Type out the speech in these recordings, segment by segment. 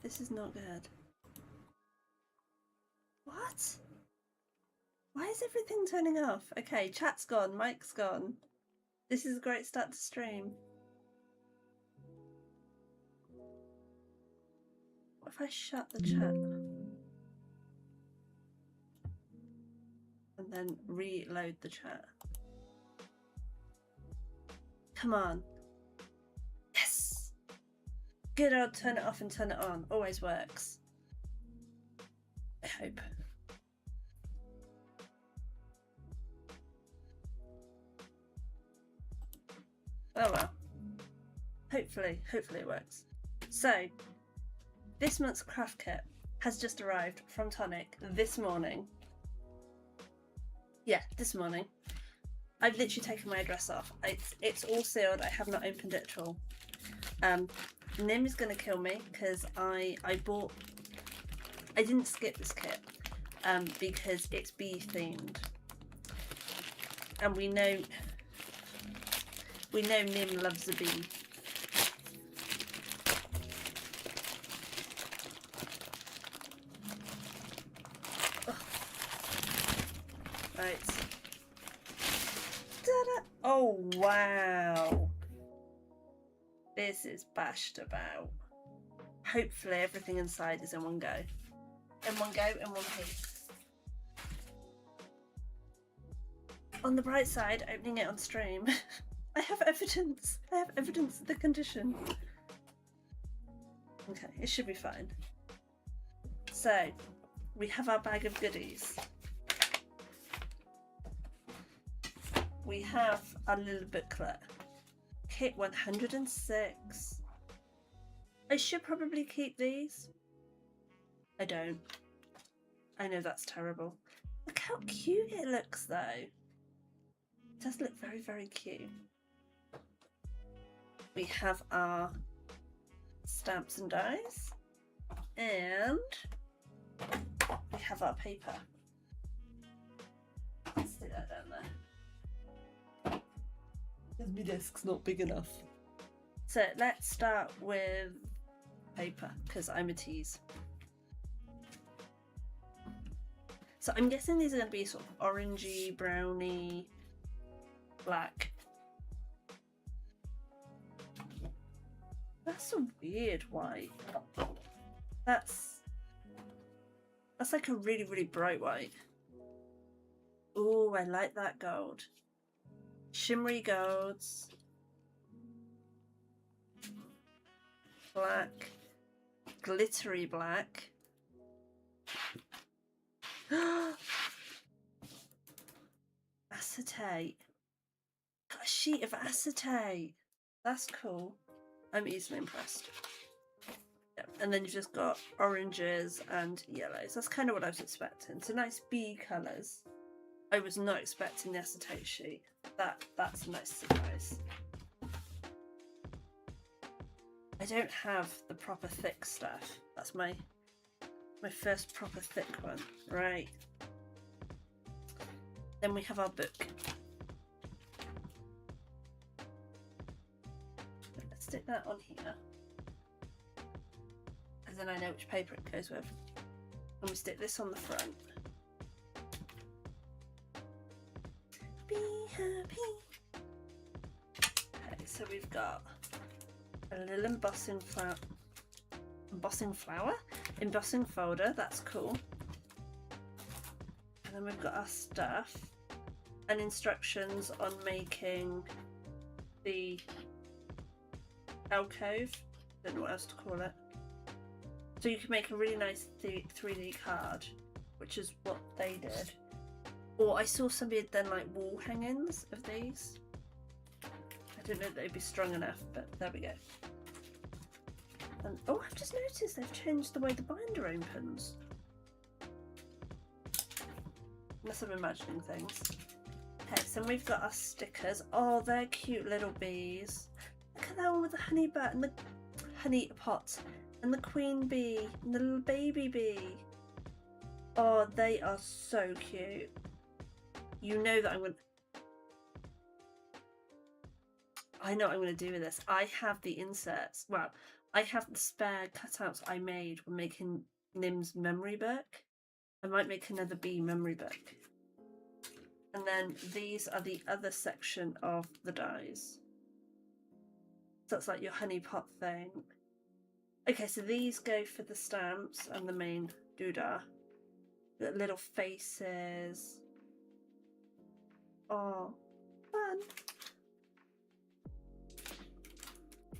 This is not good. What? Why is everything turning off? Okay, chat's gone, mic's gone. This is a great start to stream. What if I shut the chat? And then reload the chat. Come on. Yes! Good old turn it off and turn it on. Always works. I hope. Oh well. Hopefully it works. So, this month's craft kit has just arrived from Tonic this morning. Yeah, this morning. I've literally taken my address off. It's all sealed. I have not opened it at all. Nim is gonna kill me because I didn't skip this kit because it's bee themed, and we know Nim loves a bee. Oh. Right. Ta-da! Oh wow. This is bashed about. Hopefully everything inside is in one go. In one go, in one piece. On the bright side, opening it on stream, I have evidence. I have evidence of the condition. Okay, it should be fine. So, we have our bag of goodies. We have our little booklet. Kit 106. I should probably keep these. I don't. I know that's terrible. Look how cute it looks though. It does look very, very cute. We have our stamps and dies. And we have our paper. Let's stick that down there. Because my desk's not big enough. So let's start with paper, because I'm a tease. So I'm guessing these are going to be sort of orangey, browny, black. That's a weird white. That's like a really, really bright white. Oh, I like that gold. Shimmery golds. Black. Glittery black. Acetate. Got a sheet of acetate. That's cool. I'm easily impressed. Yep. And then you've just got oranges and yellows. That's kind of what I was expecting. So nice bee colours. I was not expecting the acetate sheet. That's a nice surprise. I don't have the proper thick stuff. That's my first proper thick one. Right. Then we have our book. Let's stick that on here. And then I know which paper it goes with. And we stick this on the front. Be happy. Okay, so we've got a little embossing folder, that's cool. And then we've got our stuff and instructions on making the alcove, don't know what else to call it. So you can make a really nice 3D card, which is what they did. Or I saw somebody had done like wall hangings of these. I don't know if they'd be strong enough, but there we go. And, oh, I've just noticed they've changed the way the binder opens. Unless I'm imagining things. Okay, so we've got our stickers. Oh, they're cute little bees. Look at that one with the honey bat and the honey pot and the queen bee and the little baby bee. Oh, they are so cute. You know that I know what I'm going to do with this. I have the inserts. Well, I have the spare cutouts I made when making Nim's memory book. I might make another bee memory book. And then these are the other section of the dies. So that's like your honey pot thing. Okay, so these go for the stamps and the main doodah. The little faces. Oh, fun.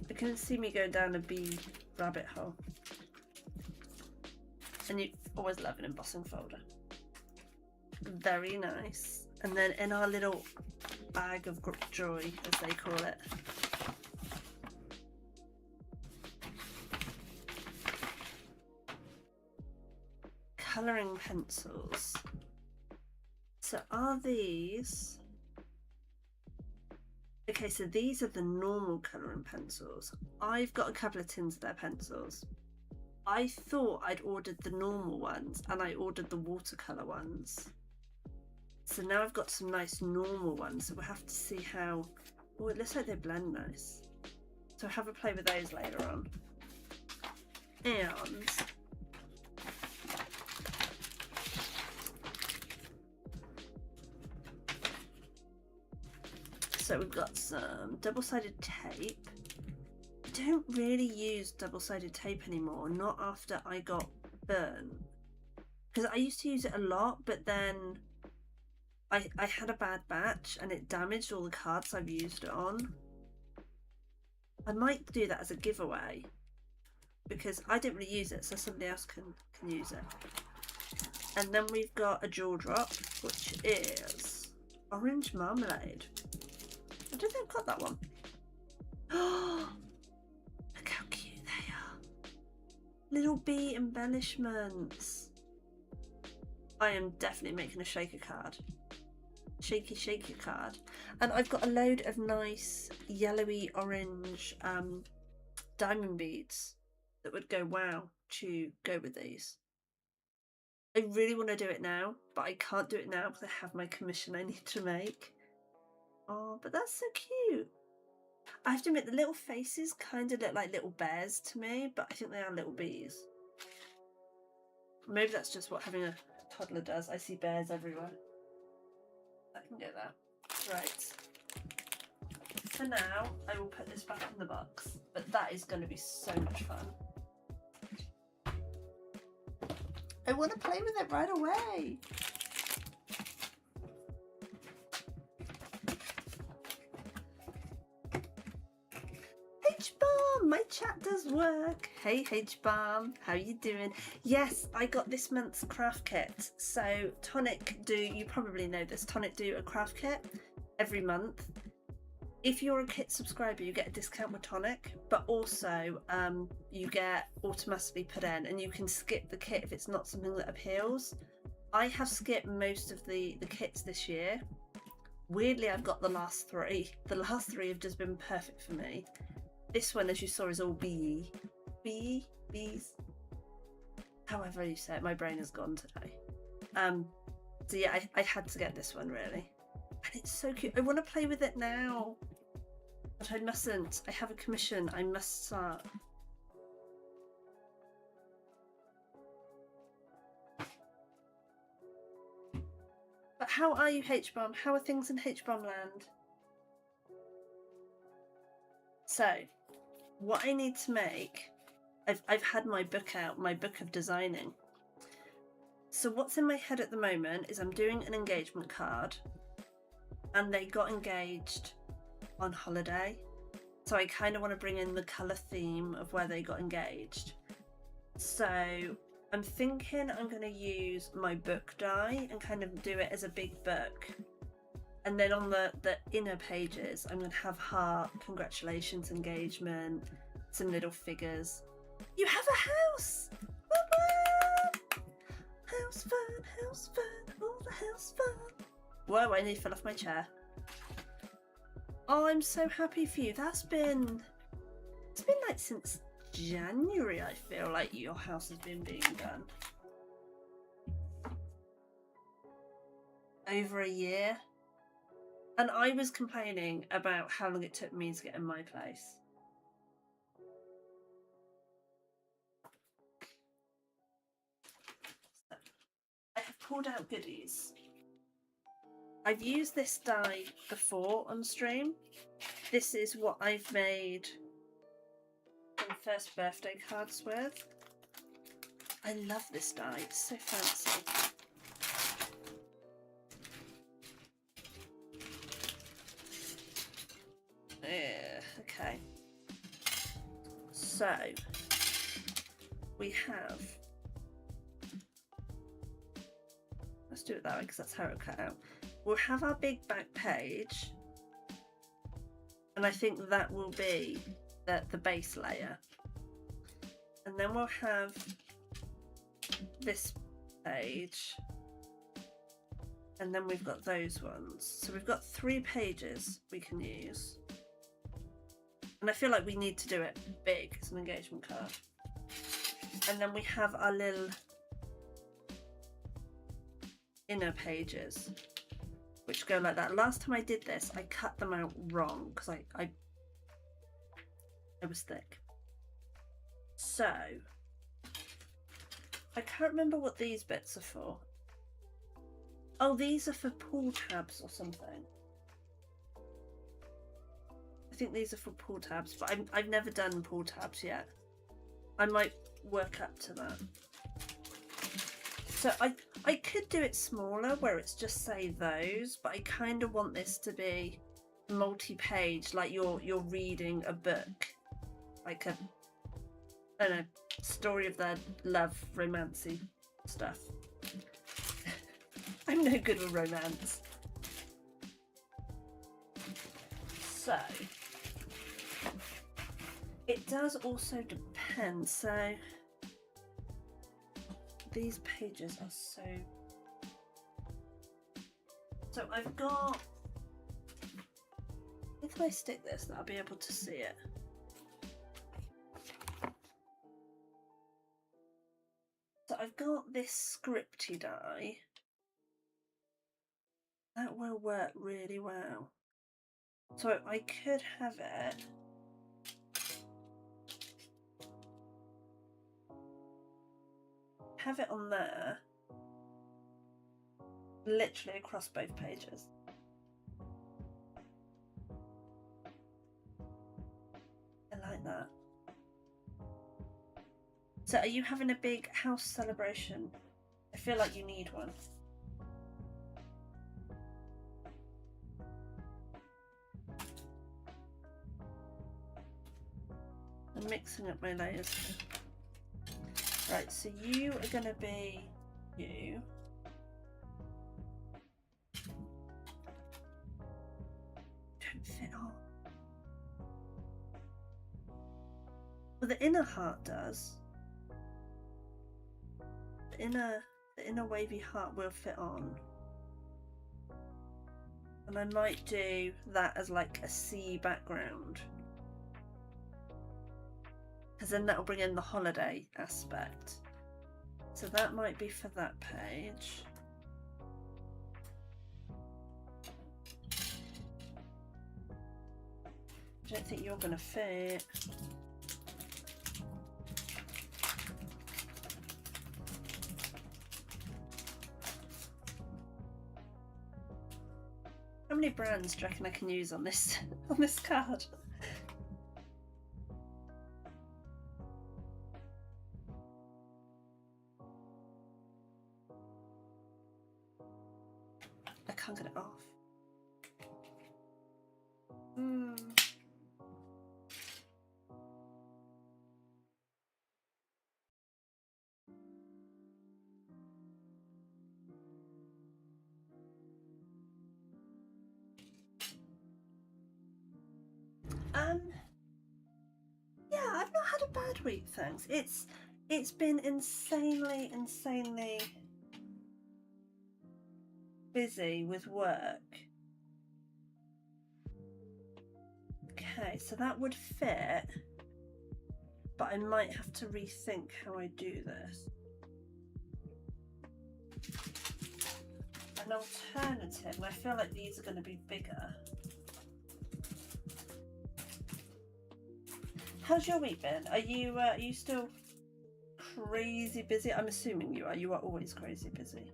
You can see me go down a bee rabbit hole. And you always love an embossing folder. Very nice. And then in our little bag of joy, as they call it. Colouring pencils. So are these... Okay, so these are the normal colouring pencils. I've got a couple of tins of their pencils. I thought I'd ordered the normal ones and I ordered the watercolour ones. So now I've got some nice normal ones, so we'll have to see how... Oh, it looks like they blend nice. So I'll have a play with those later on. And... so we've got some double-sided tape. I don't really use double-sided tape anymore, not after I got burnt. Because I used to use it a lot, but then I had a bad batch and it damaged all the cards I've used it on. I might do that as a giveaway because I didn't really use it, so somebody else can use it. And then we've got a jaw drop, which is orange marmalade. I don't think I've got that one. Oh, look how cute they are. Little bee embellishments. I am definitely making a shaker card. Shaky card. And I've got a load of nice yellowy orange diamond beads that would go wow to go with these. I really want to do it now, but I can't do it now because I have my commission I need to make. Oh, but that's so cute. I have to admit, the little faces kind of look like little bears to me, but I think they are little bees. Maybe that's just what having a toddler does. I see bears everywhere. I can get that. Right. For now, I will put this back in the box, but that is going to be so much fun. I want to play with it right away. H-Bomb, my chat does work. Hey H-Bomb, how you doing? Yes, I got this month's craft kit. So Tonic do, you probably know this, Tonic do a craft kit every month. If you're a kit subscriber, you get a discount with Tonic, but also you get automatically put in and you can skip the kit if it's not something that appeals. I have skipped most of the kits this year. Weirdly, I've got the last three. The last three have just been perfect for me. This one, as you saw, is all bees. However you say it, my brain has gone today. So yeah, I had to get this one really. And it's so cute. I want to play with it now. But I mustn't. I have a commission. I must start. But how are you, H-Bomb? How are things in H-Bomb land? So, what I need to make... I've had my book out, my book of designing. So what's in my head at the moment is I'm doing an engagement card. And they got engaged on holiday, so I kind of want to bring in the colour theme of where they got engaged. So I'm thinking I'm going to use my book die and kind of do it as a big book, and then on the inner pages I'm going to have heart, congratulations, engagement, some little figures. You have a house! House fun, all the house fun. Whoa, I nearly fell off my chair. Oh, I'm so happy for you. It's been like since January, I feel like your house has been being done. Over a year. And I was complaining about how long it took me to get in my place. pulled out goodies. I've used this die before on stream. This is what I've made my first birthday cards with. I love this die, it's so fancy. Yeah, okay. So, we have... Let's do it that way because that's how it'll cut out. We'll have our big back page, and I think that will be the base layer. And then we'll have this page, and then we've got those ones. So we've got 3 pages we can use. And I feel like we need to do it big as an engagement card. And then we have our little inner pages, which go like that. Last time I did this, I cut them out wrong because I was thick. So, I can't remember what these bits are for. Oh, these are for pull tabs or something. I think these are for pull tabs, but I've never done pull tabs yet. I might work up to that. So I could do it smaller where it's just say those, but I kind of want this to be multi-page, like you're reading a book, like a, I don't know, story of their love, romancy stuff. I'm no good with romance. So it does also depend. So these pages are so I've got, if I stick this, that I'll be able to see it. So I've got this scripty die that will work really well. So I could have it on there, literally across both pages. I like that. So are you having a big house celebration? I feel like you need one. I'm mixing up my layers. Right, so you are going to be you. Don't fit on. Well, the inner heart does. The inner wavy heart will fit on. And I might do that as like a sea background. Because then that'll bring in the holiday aspect. So that might be for that page. I don't think you're going to fit. How many brands do you reckon I can use on this card? I can't get it off. Yeah, I've not had a bad week, thanks. It's been insanely busy with work. Okay, so that would fit, but I might have to rethink how I do this. An alternative, and I feel like these are going to be bigger. How's your week been? Are you still crazy busy? I'm assuming you are. You are always crazy busy.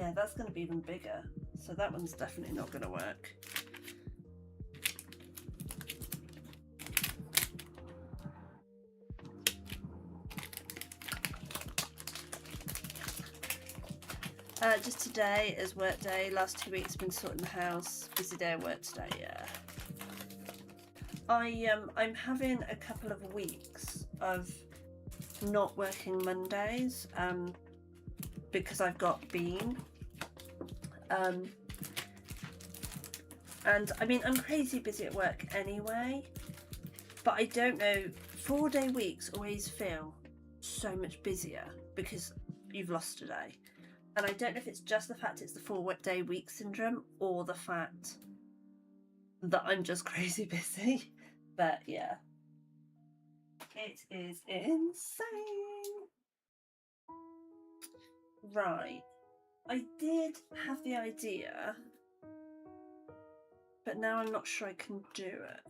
Yeah, that's going to be even bigger. So that one's definitely not going to work. Just today is work day. Last 2 weeks been sorting the house. Busy day at work today, yeah. I'm having a couple of weeks of not working Mondays because I've got Bean. And I mean, I'm crazy busy at work anyway, but I don't know, 4-day weeks always feel so much busier because you've lost a day. And I don't know if it's just the fact it's the 4-day week syndrome or the fact that I'm just crazy busy. But yeah, it is insane. Right, I did have the idea, but now I'm not sure I can do it.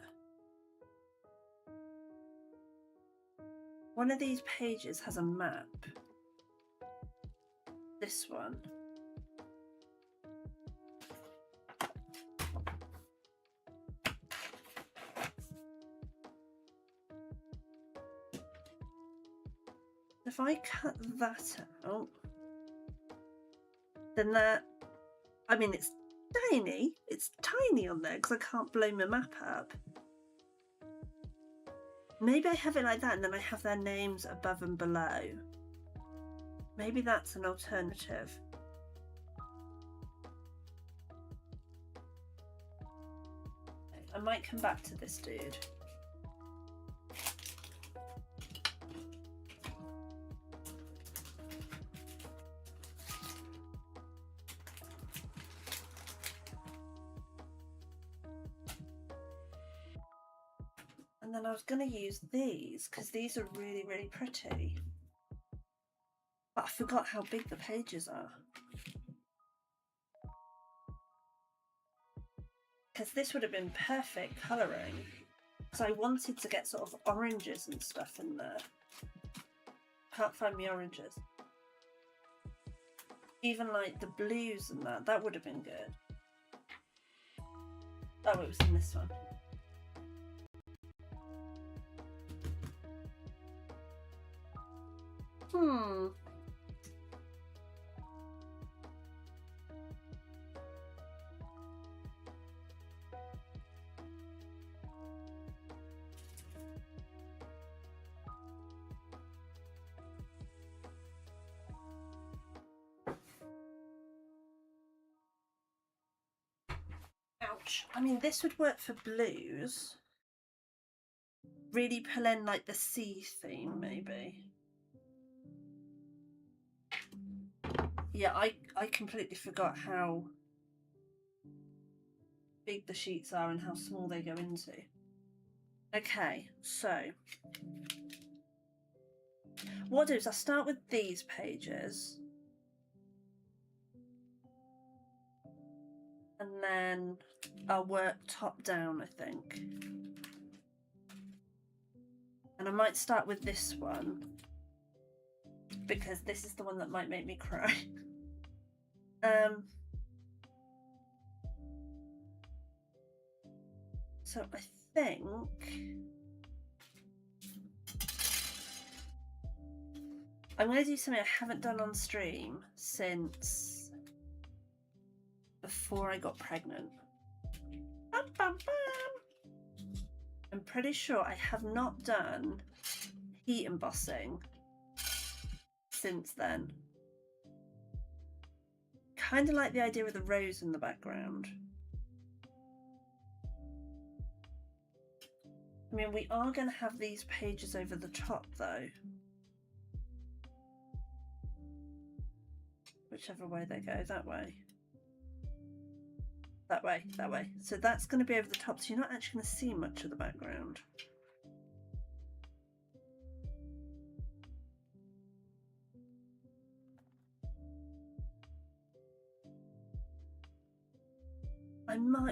One of these pages has a map. This one. If I cut that out, then that, I mean, it's tiny on there because I can't blow my map up. Maybe I have it like that and then I have their names above and below. Maybe that's an alternative. I might come back to this dude. And then I was going to use these because these are really, really pretty. But I forgot how big the pages are. Because this would have been perfect colouring. Because I wanted to get sort of oranges and stuff in there. Can't find me oranges. Even like the blues and that would have been good. Oh, it was in this one. Ouch. I mean, this would work for blues. Really pull in like the sea theme, maybe. Yeah, I completely forgot how big the sheets are and how small they go into. Okay, so what I'll do is I'll start with these pages. And then I'll work top down, I think. And I might start with this one because this is the one that might make me cry. So I think I'm going to do something I haven't done on stream since before I got pregnant. Bum, bum, bum. I'm pretty sure I have not done heat embossing since then. Kind of like the idea of the rose in the background. I mean, we are going to have these pages over the top though. Whichever way they go, that way. That way, that way. So that's going to be over the top, so you're not actually going to see much of the background.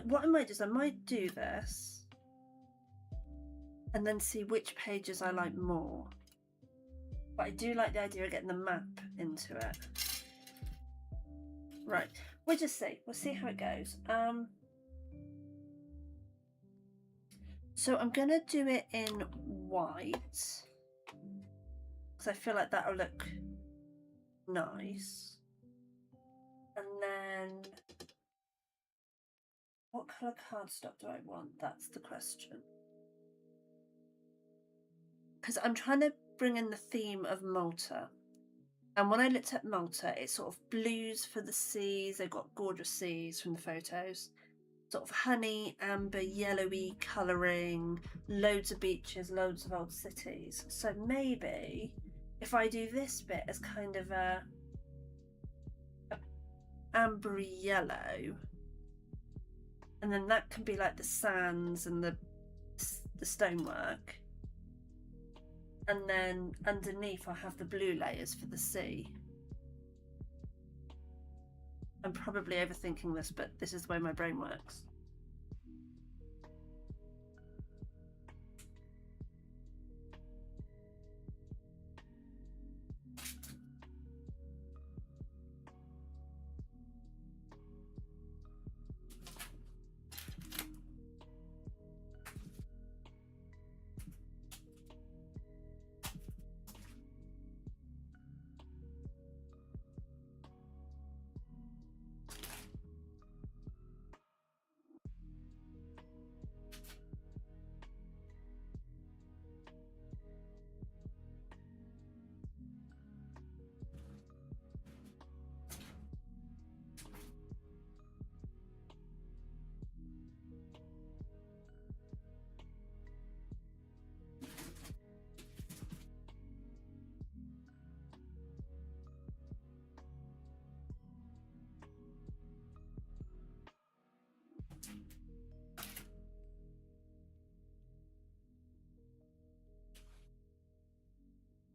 What I might do is I might do this and then see which pages I like more. But I do like the idea of getting the map into it. Right, we'll just see. We'll see how it goes. So I'm gonna do it in white because I feel like that'll look nice. And then, what colour cardstock do I want? That's the question. Because I'm trying to bring in the theme of Malta. And when I looked at Malta, it's sort of blues for the seas. They've got gorgeous seas from the photos. Sort of honey, amber, yellowy colouring, loads of beaches, loads of old cities. So maybe if I do this bit as kind of a ambery yellow, and then that can be like the sands and the stonework, and then underneath I'll have the blue layers for the sea. I'm probably overthinking this, but this is the way my brain works.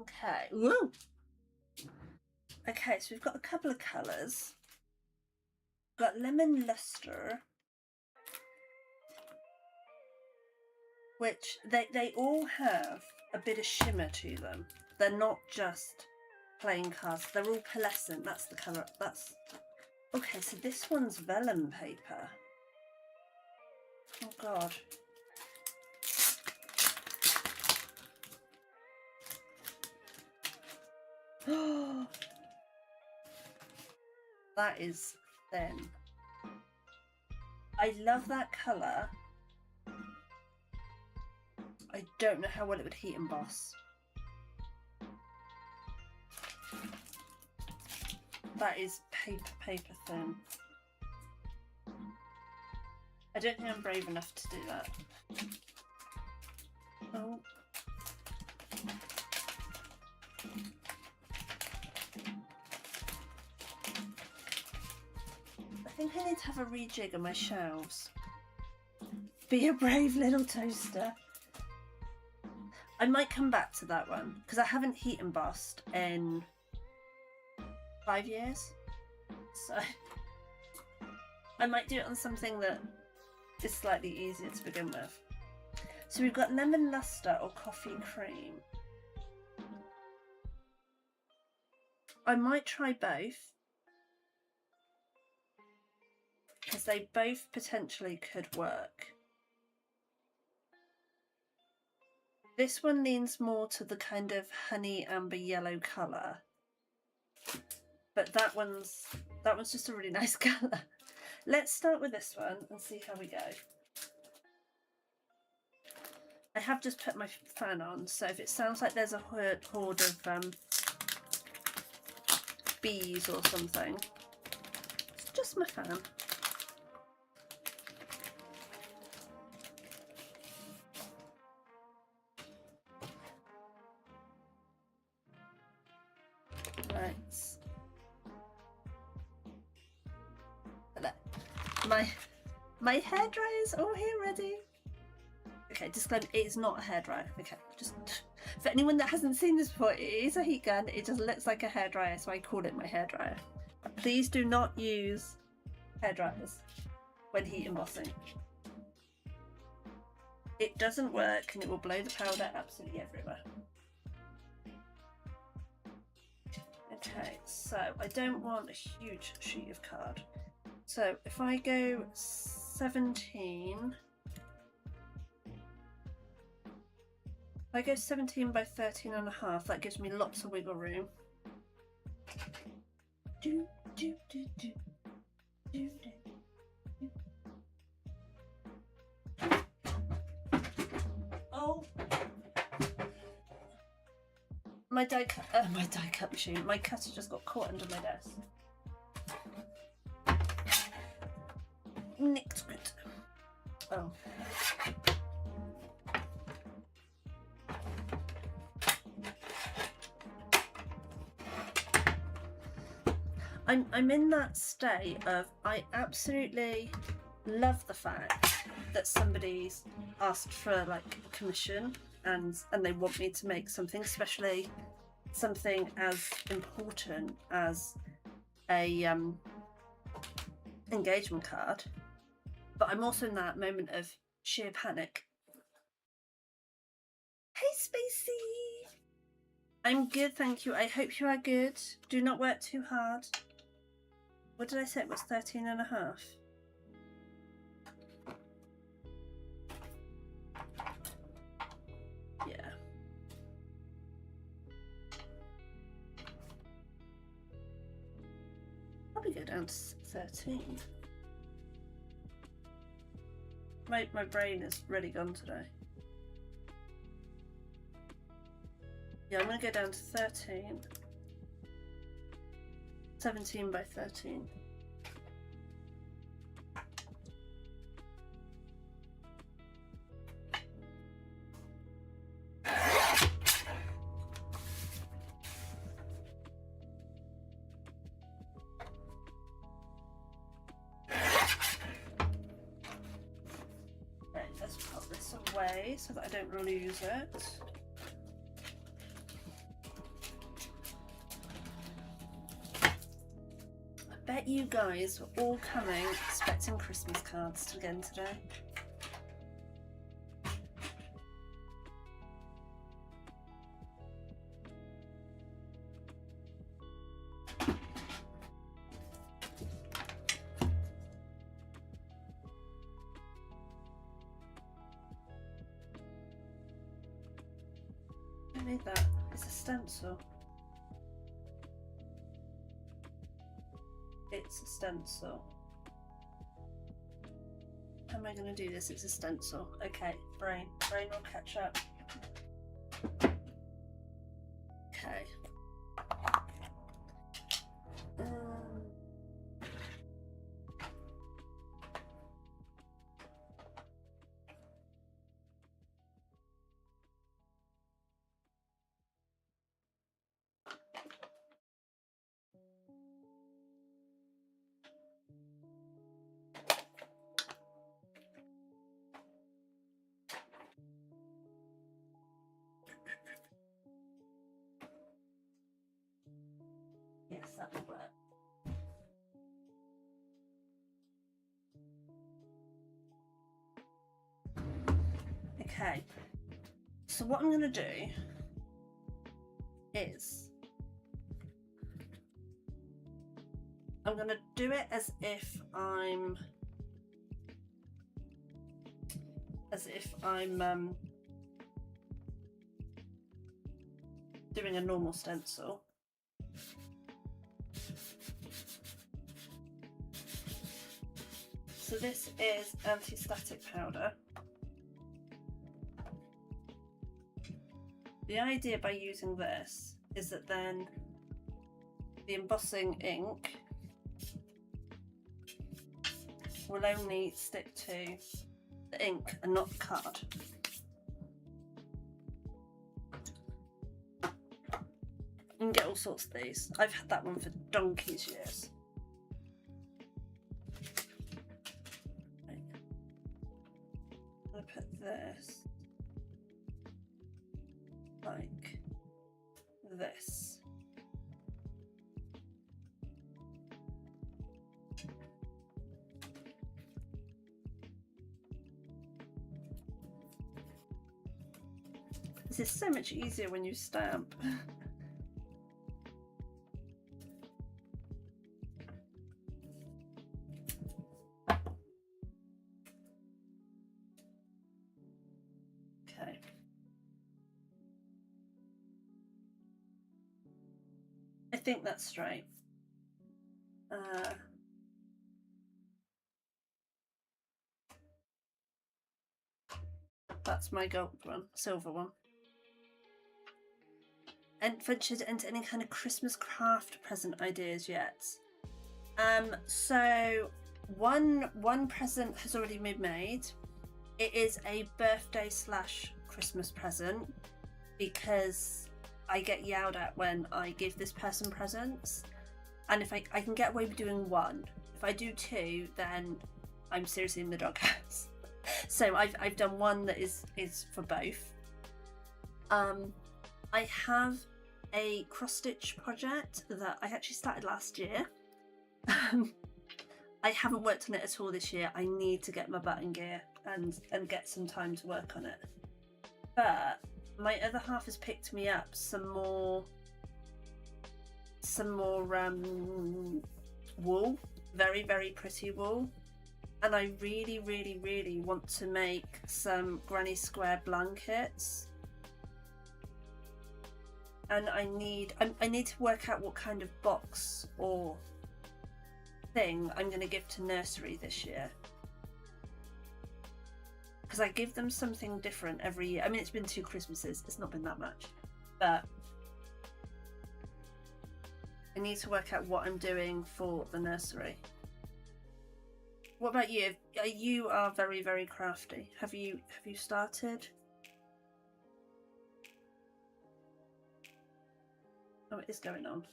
Okay. Woo! Okay, so we've got a couple of colours. We've got Lemon Luster, which they all have a bit of shimmer to them. They're not just plain cast. They're all pearlescent. That's the colour. That's okay. So this one's vellum paper. Oh God. Oh, that is thin. I love that colour. I don't know how well it would heat emboss. That is paper thin. I don't think I'm brave enough to do that. Oh. I think I need to have a rejig of my shelves. Be a brave little toaster. I might come back to that one because I haven't heat embossed in 5 years. So I might do it on something that is slightly easier to begin with. So we've got Lemon Luster or Coffee Cream. I might try both because they both potentially could work. This one leans more to the kind of honey amber yellow colour, but that one's just a really nice colour. Let's start with this one and see how we go. I have just put my fan on, so if it sounds like there's a horde of bees or something, it's just my fan. Right. My hairdryer's all here ready. Okay, disclaimer, it's not a hairdryer. Okay, just for anyone that hasn't seen this before, it is a heat gun. It just looks like a hairdryer, so I call it my hairdryer. Please do not use hairdryers when heat embossing. It doesn't work and it will blow the powder absolutely everywhere. Okay, so I don't want a huge sheet of card. So if I go 17, if I go 17 by 13 and a half, that gives me lots of wiggle room. Do, do, do, do, do, do. Oh, my die cut machine. My cutter just got caught under my desk. Nicked it. Oh. I'm in that state of I absolutely love the fact that somebody's asked for like a commission and they want me to make something, especially something as important as a engagement card. But I'm also in that moment of sheer panic. Hey Spacey! I'm good, thank you. I hope you are good. Do not work too hard. What did I say? It was 13 and a half. Yeah. Probably go down to 13. My brain is really gone today. Yeah, I'm going to go down to 13. 17 by 13. Okay, let's put this away so that I don't lose it. I bet you guys were all coming expecting Christmas cards again today. I need that. It's a stencil. It's a stencil. How am I going to do this? It's a stencil. Okay, brain will catch up. Okay. Yes, that will work. Okay, so what I'm going to do is I'm going to do it as if I'm doing a normal stencil. So this is anti-static powder. The idea by using this is that then the embossing ink will only stick to the ink and not the card. You can get all sorts of these. I've had that one for donkey's years. I'm going to put this like this. This is so much easier when you stamp. think that's straight. That's my gold one, silver one. And ventured into any kind of Christmas craft present ideas yet? So one present has already been made. It is a birthday / Christmas present because I get yelled at when I give this person presents, and if I can get away with doing one. If I do two, then I'm seriously in the doghouse. So I've done one that is for both. I have a cross stitch project that I actually started last year. I haven't worked on it at all this year. I need to get my butt in gear and get some time to work on it. But my other half has picked me up some more wool, very, very pretty wool. And I really, really, really want to make some granny square blankets. And I need to work out what kind of box or thing I'm going to give to nursery this year, because I give them something different every year. I mean, it's been 2 Christmases, it's not been that much, but I need to work out what I'm doing for the nursery. What about you? You are very, very crafty. Have you started? Oh, it is going on.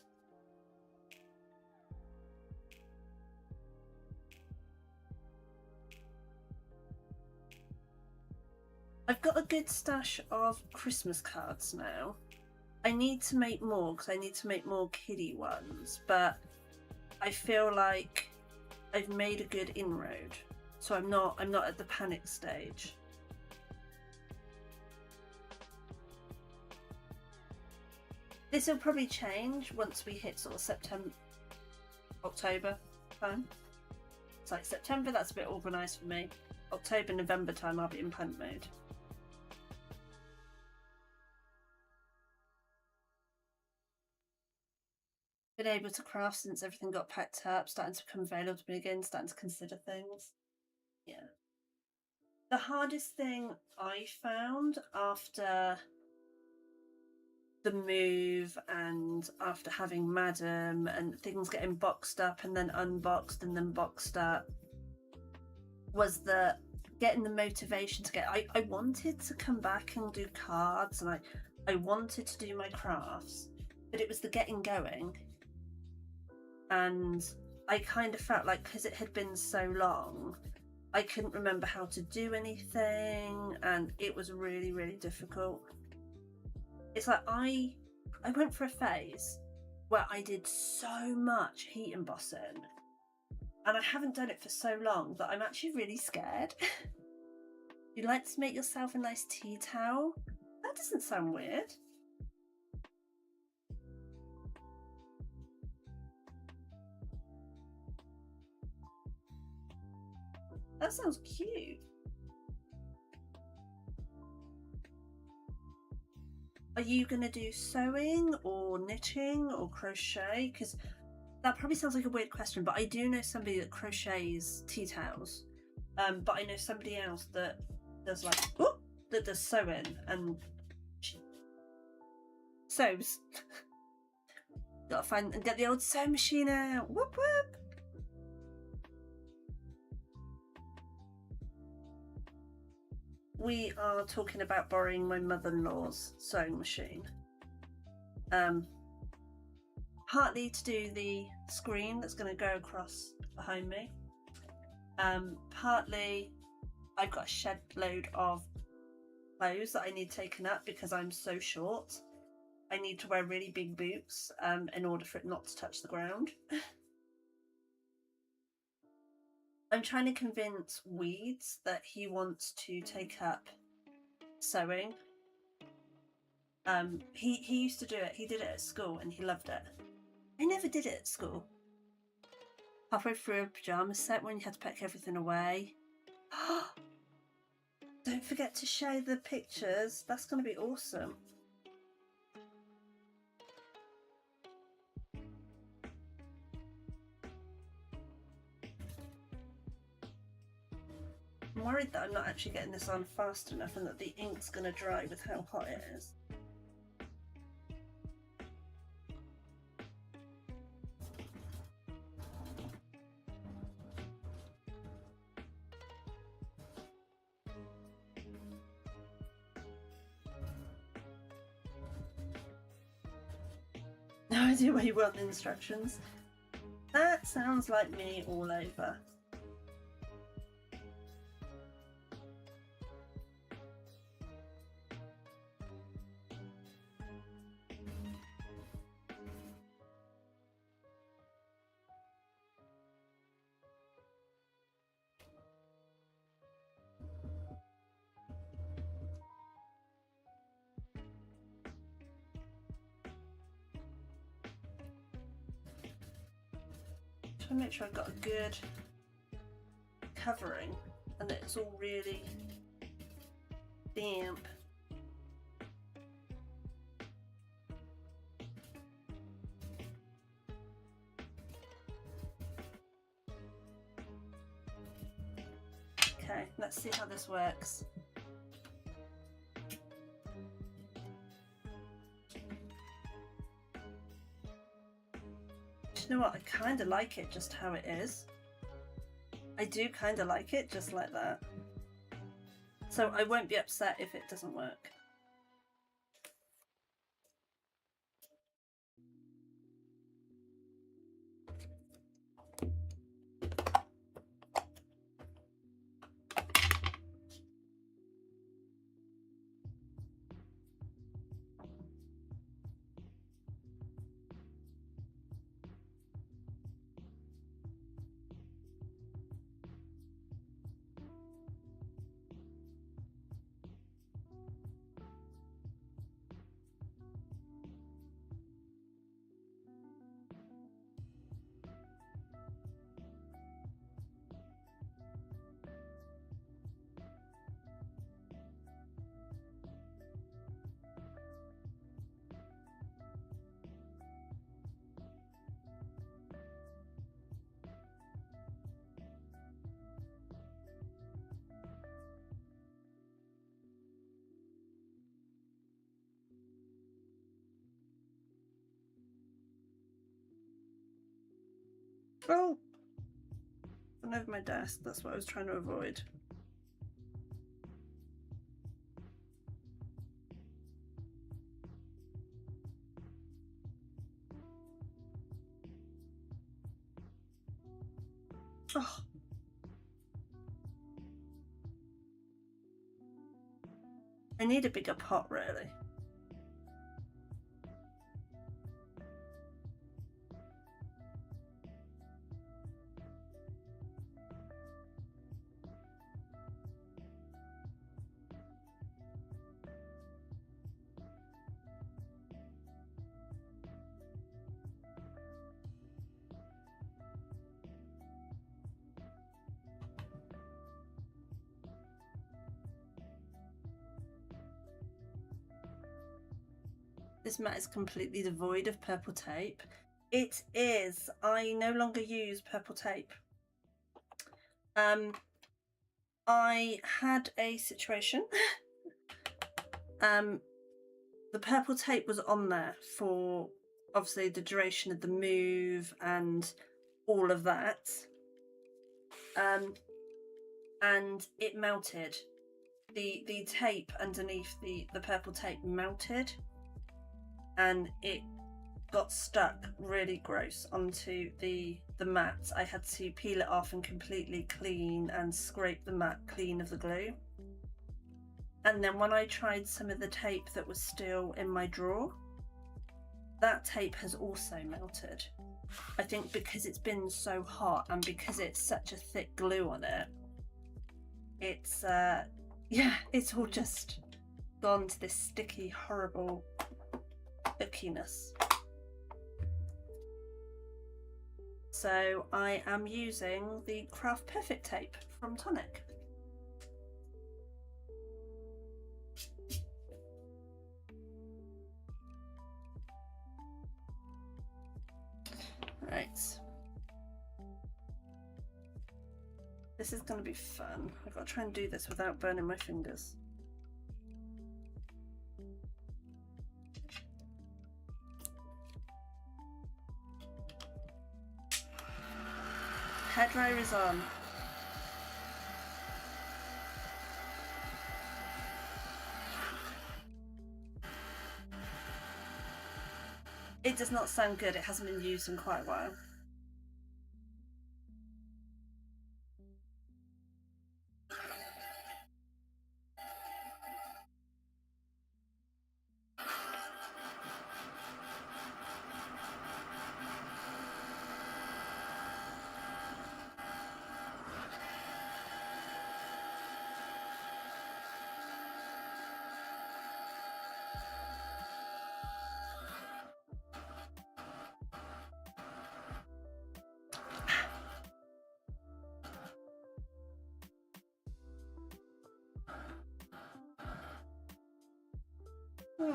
I've got a good stash of Christmas cards now. I need to make more because I need to make more kiddie ones, but I feel like I've made a good inroad, so I'm not at the panic stage. This will probably change once we hit sort of September, October time. It's like September, that's a bit organised for me. October, November time, I'll be in panic mode. Been able to craft since everything got packed up, starting to become available to me again, starting to consider things. Yeah. The hardest thing I found after the move and after having Madam and things getting boxed up and then unboxed and then boxed up was getting the motivation to get. I wanted to come back and do cards, and I wanted to do my crafts, but it was the getting going. And I kind of felt like, because it had been so long, I couldn't remember how to do anything, and it was really, really difficult. It's like I went for a phase where I did so much heat embossing, and I haven't done it for so long that I'm actually really scared. You'd like to make yourself a nice tea towel? That doesn't sound weird. That sounds cute. Are you going to do sewing or knitting or crochet? Because that probably sounds like a weird question, but I do know somebody that crochets tea towels. But I know somebody else that does that does sewing and sews. Gotta find and get the old sewing machine out. Whoop whoop. We are talking about borrowing my mother-in-law's sewing machine. Partly to do the screen that's going to go across behind me. Partly I've got a shed load of clothes that I need taken up because I'm so short. I need to wear really big boots in order for it not to touch the ground. I'm trying to convince Weeds that he wants to take up sewing. He used to do it. He did it at school and he loved it. I never did it at school. Halfway through a pyjama set when you had to pack everything away. Don't forget to share the pictures. That's going to be awesome. I'm worried that I'm not actually getting this on fast enough and that the ink's going to dry with how hot it is. No idea where you want the instructions. That sounds like me all over. To make sure I've got a good covering and that it's all really damp. Okay, let's see how this works. You know what, I kind of like it just how it is. I do kind of like it just like that. So I won't be upset if it doesn't work. Oh! Gone over my desk, that's what I was trying to avoid. Oh. I need a bigger pot, really. This mat is completely devoid of purple tape. It is. I no longer use purple tape. I had a situation. The purple tape was on there for obviously the duration of the move and all of that. And it melted. The tape underneath the purple tape melted. And it got stuck really gross onto the mat. I had to peel it off and completely clean and scrape the mat clean of the glue. And then when I tried some of the tape that was still in my drawer, that tape has also melted. I think because it's been so hot and because it's such a thick glue on it, it's yeah, it's all just gone to this sticky, horrible ickiness. So I am using the Craft Perfect tape from Tonic. Right. This is going to be fun. I've got to try and do this without burning my fingers. Hair dryer is on. It does not sound good. It hasn't been used in quite a while. Come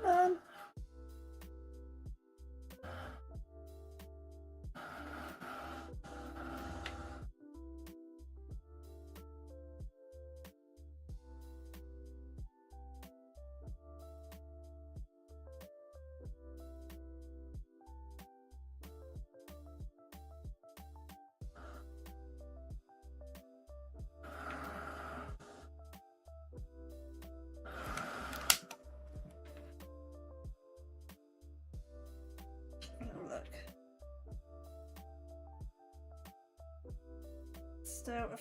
on. Look. Still a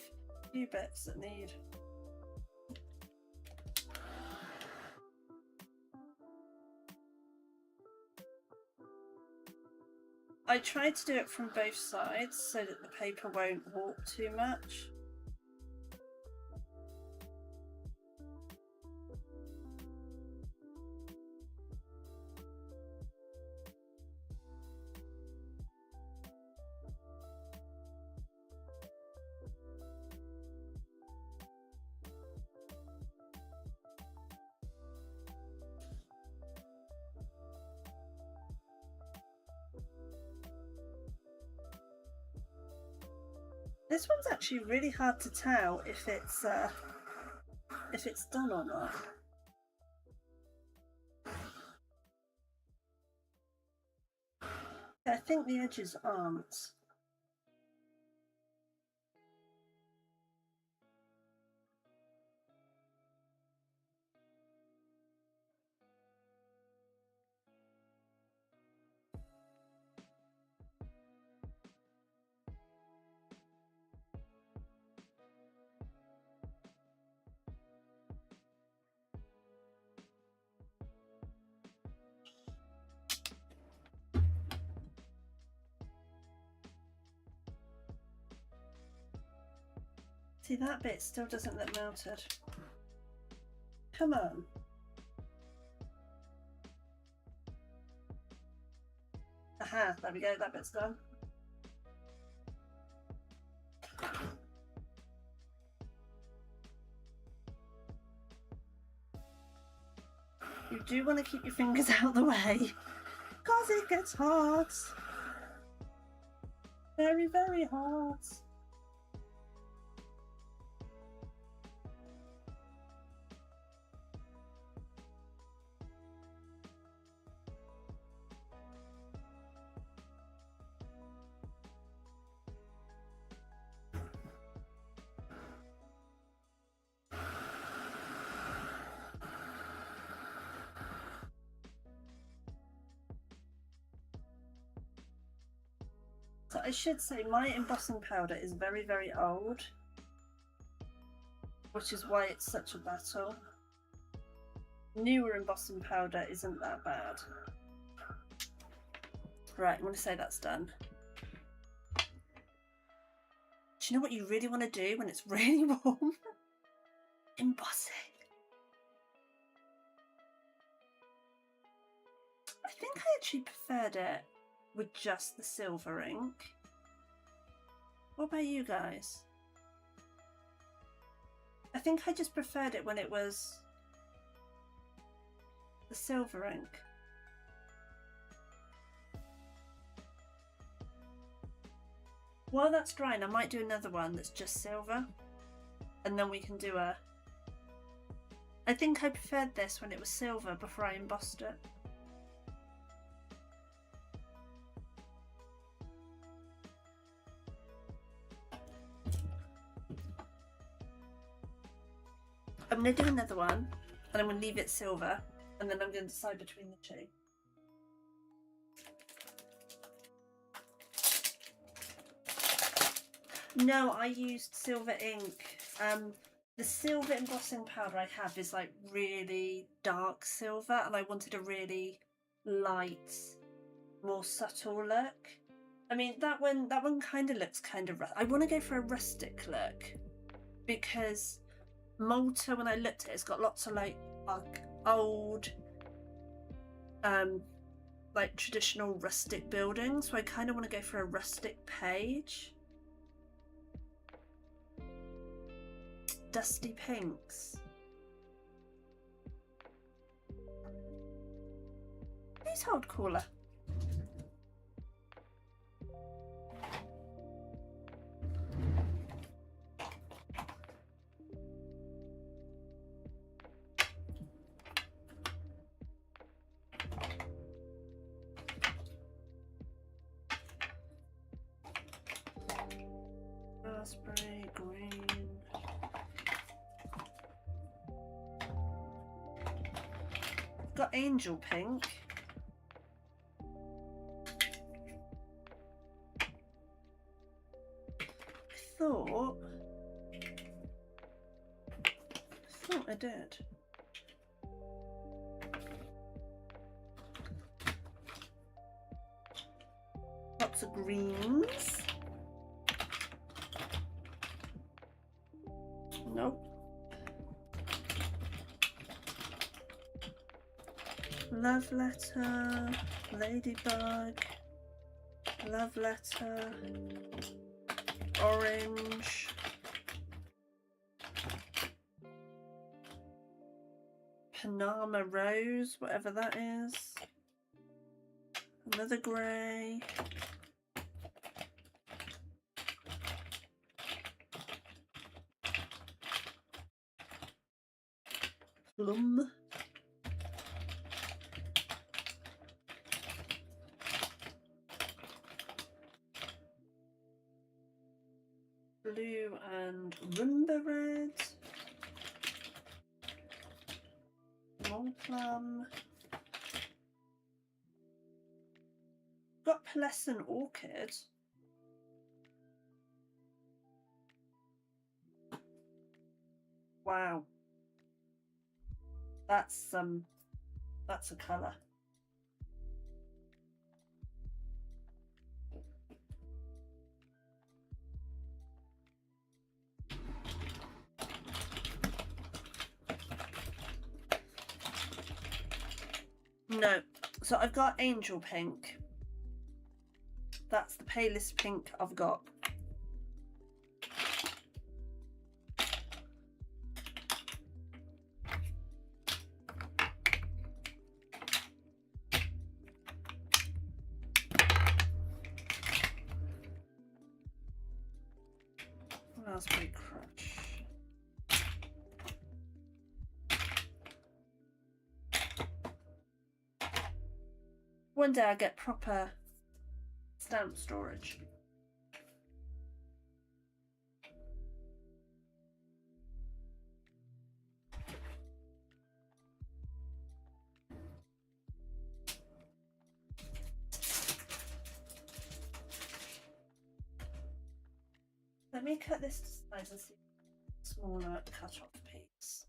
few bits that need. I tried to do it from both sides so that the paper won't warp too much. This one's actually really hard to tell if it's done or not. I think the edges aren't. See, that bit still doesn't look melted. Come on. Aha, there we go, that bit's done. You do want to keep your fingers out of the way, because it gets hot. Very, very hot. So I should say my embossing powder is very, very old, which is why it's such a battle. Newer embossing powder isn't that bad. Right, I'm going to say that's done. Do you know what you really want to do when it's really warm? Embossing. I think I actually preferred it with just the silver ink. What about you guys? I think I just preferred it when it was the silver ink. While that's drying, I might do another one that's just silver. And then we can do a... I think I preferred this when it was silver before I embossed it. I'm going to do another one, and I'm going to leave it silver, and then I'm going to decide between the two. No, I used silver ink. The silver embossing powder I have is like really dark silver, and I wanted a really light, more subtle look. I mean, that one kind of looks kind of... I want to go for a rustic look, because Malta, when I looked at it, it's got lots of like old, like traditional rustic buildings. So I kind of want to go for a rustic page. Dusty pinks. Please hold caller. Raspberry green. Got angel pink. I thought I did. Lots of greens. Nope. Love letter, ladybug, love letter, orange, Panama rose, whatever that is, another grey, plum, blue and rumba red, long plum, got pearlescent orchid. Wow, that's a colour. No, so I've got angel pink. That's the palest pink I've got. Raspberry crush. One day I get proper stamp storage. Let me cut this to size and see a smaller cut off piece.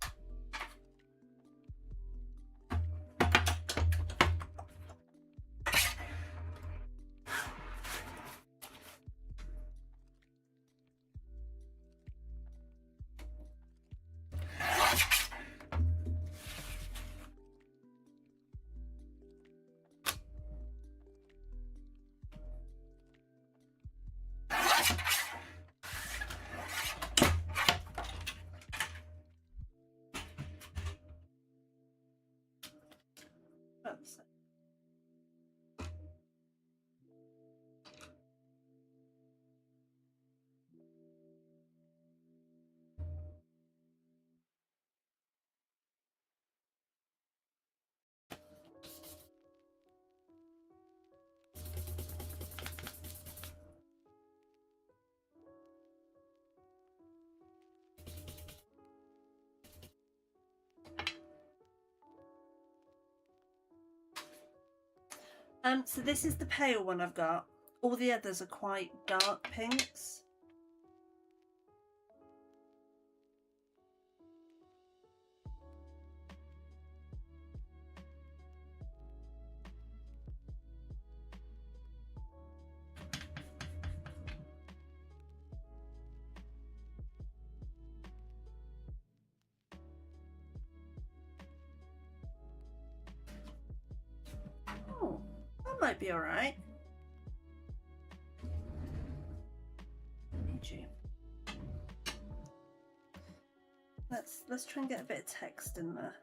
So this is the pale one I've got. All the others are quite dark pinks. Oh, that might be all right. Need you. Let's try and get a bit of text in there.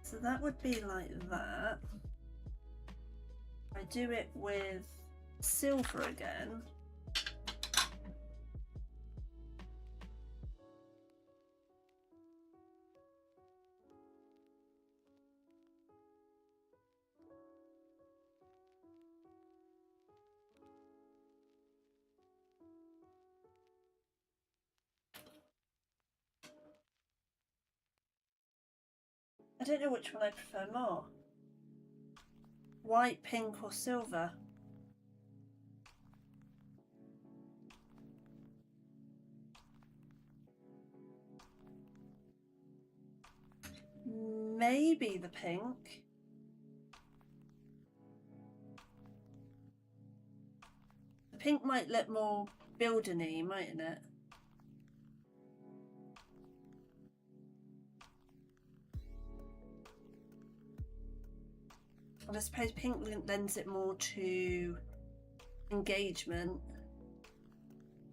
So that would be like that. I do it with silver again. I don't know which one I prefer more. White, pink or silver? Maybe the pink. The pink might look more building-y, mightn't it? And I suppose pink lends it more to engagement.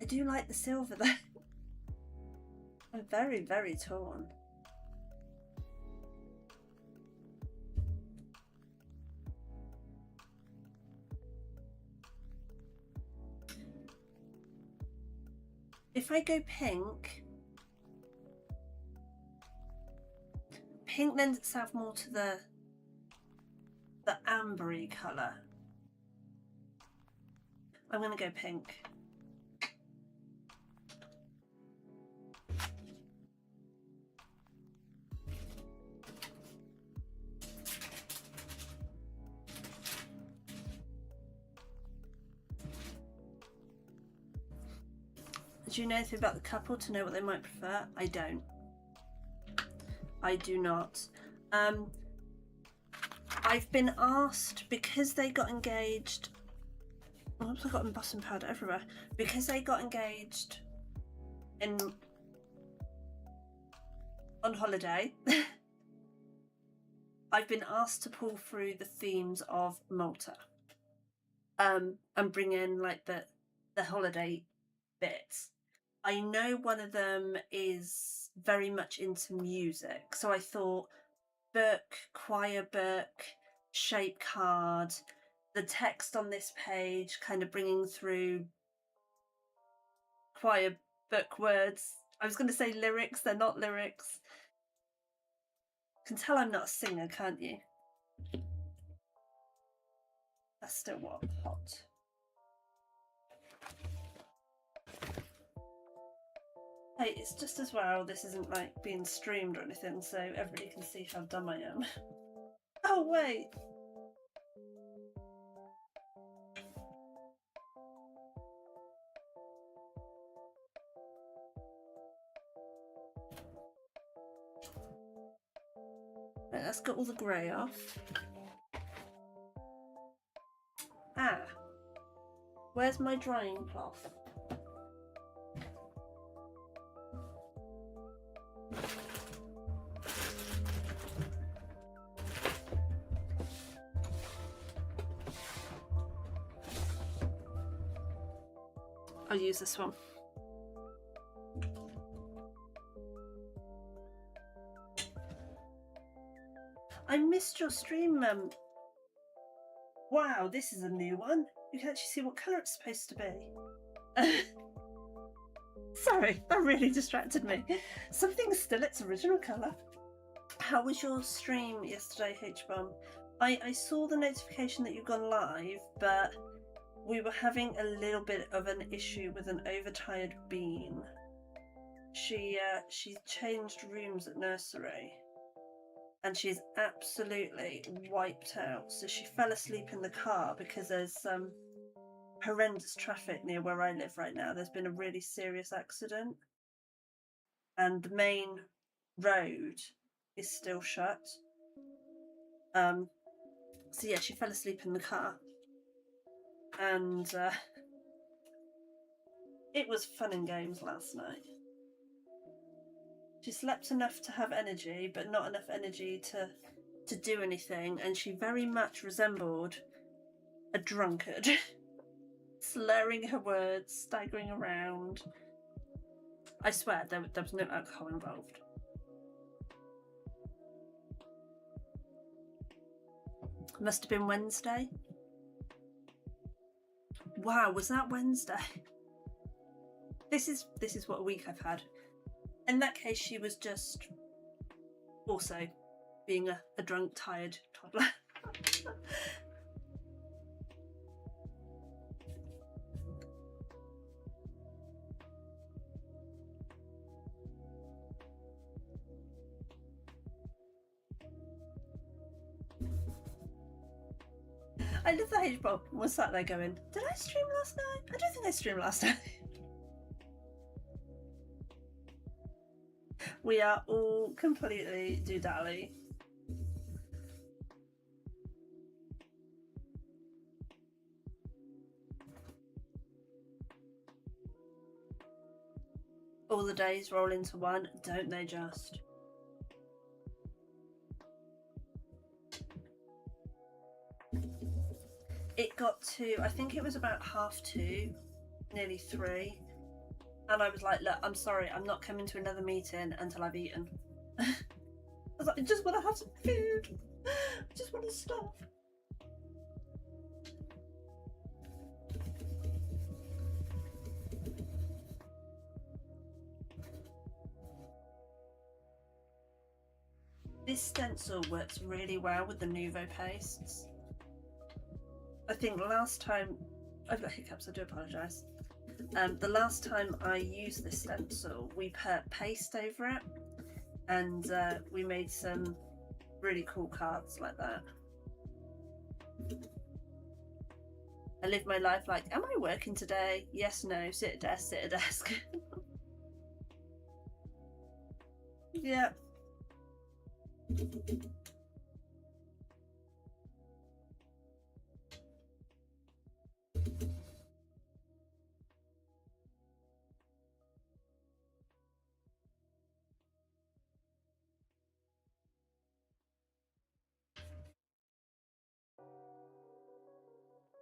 I do like the silver though. I'm very, very torn. If I go pink, pink lends itself more to the ambery colour. I'm going to go pink. Do you know anything about the couple to know what they might prefer? I don't. I do not. I've been asked, because they got engaged. Oops, I've got embossing powder everywhere. Because they got engaged on holiday. I've been asked to pull through the themes of Malta. And bring in like the holiday bits. I know one of them is very much into music, so I thought book, choir book, shape card, the text on this page kind of bringing through choir book words. I was going to say lyrics, they're not lyrics. You can tell I'm not a singer, can't you? That's still what? Hot. Hey, it's just as well this isn't like being streamed or anything, so everybody can see how dumb I am. Oh, wait. Right, let's get all the grey off. Ah, where's my drying cloth? I'll use this one. I missed your stream, Wow, this is a new one. You can actually see what colour it's supposed to be. Sorry, that really distracted me. Something's still its original colour. How was your stream yesterday, H-Bomb? I saw the notification that you've gone live, but we were having a little bit of an issue with an overtired Bean. She changed rooms at nursery, and she's absolutely wiped out. So she fell asleep in the car because there's horrendous traffic near where I live right now. There's been a really serious accident, and the main road is still shut. So yeah, she fell asleep in the car, and it was fun and games last night. She slept enough to have energy, but not enough energy to do anything, and she very much resembled a drunkard. Slurring her words, staggering around. I swear there was no alcohol involved. Must have been Wednesday. Wow, was that Wednesday? This is what a week I've had. In that case, she was just also being a drunk, tired toddler. I love that H-Bob was sat there going, did I stream last night? I don't think I streamed last night. We are all completely doodally. All the days roll into one, don't they just? It got to, I think it was about 2:30, nearly 3. And I was like, look, I'm sorry, I'm not coming to another meeting until I've eaten. I was like, I just want to have some food. I just want to stop. This stencil works really well with the Nuvo pastes. I think last time, I've got hiccups, I do apologise. The last time I used this stencil, we put paste over it, and we made some really cool cards like that. I live my life like, am I working today? Yes, no, sit at desk, sit at desk. Yeah.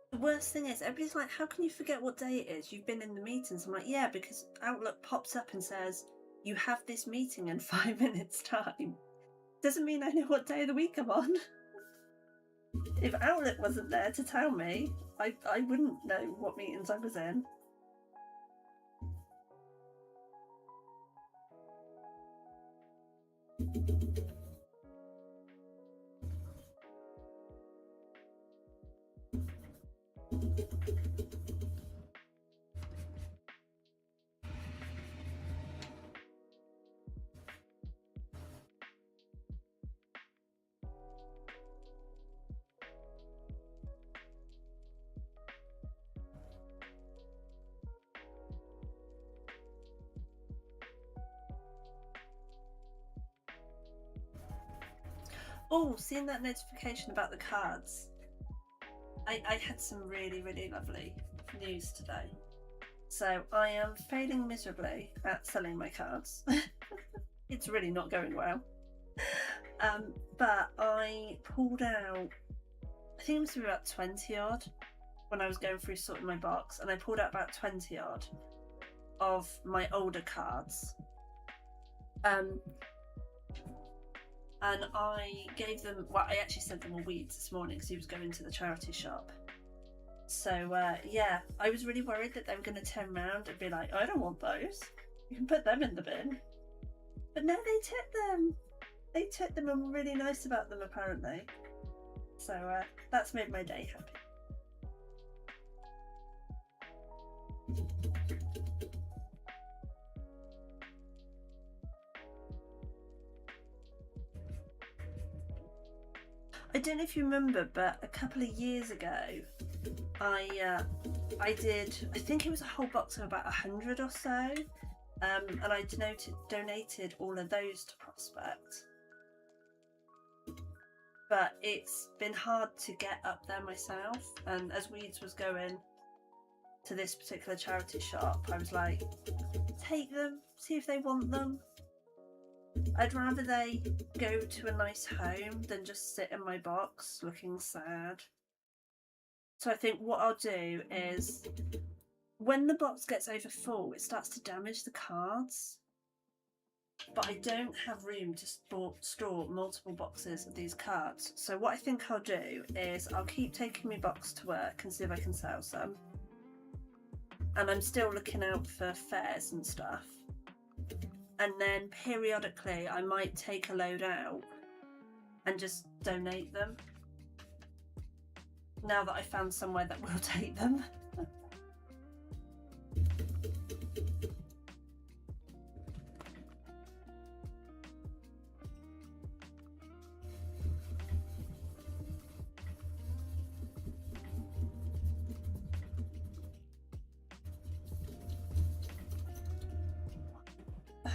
The worst thing is, everybody's like, how can you forget what day it is? You've been in the meetings. I'm like, yeah, because Outlook pops up and says, you have this meeting in 5 minutes time. Doesn't mean I know what day of the week I'm on. If Outlook wasn't there to tell me, I wouldn't know what meetings I was in. Oh, seeing that notification about the cards. I had some really, really lovely news today. So I am failing miserably at selling my cards. It's really not going well. But I pulled out, I think it must be about 20 odd when I was going through sorting my box, and I pulled out about 20 odd of my older cards. And I gave them, well, I actually sent them a weed this morning because he was going to the charity shop. So yeah, I was really worried that they were going to turn around and be like, I don't want those. You can put them in the bin. But no, they took them. They took them and were really nice about them, apparently. So that's made my day happy. I don't know if you remember, but a couple of years ago, I think it was a whole box of about 100 or so, and I donated all of those to Prospect. But it's been hard to get up there myself, and as Weeds was going to this particular charity shop, I was like, take them, see if they want them. I'd rather they go to a nice home than just sit in my box looking sad. So I think what I'll do is, when the box gets over full, it starts to damage the cards. But I don't have room to store multiple boxes of these cards. So what I think I'll do is I'll keep taking my box to work and see if I can sell some. And I'm still looking out for fairs and stuff. And then periodically I might take a load out and just donate them. Now that I found somewhere that will take them.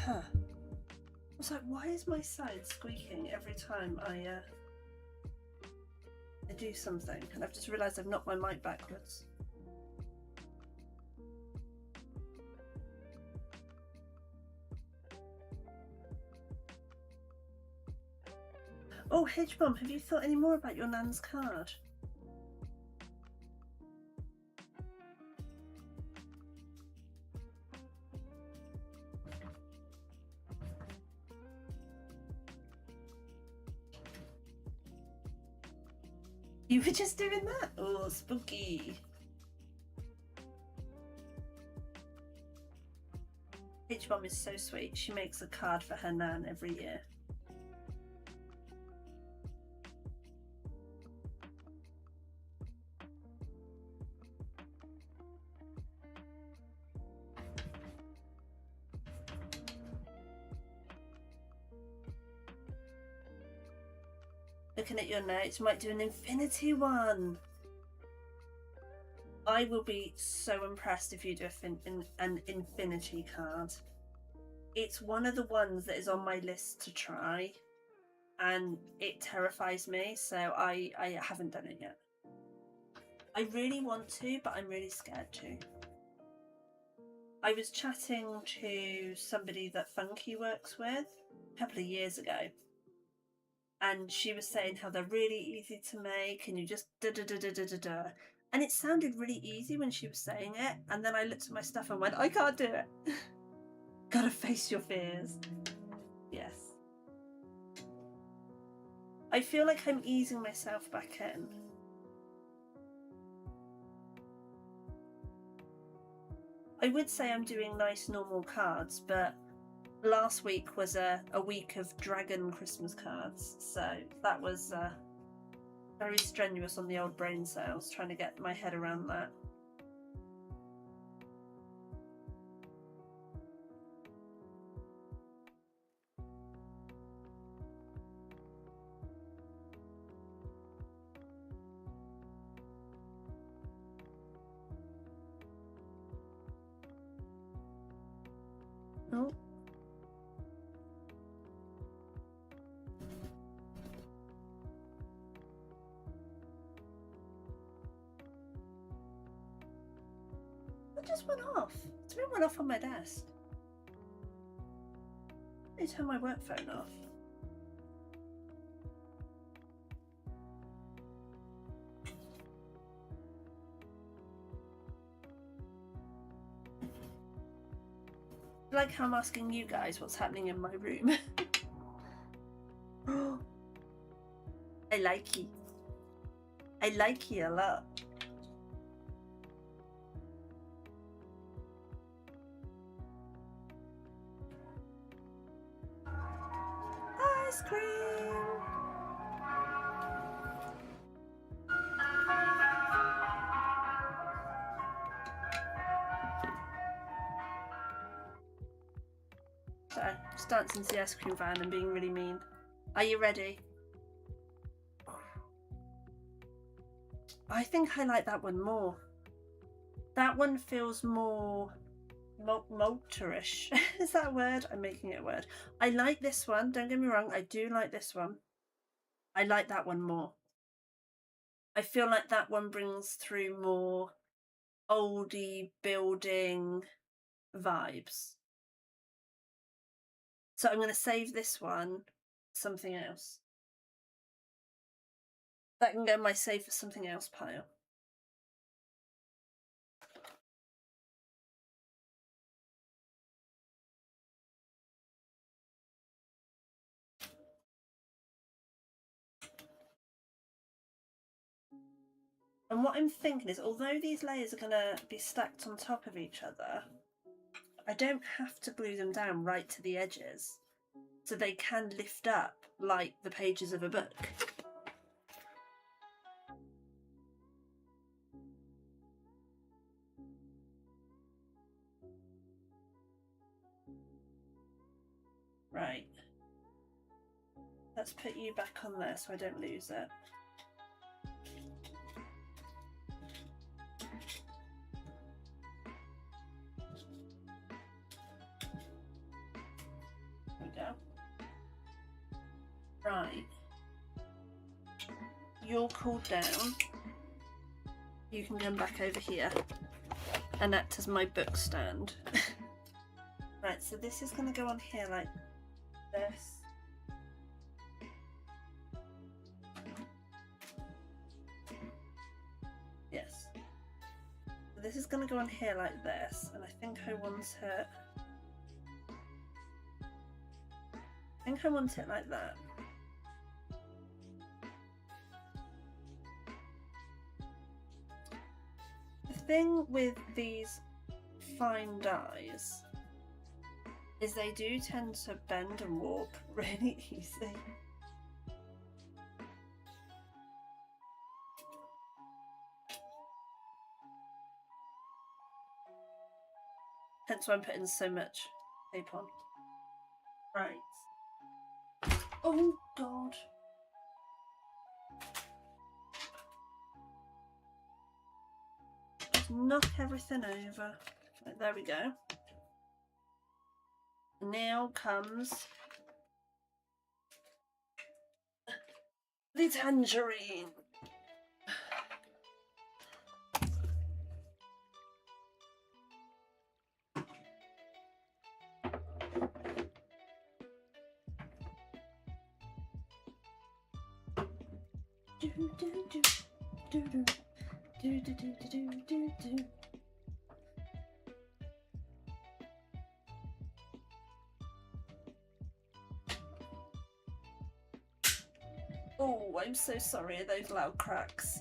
I was like, why is my side squeaking every time I do something? And I've just realised I've knocked my mic backwards. Oh, Hedgebomb, have you thought any more about your nan's card? You were just doing that? Oh, spooky. Hedgebomb is so sweet. She makes a card for her nan every year. Looking at your notes, you might do an infinity one. I will be so impressed if you do an infinity card. It's one of the ones that is on my list to try, and it terrifies me, so I haven't done it yet. I really want to, but I'm really scared to. I was chatting to somebody that Funky works with a couple of years ago, and she was saying how they're really easy to make, and you just da-da-da-da-da-da. And it sounded really easy when she was saying it, and then I looked at my stuff and went, I can't do it. Gotta face your fears. Yes. I feel like I'm easing myself back in. I would say I'm doing nice normal cards, but last week was a week of dragon Christmas cards, so that was very strenuous on the old brain cells, trying to get my head around that. Oh. It just went off. It's been went off on my desk. Let me turn my work phone off. Like how I'm asking you guys what's happening in my room. I like you. I like you a lot. ice cream. So, just dancing to the ice cream van and being really mean. Are you ready? I think I like that one more. That one feels more malterish. Is that a word? I'm making it a word. I like this one. Don't get me wrong. I do like this one. I like that one more. I feel like that one brings through more oldie building vibes. So I'm going to save this one something else. That can go in my save for something else pile. And what I'm thinking is, although these layers are going to be stacked on top of each other, I don't have to glue them down right to the edges. So they can lift up like the pages of a book. Right. Let's put you back on there so I don't lose it. There we go. Right. You're cooled down. You can come back over here and act as my book stand. Right, so this is going to go on here like this. Yes. So this is going to go on here like this, and I think I want it... like that. The thing with these fine dies is they do tend to bend and warp really easy. Hence why I'm putting so much tape on. Right. Oh god. Just knock everything over. Right, there we go. Now comes the tangerine. Oh, I'm so sorry, those loud cracks.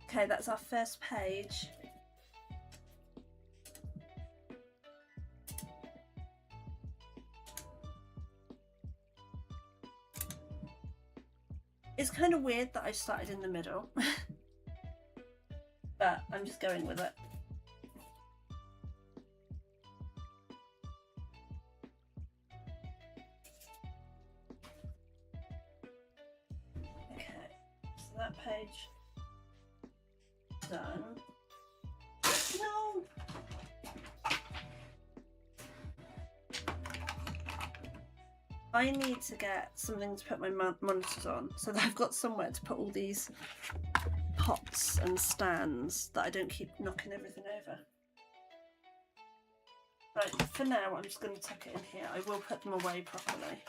Okay, that's our first page. It's kind of weird that I started in the middle, but I'm just going with it. Okay, so that page done. No! I need to get something to put my monitors on so that I've got somewhere to put all these pots and stands that I don't keep knocking everything over. Right, for now I'm just going to tuck it in here. I will put them away properly.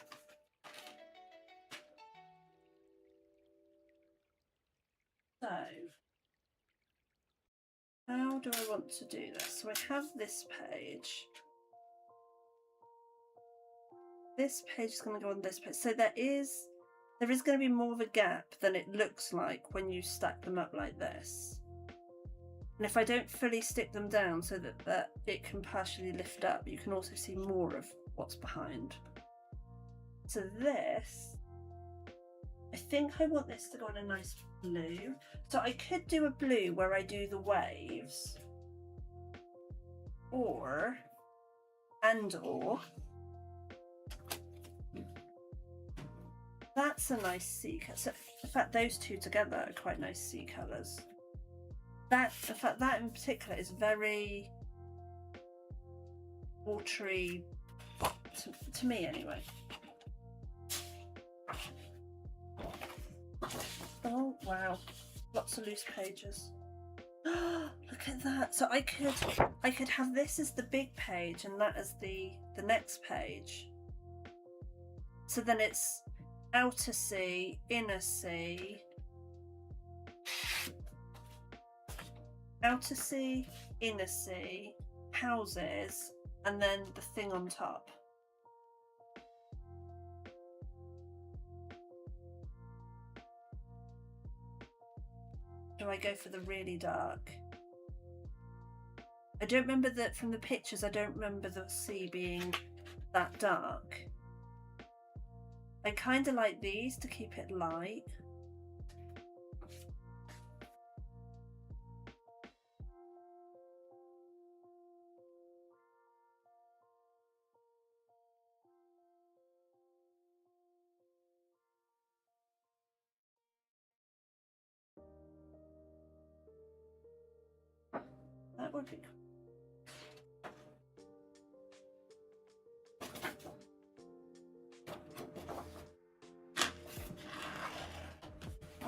So, how do I want to do this? So I have this page. this page is going to go on this page. So there is going to be more of a gap than it looks like when you stack them up like this. And if I don't fully stick them down so that it can partially lift up, you can also see more of what's behind. So this, I think I want this to go on a nice blue. So I could do a blue where I do the waves, or that's a nice sea color. So in fact, those two together are quite nice sea colors. In fact, that in particular is very watery to me anyway. Oh wow, lots of loose pages. Look at that. So I could have this as the big page and that as the next page. So then it's outer sea, inner sea, outer sea, inner sea, houses, and then the thing on top. Do I go for the really dark? I don't remember that from the pictures. I don't remember the sea being that dark. I kind of like these to keep it light. That would be cool.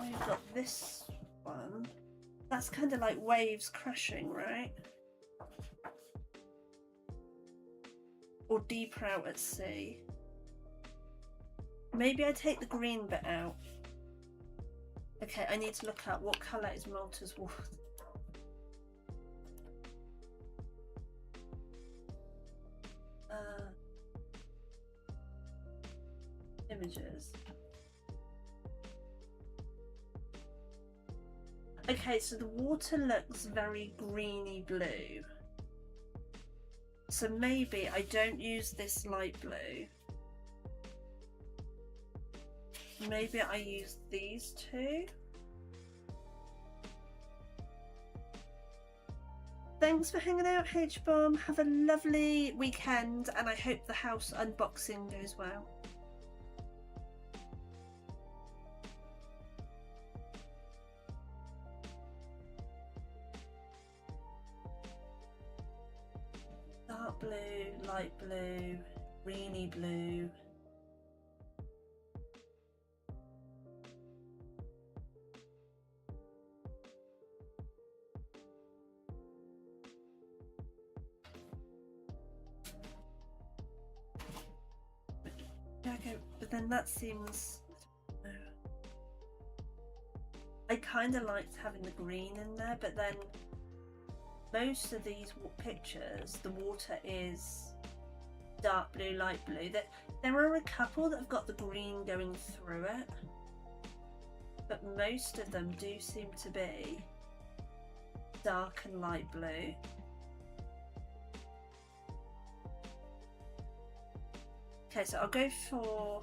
We've got this one. That's kind of like waves crashing, right? Or deeper out at sea. Maybe I take the green bit out. Okay, I need to look at what colour is Malta's water. Images. Okay, so the water looks very greeny blue. So maybe I don't use this light blue. Maybe I use these two. Thanks for hanging out, H-Bomb. Have a lovely weekend, and I hope the house unboxing goes well. Dark blue, light blue, greeny blue. Okay, but then that seems, I kind of liked having the green in there, but then most of these pictures, the water is dark blue, light blue. There are a couple that have got the green going through it, but most of them do seem to be dark and light blue. Okay, so I'll go for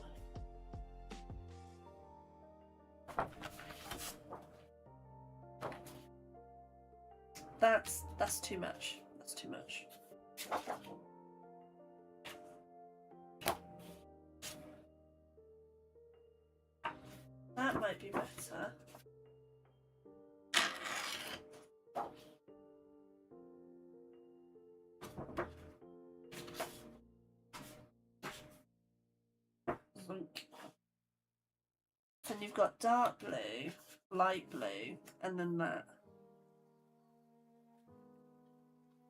that's too much. That's too much. That might be better. Then you've got dark blue, light blue, and then that.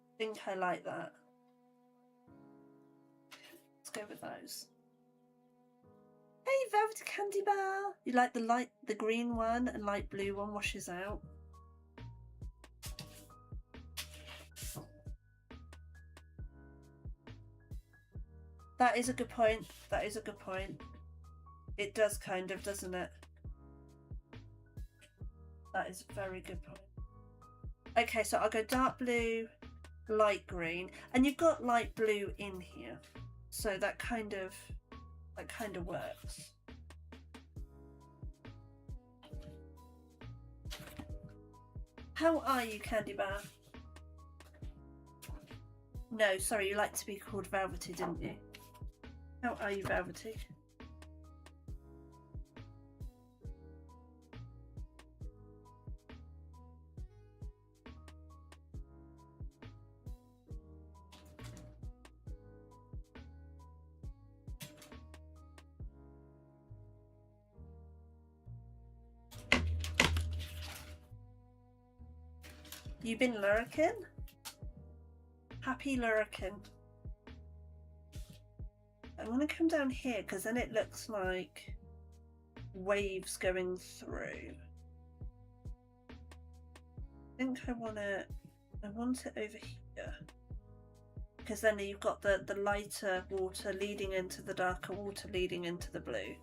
I think I like that. Let's go with those. Hey, Velvet Candy Bar! You like the green one and light blue one washes out. That is a good point. That is a good point. It does kind of, doesn't it? That is a very good point. Okay, so I'll go dark blue, light green, and you've got light blue in here, so that kind of works. How are you, Candy Bar? No, sorry, you liked to be called Velvety, didn't you? How are you, Velvety? You been lurking? Happy lurking. I'm gonna come down here because then it looks like waves going through. I think I want it over here because then you've got the lighter water leading into the darker water leading into the blue.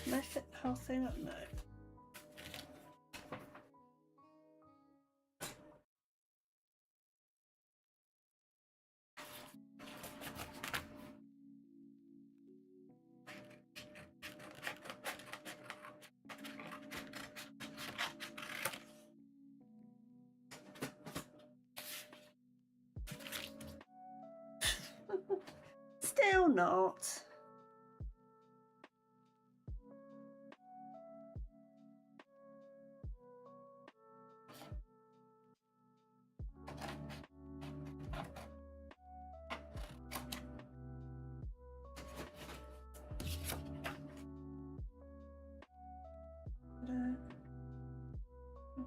Can I fit the whole thing up? No. Still not.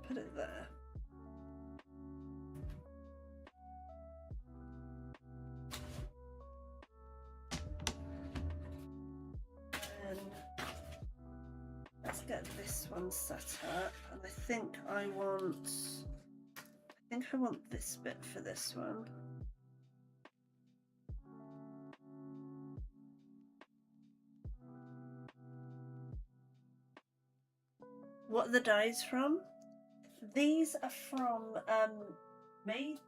Put it there. And let's get this one set up. And I think I want this bit for this one. What are the dyes from? These are from Made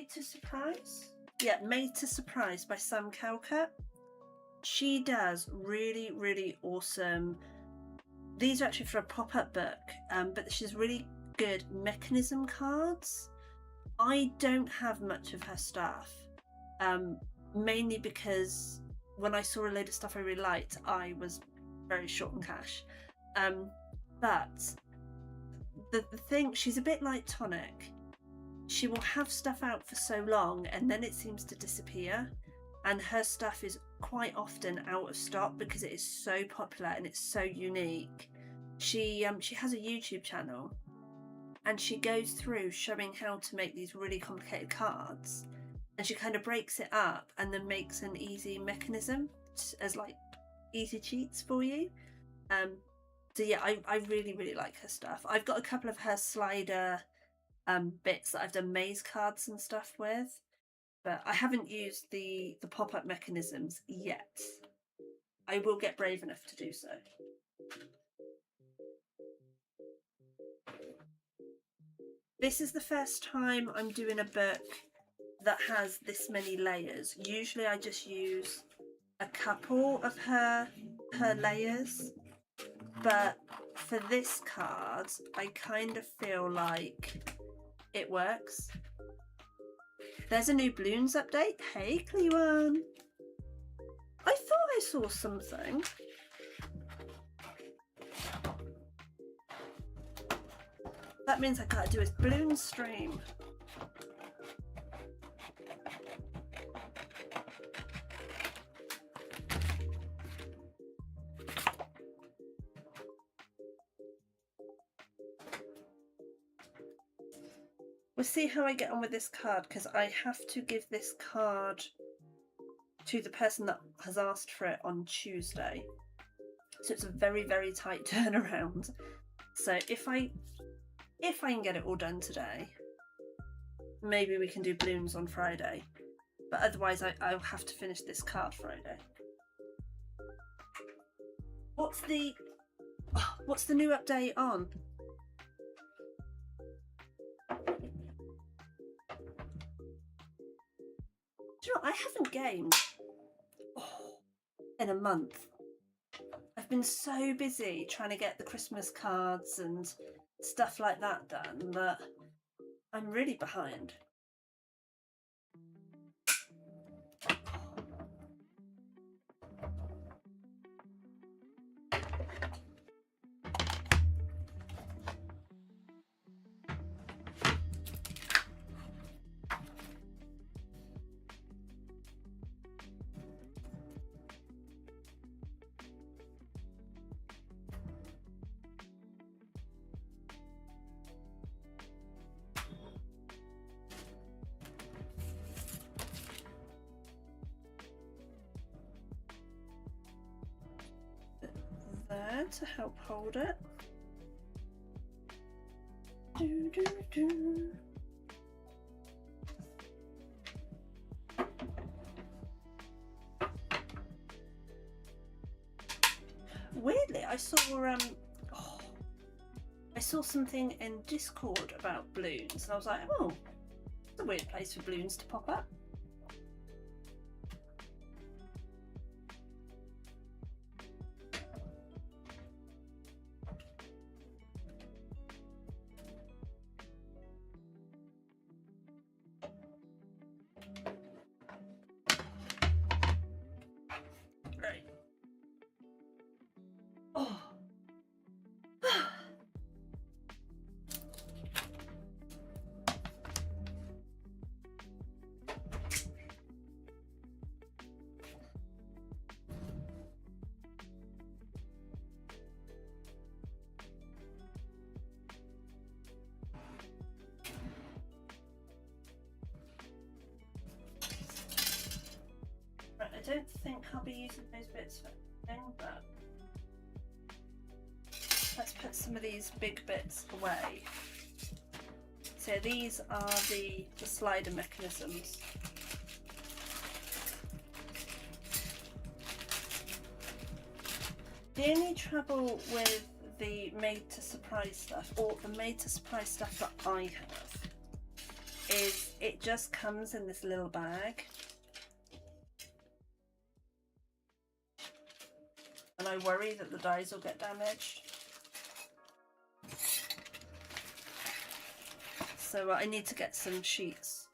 to Surprise. Yeah, Made to Surprise by Sam Calcutt. She does really, really awesome. These are actually for a pop-up book, but she's really good mechanism cards. I don't have much of her stuff, mainly because when I saw a load of stuff I really liked, I was very short on cash. But the thing, she's a bit like Tonic. She will have stuff out for so long and then it seems to disappear, and her stuff is quite often out of stock because it is so popular and it's so unique. She has a YouTube channel and she goes through showing how to make these really complicated cards, and she kind of breaks it up and then makes an easy mechanism as like easy cheats for you. So yeah, I really, really like her stuff. I've got a couple of her slider bits that I've done maze cards and stuff with, but I haven't used the pop-up mechanisms yet. I will get brave enough to do so. This is the first time I'm doing a book that has this many layers. Usually I just use a couple of her layers, but for this card I kind of feel like it works. There's a new Bloons update. Hey Clewan, I thought I saw something. That means I gotta do a Bloons stream. We'll see how I get on with this card, because I have to give this card to the person that has asked for it on Tuesday. So it's a very, very tight turnaround. So if I can get it all done today, maybe we can do balloons on Friday. But otherwise, I'll have to finish this card Friday. What's the new update on? Do you know, I haven't gamed in a month. I've been so busy trying to get the Christmas cards and stuff like that done that I'm really behind. There to help hold it. Do, do, do. Weirdly, I saw something in Discord about balloons, and I was like, oh, it's a weird place for balloons to pop up. Right. Oh. Right, I don't think I'll be using those bits for anything, but let's put some of these big bits away. So these are the slider mechanisms. The only trouble with the made to surprise stuff, or the made to surprise stuff that I have, is it just comes in this little bag. And I worry that the dies will get damaged. So I need to get some sheets.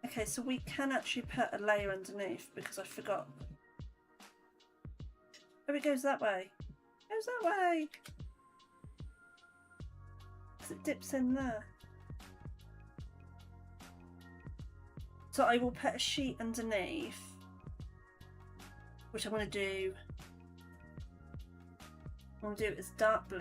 Okay, so we can actually put a layer underneath because I forgot. Oh, it goes that way. It goes that way. So it dips in there. So I will put a sheet underneath, which I'm going to do. I'm going to do it as dark blue.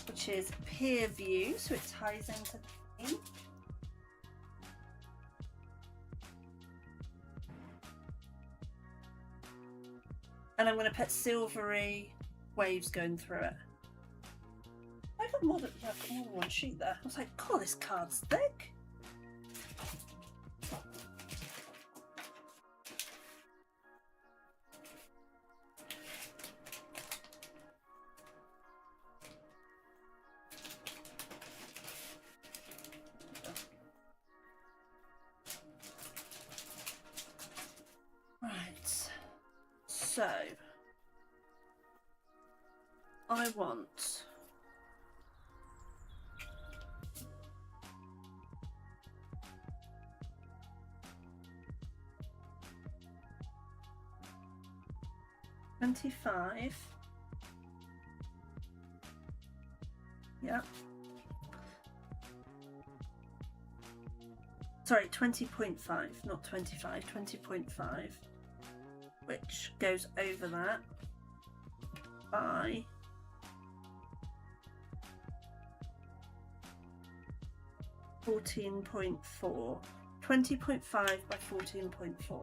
Which is peer view, so it ties into the theme. And I'm going to put silvery waves going through it. I got more than one sheet there. I was like, God, this card's thick. So I want 25. Yep. Sorry, 20.5, not 25, 20.5, which goes over that by 14.4. 20.5 by 14.4.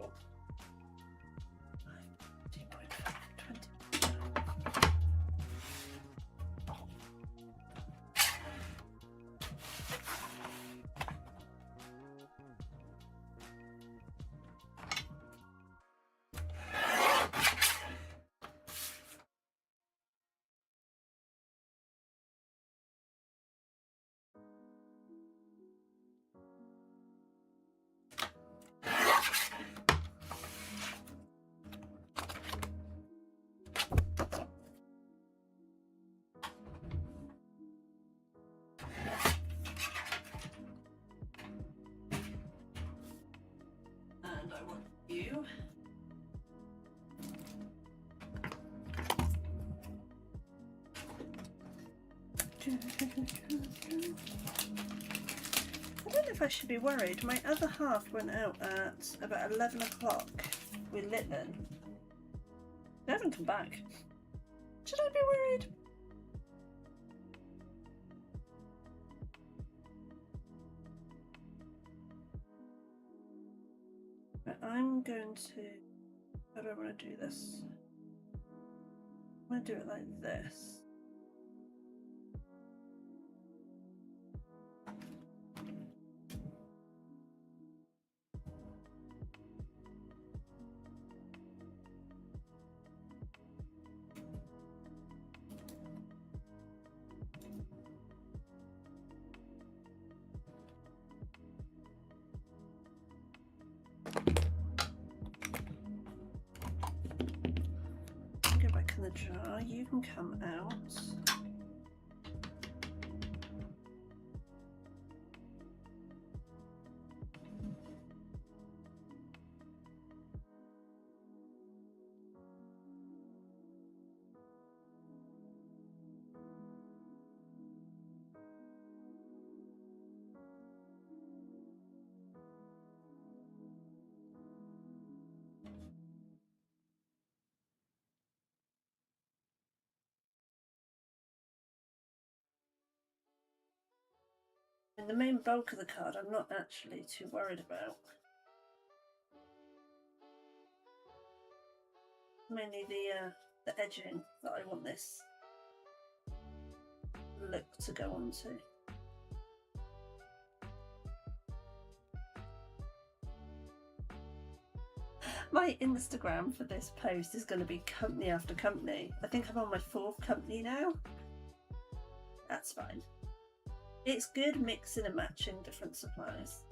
And I want you. I don't know if I should be worried. My other half went out at about 11 o'clock with Litman. They haven't come back. Should I be worried? But I'm going to... How do I want to do this? I'm going to do it like this. Go back in the jar. You can come out. And the main bulk of the card I'm not actually too worried about. Mainly the edging that I want this look to go onto. My Instagram for this post is going to be company after company. I think I'm on my 4th company now. That's fine. It's good mixing and matching different supplies.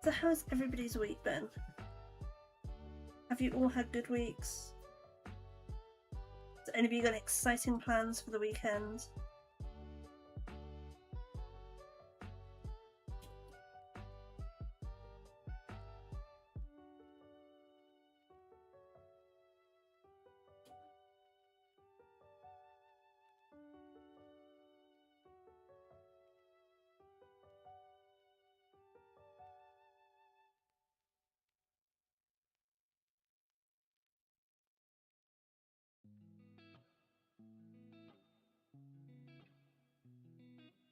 So how's everybody's week been? Have you all had good weeks? Has anybody got exciting plans for the weekend?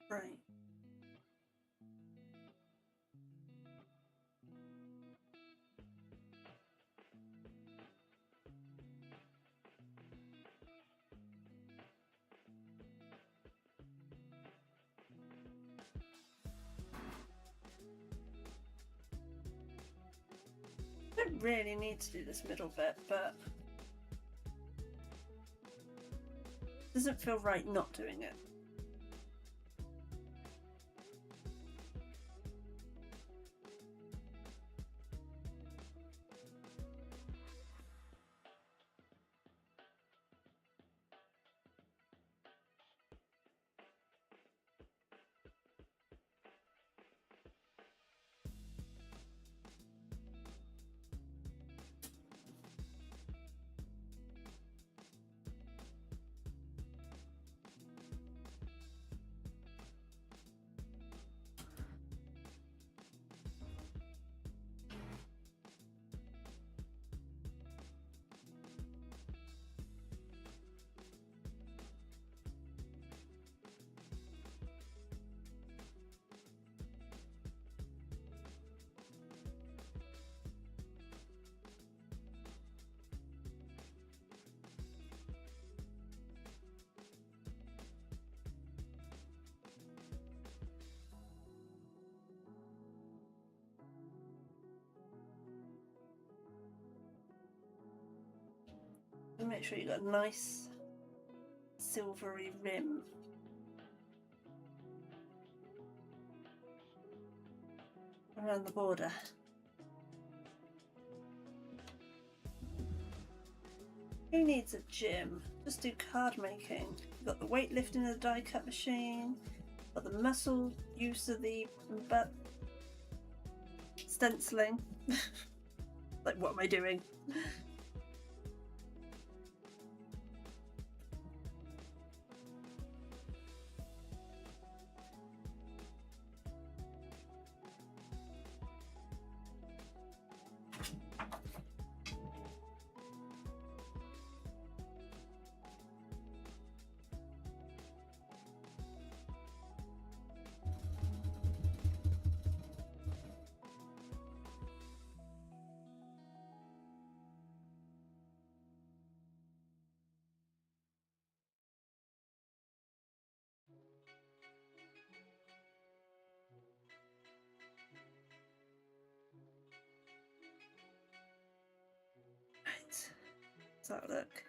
Right. really need to do this middle bit, but it doesn't feel right not doing it. And make sure you've got a nice silvery rim. Around the border. Who needs a gym? Just do card making. You've got the weightlifting of the die cut machine, got the muscle use of the stenciling. Like, what am I doing? Right. Let's have a look.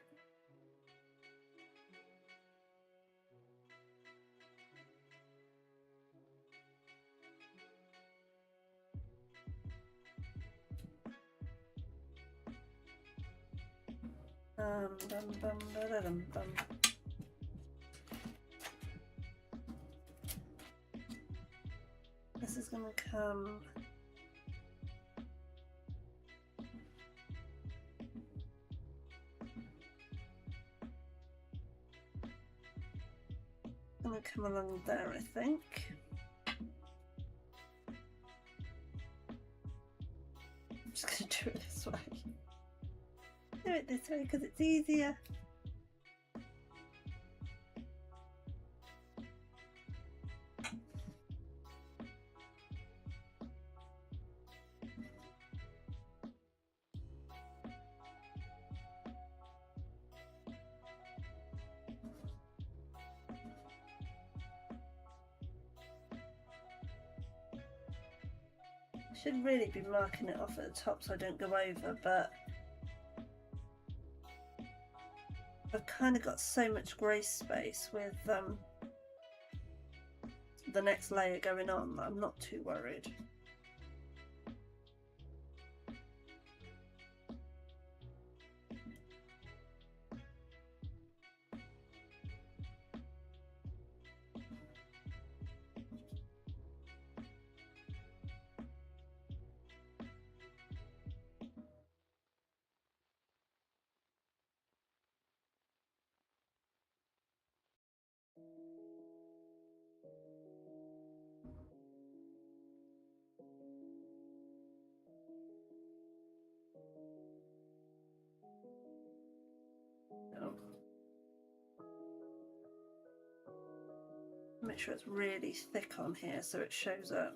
This is going to come. Going to come along there, I think. I'm just going to do it this way. Do it this way because it's easier. Should really be marking it off at the top so I don't go over, but I've kind of got so much grey space with the next layer going on that I'm not too worried. Make sure it's really thick on here so it shows up.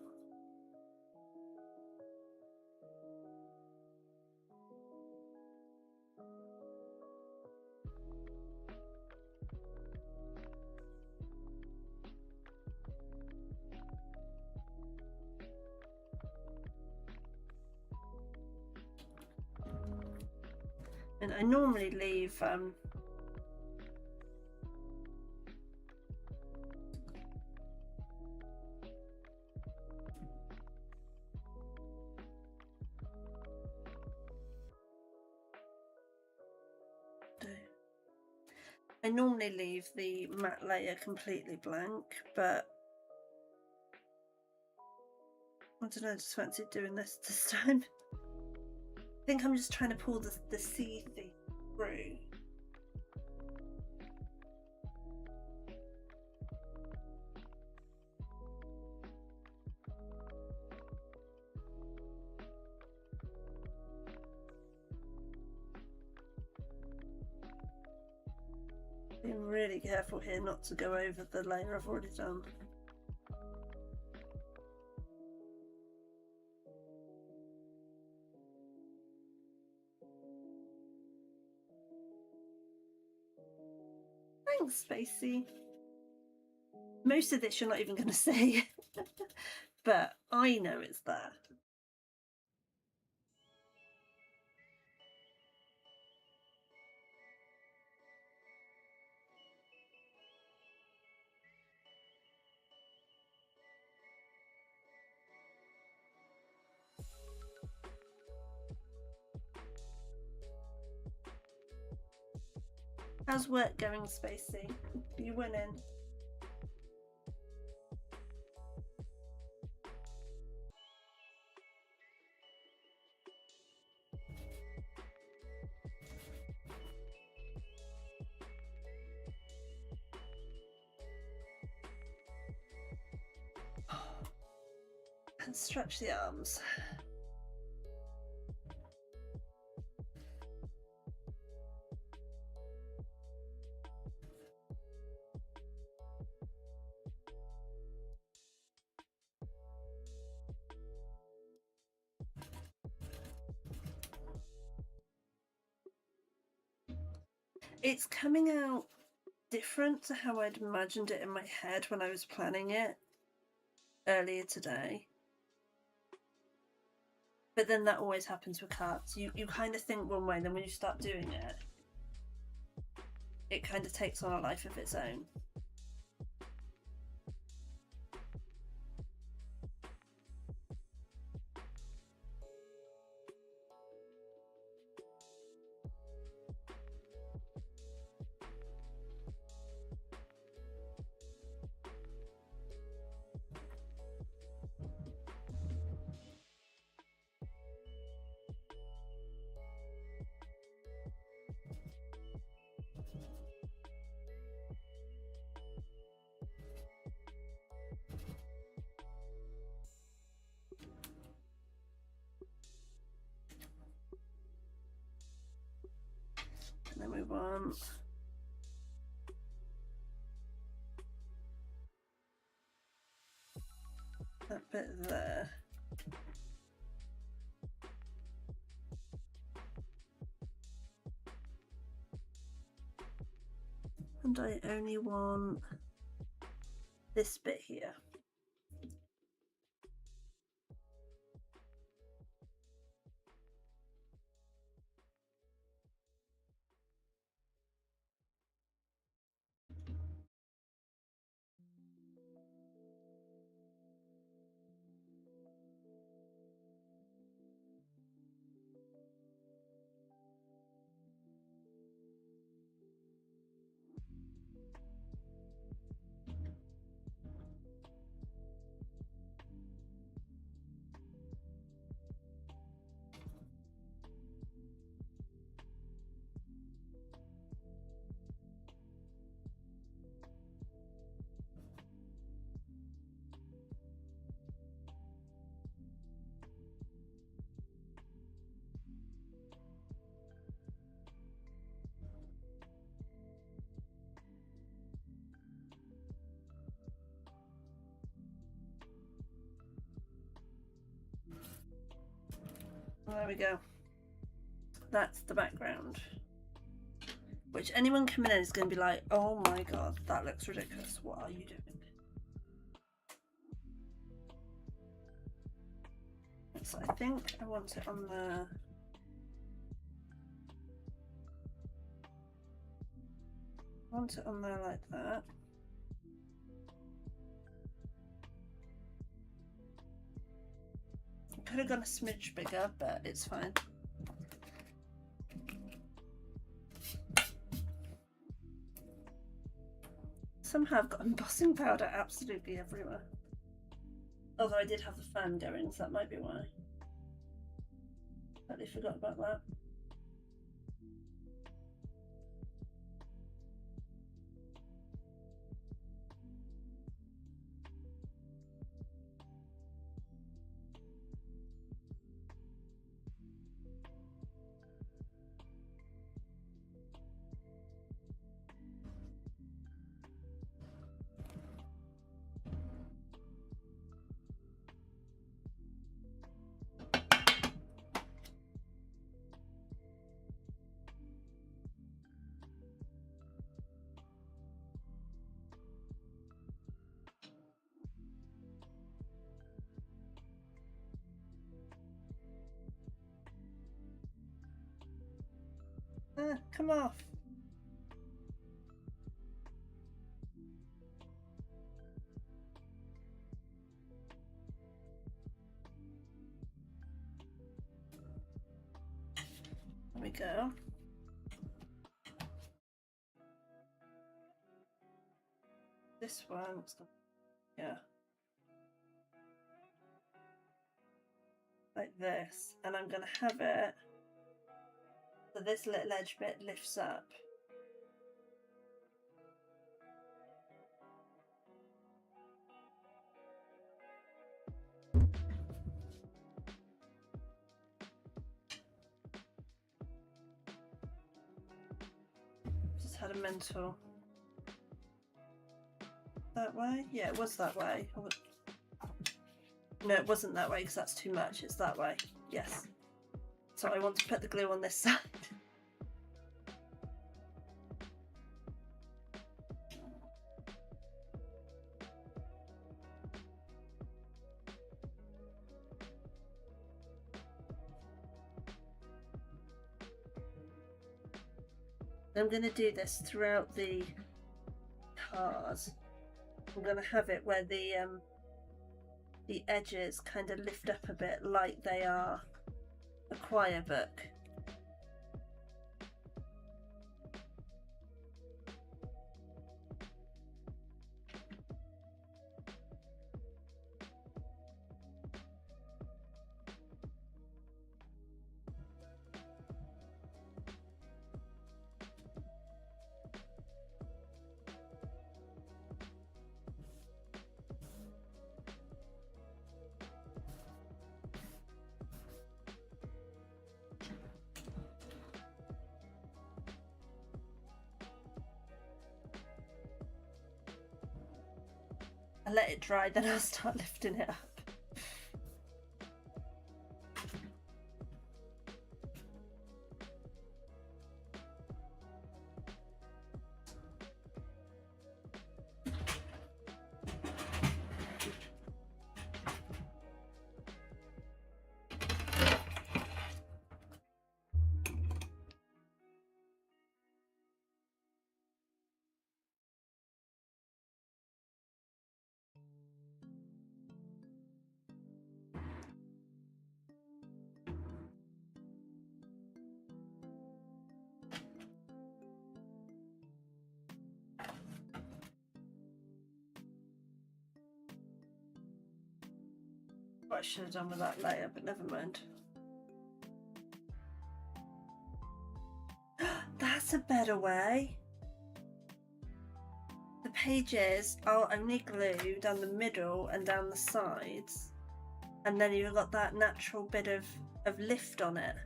And I normally leave the matte layer completely blank, but I don't know, I just fancy doing this time. I think I'm just trying to pull the C thing through. Being really careful here not to go over the layer I've already done. Thanks, Spacey. Most of this you're not even going to say, but I know it's there. How's work going, Spacey? Are you winning? And stretch the arms. It's coming out different to how I'd imagined it in my head when I was planning it earlier today. But then that always happens with cards. You kind of think one way, then when you start doing it, it kind of takes on a life of its own. And then we want that bit there. And I only want this bit here. There we go. That's the background. Which anyone coming in is going to be like, oh my god, that looks ridiculous. What are you doing? So I think I want it on the want it on there like that. I could have gone a smidge bigger, but it's fine. Somehow I've got embossing powder absolutely everywhere. Although I did have the fan going, so that might be why. Totally forgot about that. Come off. There we go. This one, yeah. Like this. And I'm going to have it so this little edge bit lifts up. Just had a mental. That way? Yeah, it was that way. No, it wasn't that way because that's too much. It's that way. Yes. So I want to put the glue on this side. I'm going to do this throughout the cars. I'm going to have it where the edges kind of lift up a bit like they are a choir book. I let it dry, then I'll start lifting it up. What I should have done with that layer, but never mind. That's a better way. The pages I'll only glue down the middle and down the sides, and then you've got that natural bit of lift on it.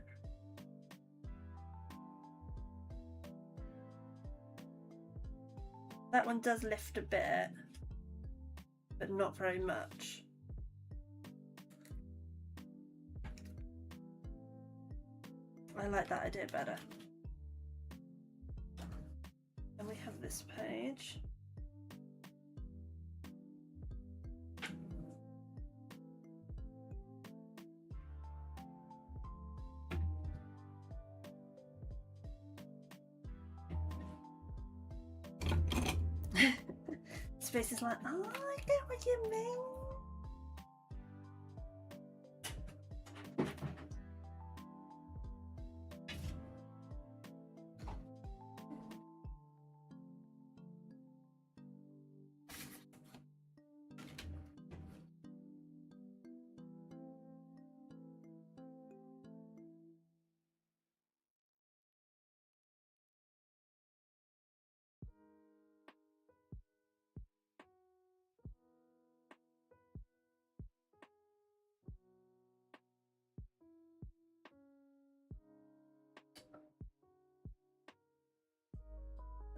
That one does lift a bit, but not very much. I like that idea better. And we have this page. face is like, oh, I get what you mean.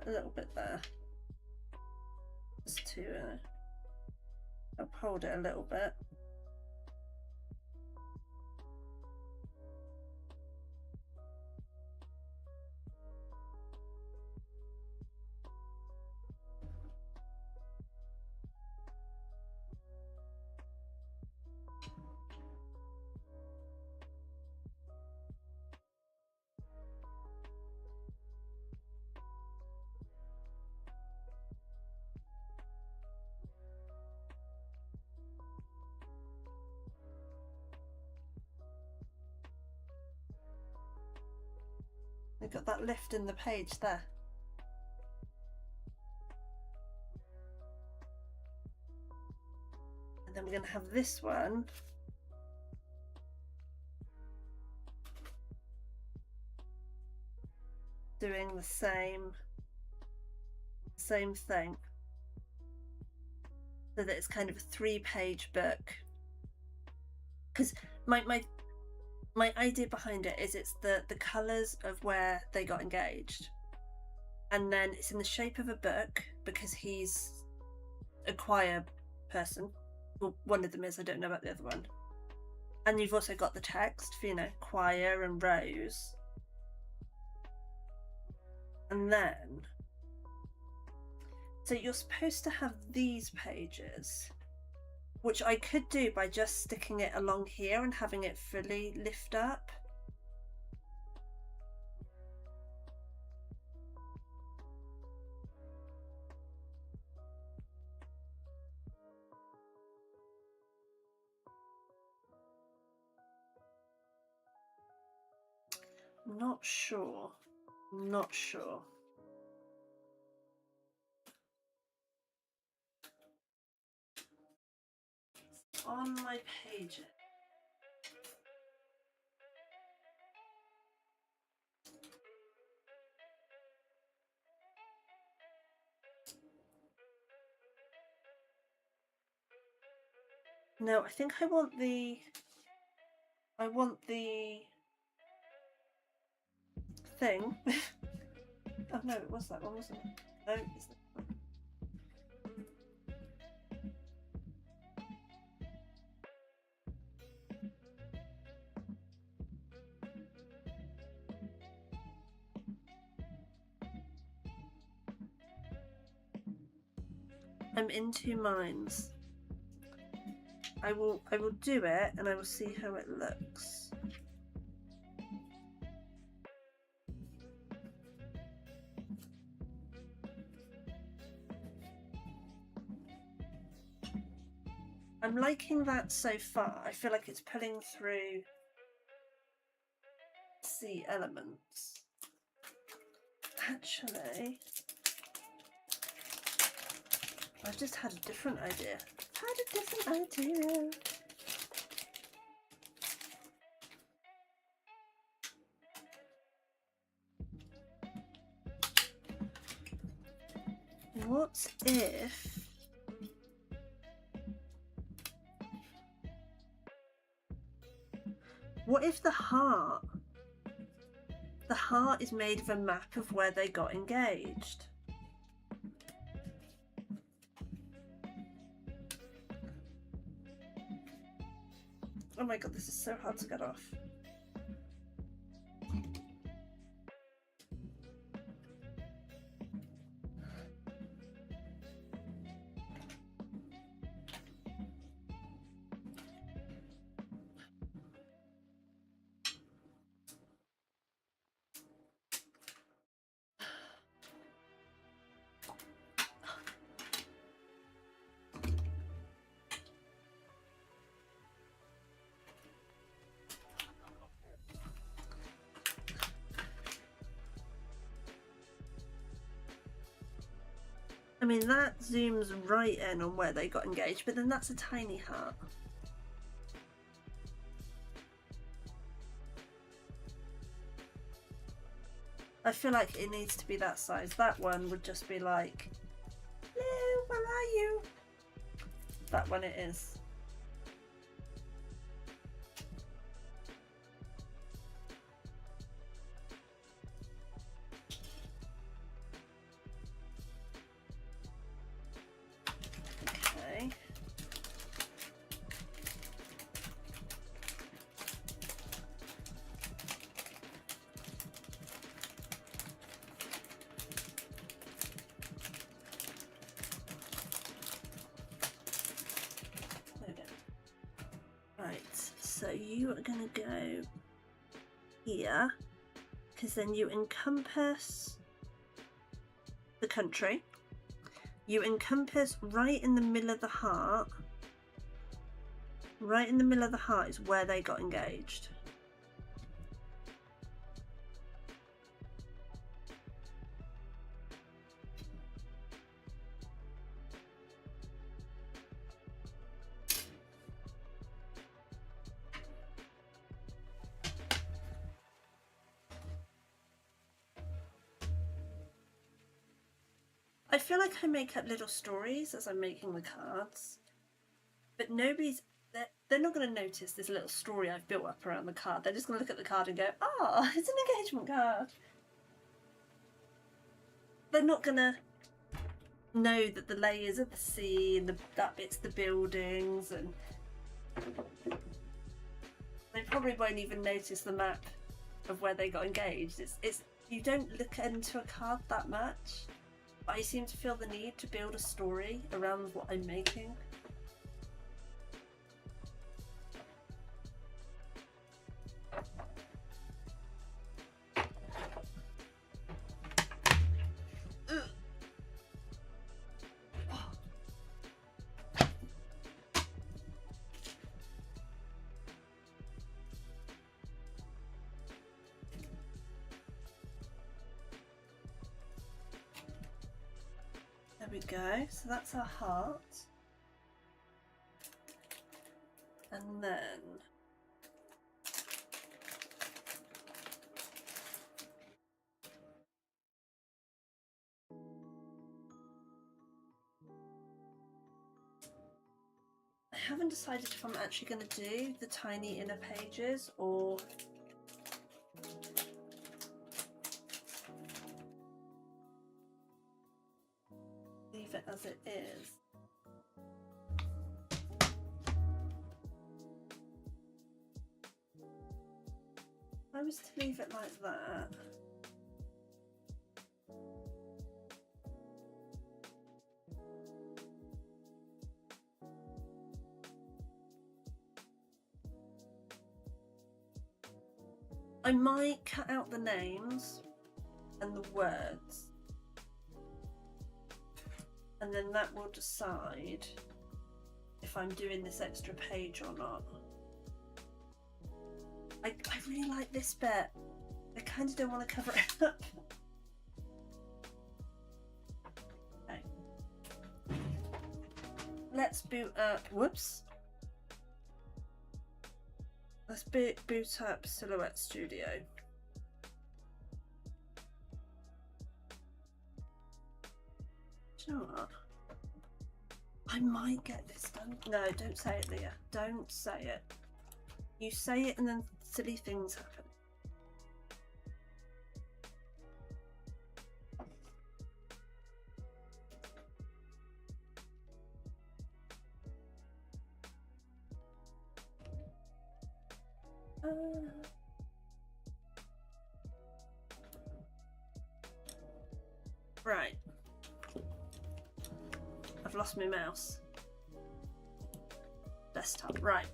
A little bit there, just to uphold it a little bit. We've got that lift in the page there. And then we're going to have this one doing the same thing, so that it's kind of a 3-page book. Because my idea behind it is it's the colours of where they got engaged, and then it's in the shape of a book because he's a choir person. Well, one of them is, I don't know about the other one. And you've also got the text for, you know, choir and rose. And then, so you're supposed to have these pages, which I could do by just sticking it along here and having it fully lift up. Not sure. Not sure. On my page. No, I think I want the thing. Oh no, it was that one, wasn't it? No, it's that one. I'm in 2 minds. I will do it and I will see how it looks. I'm liking that so far. I feel like it's pulling through C elements. Actually, I've just had a different idea. What if the heart is made of a map of where they got engaged? Oh my god, this is so hard to get off. I mean, that zooms right in on where they got engaged, but then that's a tiny heart. I feel like it needs to be that size. That one would just be like, hello, where are you? That one it is. Okay. Right, so you are going to go here, because then you encompass the country. You encompass right in the middle of the heart. Right in the middle of the heart is where they got engaged. I feel like I make up little stories as I'm making the cards, but they're not going to notice this little story I've built up around the card. They're just going to look at the card and go, oh, it's an engagement card. They're not going to know that the layers of the sea and that bit's the buildings, and they probably won't even notice the map of where they got engaged. It's you don't look into a card that much. I seem to feel the need to build a story around what I'm making. There we go, so that's our heart. And then I haven't decided if I'm actually going to do the tiny inner pages or leave it as it is. If I was to leave it like that, I might cut out the names and the words, and then that will decide if I'm doing this extra page or not. I really like this bit. I kind of don't want to cover it up. Okay. Let's boot up. Whoops. Let's boot up Silhouette Studio. Do you know what? I might get this done. No, don't say it, Leah. Don't say it. You say it and then silly things happen. Right. I've lost my mouse. Desktop. Right.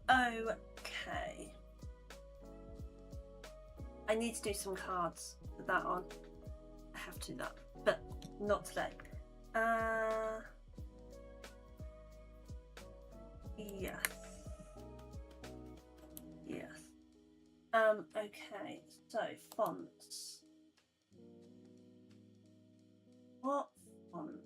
Okay. I need to do some cards with that on. I have to do that, but not today. Yes. Yes. Okay, so fonts. What font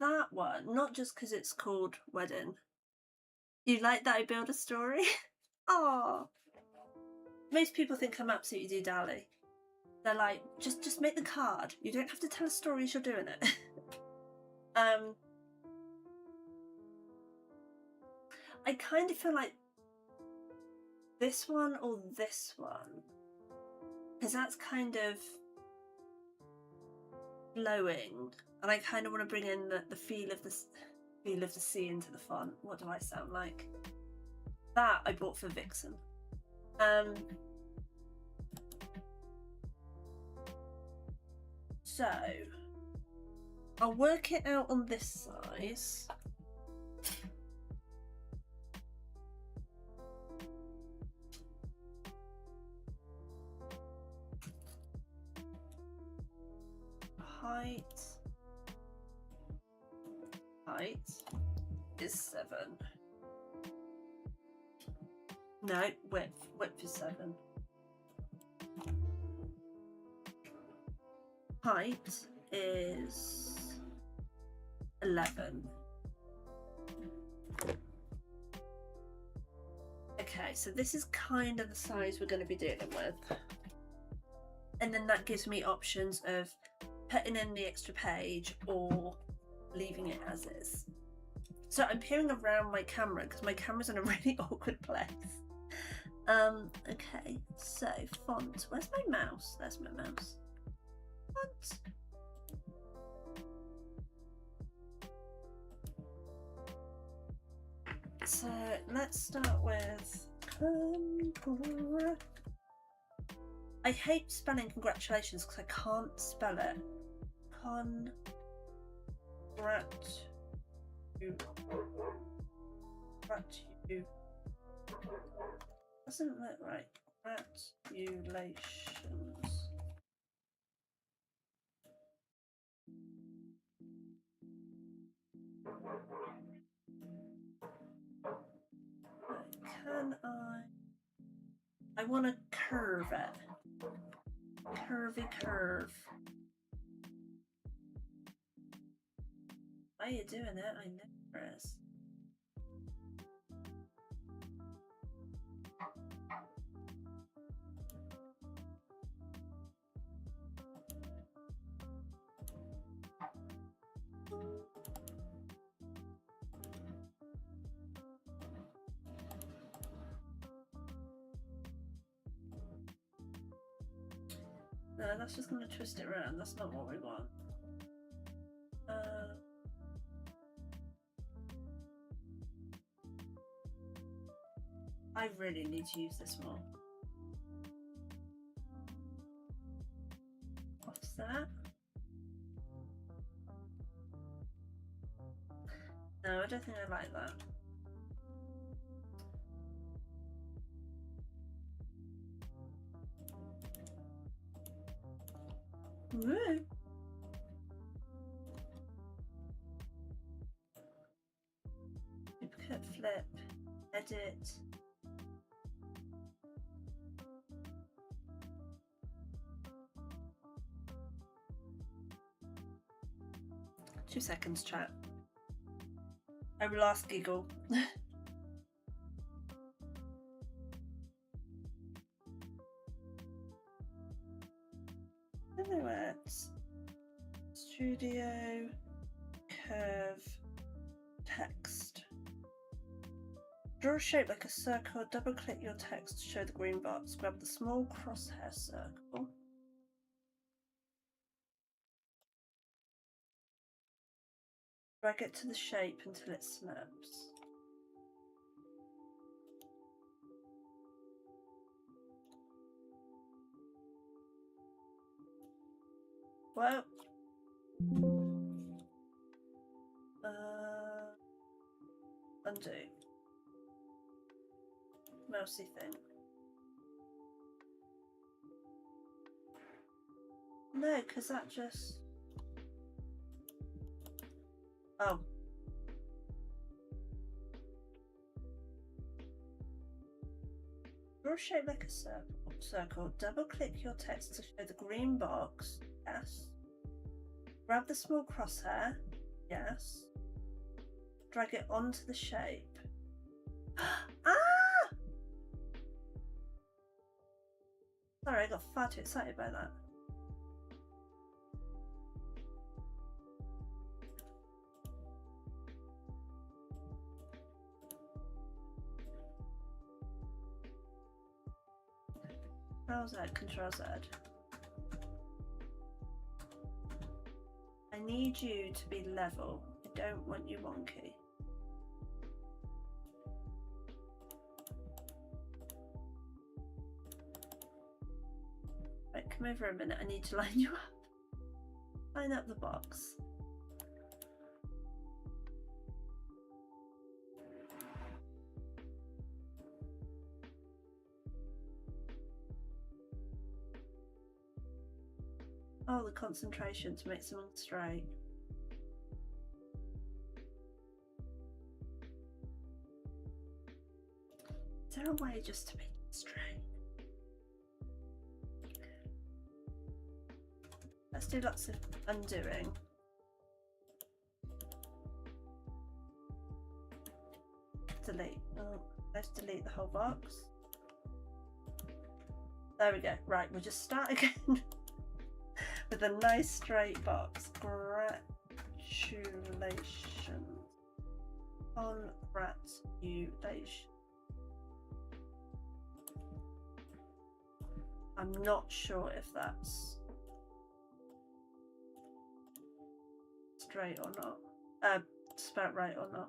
that one, not just because it's called Wedding. You like that I build a story? Oh, most people think I'm absolutely doodally. They're like, just make the card. You don't have to tell a story as you're doing it. I kind of feel like this one or this one, because that's kind of flowing, and I kind of want to bring in the feel of the sea into the font. What do I sound like? That I bought for Vixen. So I'll work it out on this size. Height is 7. No, width is 7. Height is 11. Okay, so this is kind of the size we're going to be dealing with. And then that gives me options of putting in the extra page or leaving it as is. So I'm peering around my camera because my camera's in a really awkward place. Okay, so font. Where's my mouse? There's my mouse. Font. So let's start with I hate spelling congratulations because I can't spell it. Doesn't look right. Congratulations. Can I want to curve it. Curvy curve. Why are you doing it? I never is. No, that's just going to twist it around. That's not what we want. I really need to use this more. What's that? No, I don't think I like that. Woo! Duplicate, flip, edit. Two seconds, chat. I will ask Giggle. Silhouettes. Studio. Curve. Text. Draw a shape like a circle. Double click your text to show the green box. Grab the small crosshair circle. Drag it to the shape until it snaps. Well, undo. Mousy thing. No, because that just... Oh. Draw a shape like a circle. Double click your text to show the green box. Yes. Grab the small crosshair. Yes. Drag it onto the shape. Ah! Sorry, I got far too excited by that. Control Z, Control Z. I need you to be level. I don't want you wonky. Right, come over a minute. I need to line you up. Line up the box. Oh, the concentration to make something straight. Is there a way just to make it straight? Let's do lots of undoing. Delete. Oh, let's delete the whole box. There we go. Right, we'll just start again. With a nice straight box. Congratulations. Congratulations. I'm not sure if that's straight or not. Spelt right or not.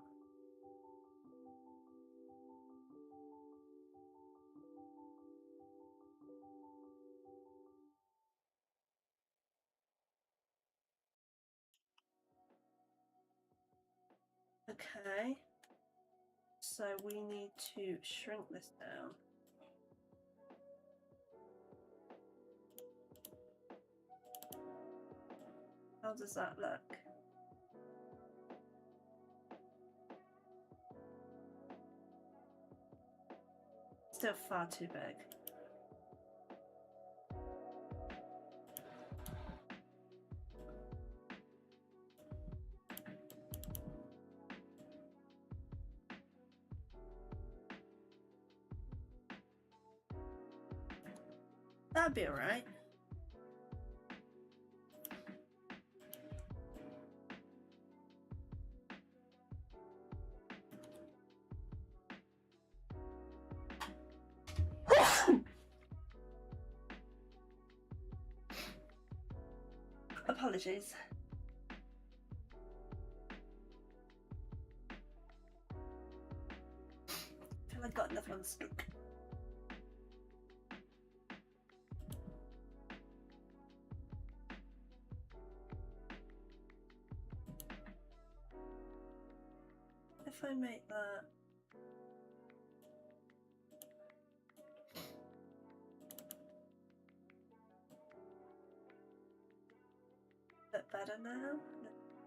Okay, so we need to shrink this down. How does that look? Still far too big. That'd be alright. Apologies. I feel I got another one stuck. If I make that a bit better now,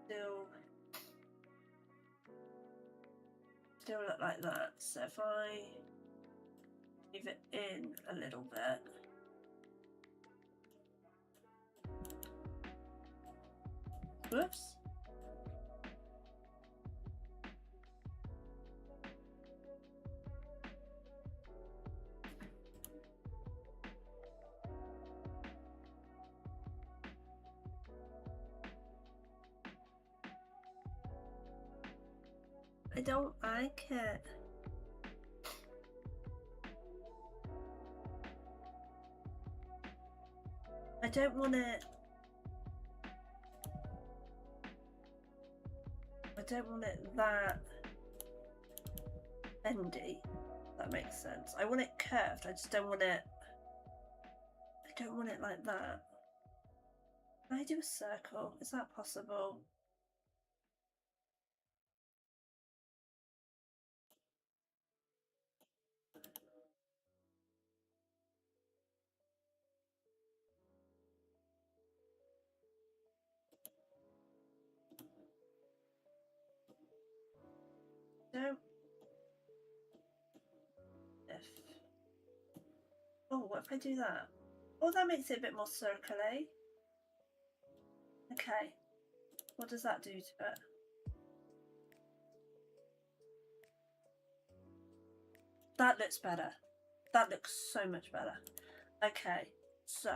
still look like that. So if I leave it in a little bit. Whoops. I don't like it. I don't want it. I don't want it that bendy. If that makes sense. I want it curved. I just don't want it. I don't want it like that. Can I do a circle? Is that possible? Don't. If. Oh, what if I do that? Oh, that makes it a bit more circular. Okay. What does that do to it? That looks better. That looks so much better. Okay, so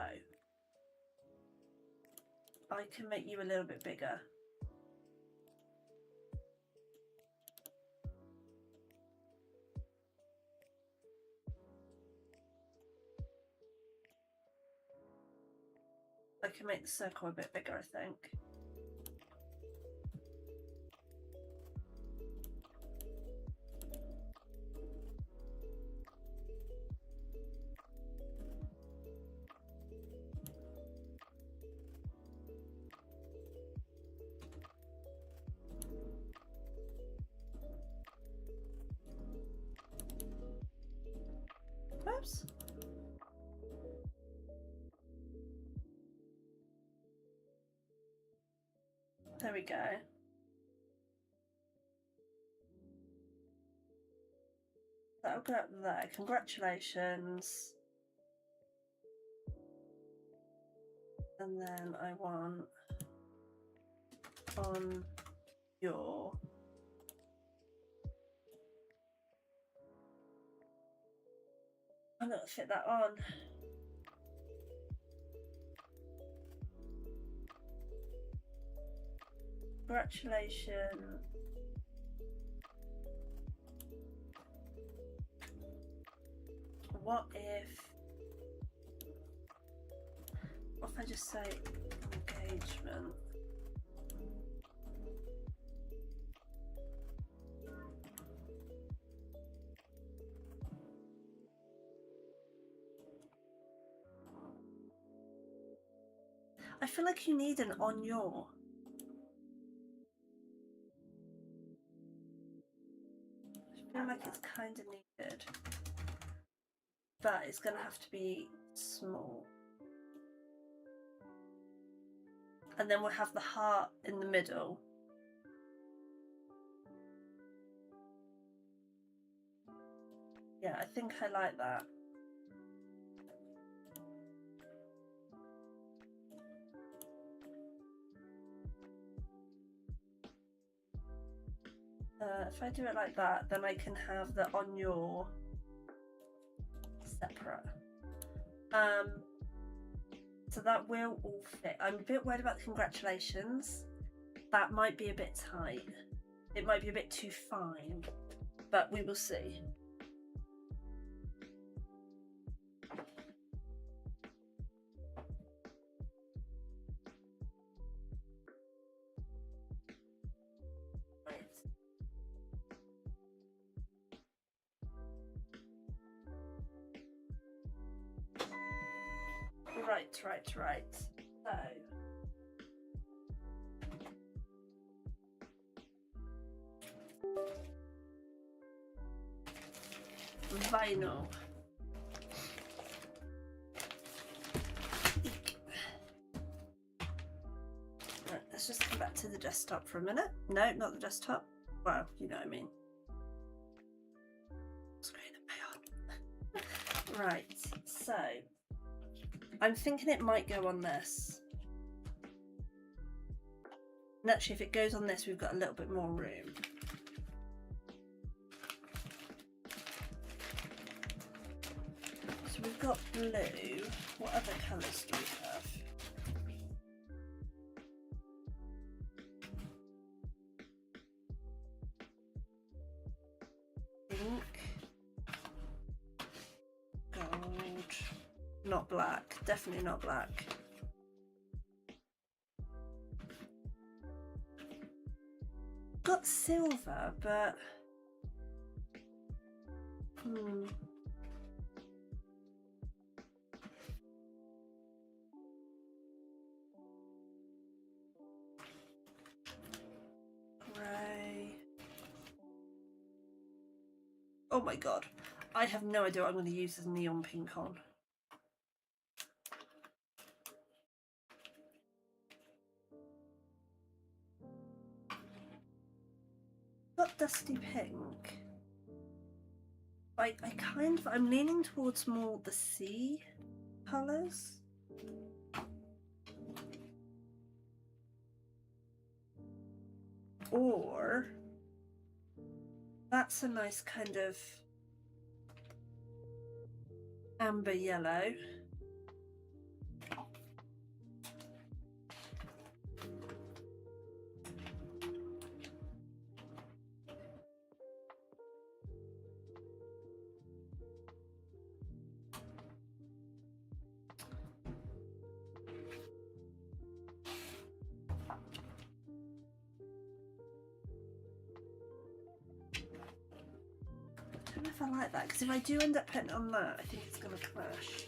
I can make you a little bit bigger. I can make the circle a bit bigger, I think. Oops. There we go. That'll go up there. Congratulations. And then I want on your I'm gonna fit that on. Congratulations. What if I just say engagement? I feel like you need an on your. I feel like it's kind of needed, but it's gonna have to be small. And then we'll have the heart in the middle. Yeah, I think I like that. If I do it like that, then I can have the on your separate. So that will all fit. I'm a bit worried about the congratulations. That might be a bit tight. It might be a bit too fine, but we will see. Right. So vinyl. Right, let's just come back to the desktop for a minute. No, not the desktop. Well, you know what I mean. Screen am I on? Right, so I'm thinking it might go on this. And actually, if it goes on this, we've got a little bit more room. So we've got blue. What other colours do we have? Pink. Gold. Not black. Definitely not black. Got silver, but grey. Oh my god, I have no idea what I'm going to use as neon pink on. Got dusty pink. I'm leaning towards more the sea colours. Or that's a nice kind of amber yellow. I don't know if I like that, because if I do end up putting it on that, I think it's going to clash.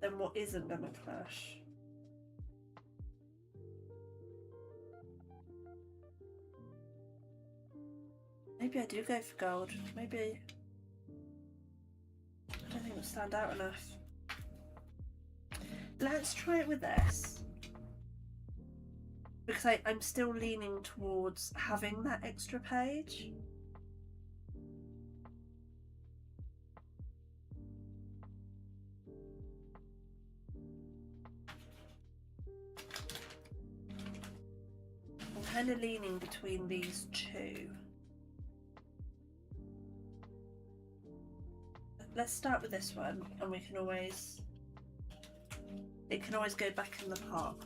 Then what isn't going to clash? Maybe I do go for gold. Maybe. I don't think it'll stand out enough. Let's try it with this. Because I'm still leaning towards having that extra page. I'm kind of leaning between these two. Let's start with this one, and we can always... It can always go back in the pot.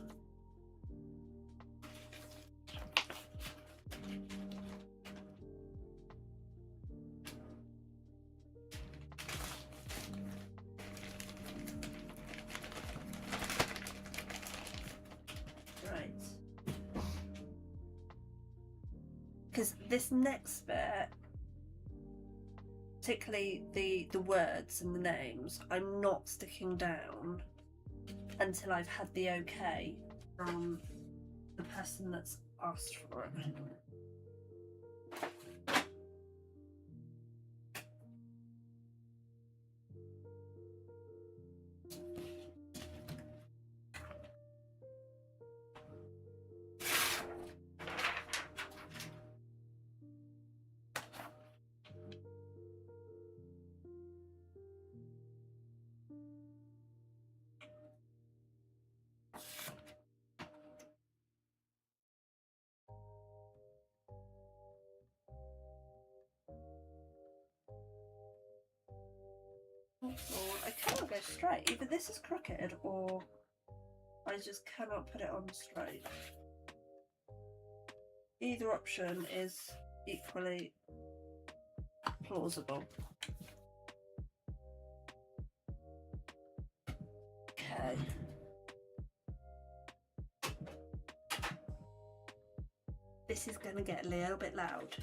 Right. Because this next bit, particularly the words and the names, I'm not sticking down until I've had the okay from the person that's asked for it. I cannot go straight. Either this is crooked or I just cannot put it on straight. Either option is equally plausible. Okay. This is going to get a little bit loud.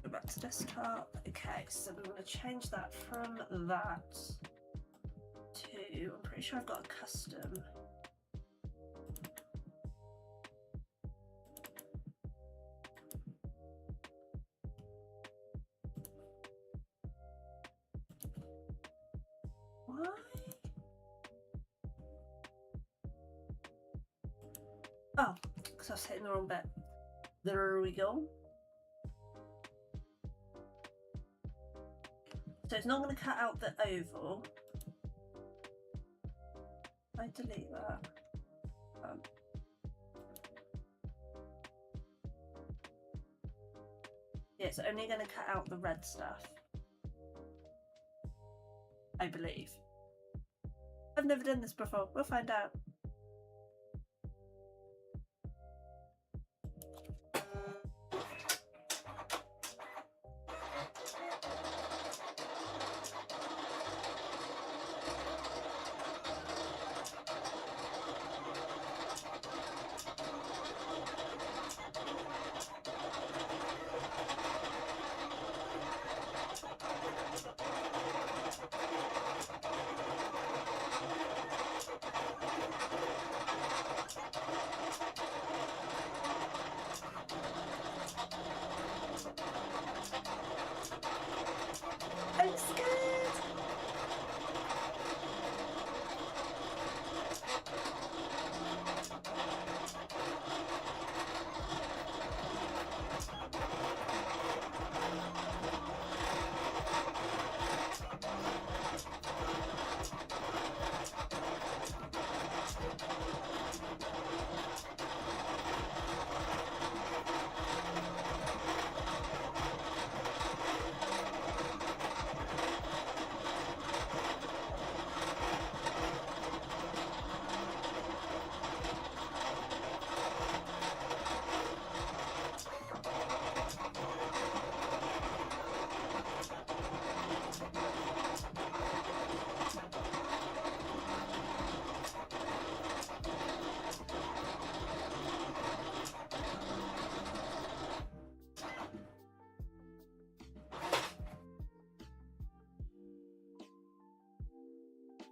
Go back to desktop. Okay, so we're going to change that from that to, I'm pretty sure I've got a custom. Why? Oh, because I was hitting the wrong bit. There we go. So it's not going to cut out the oval. I delete that. Yeah, it's only going to cut out the red stuff, I believe. I've never done this before. We'll find out.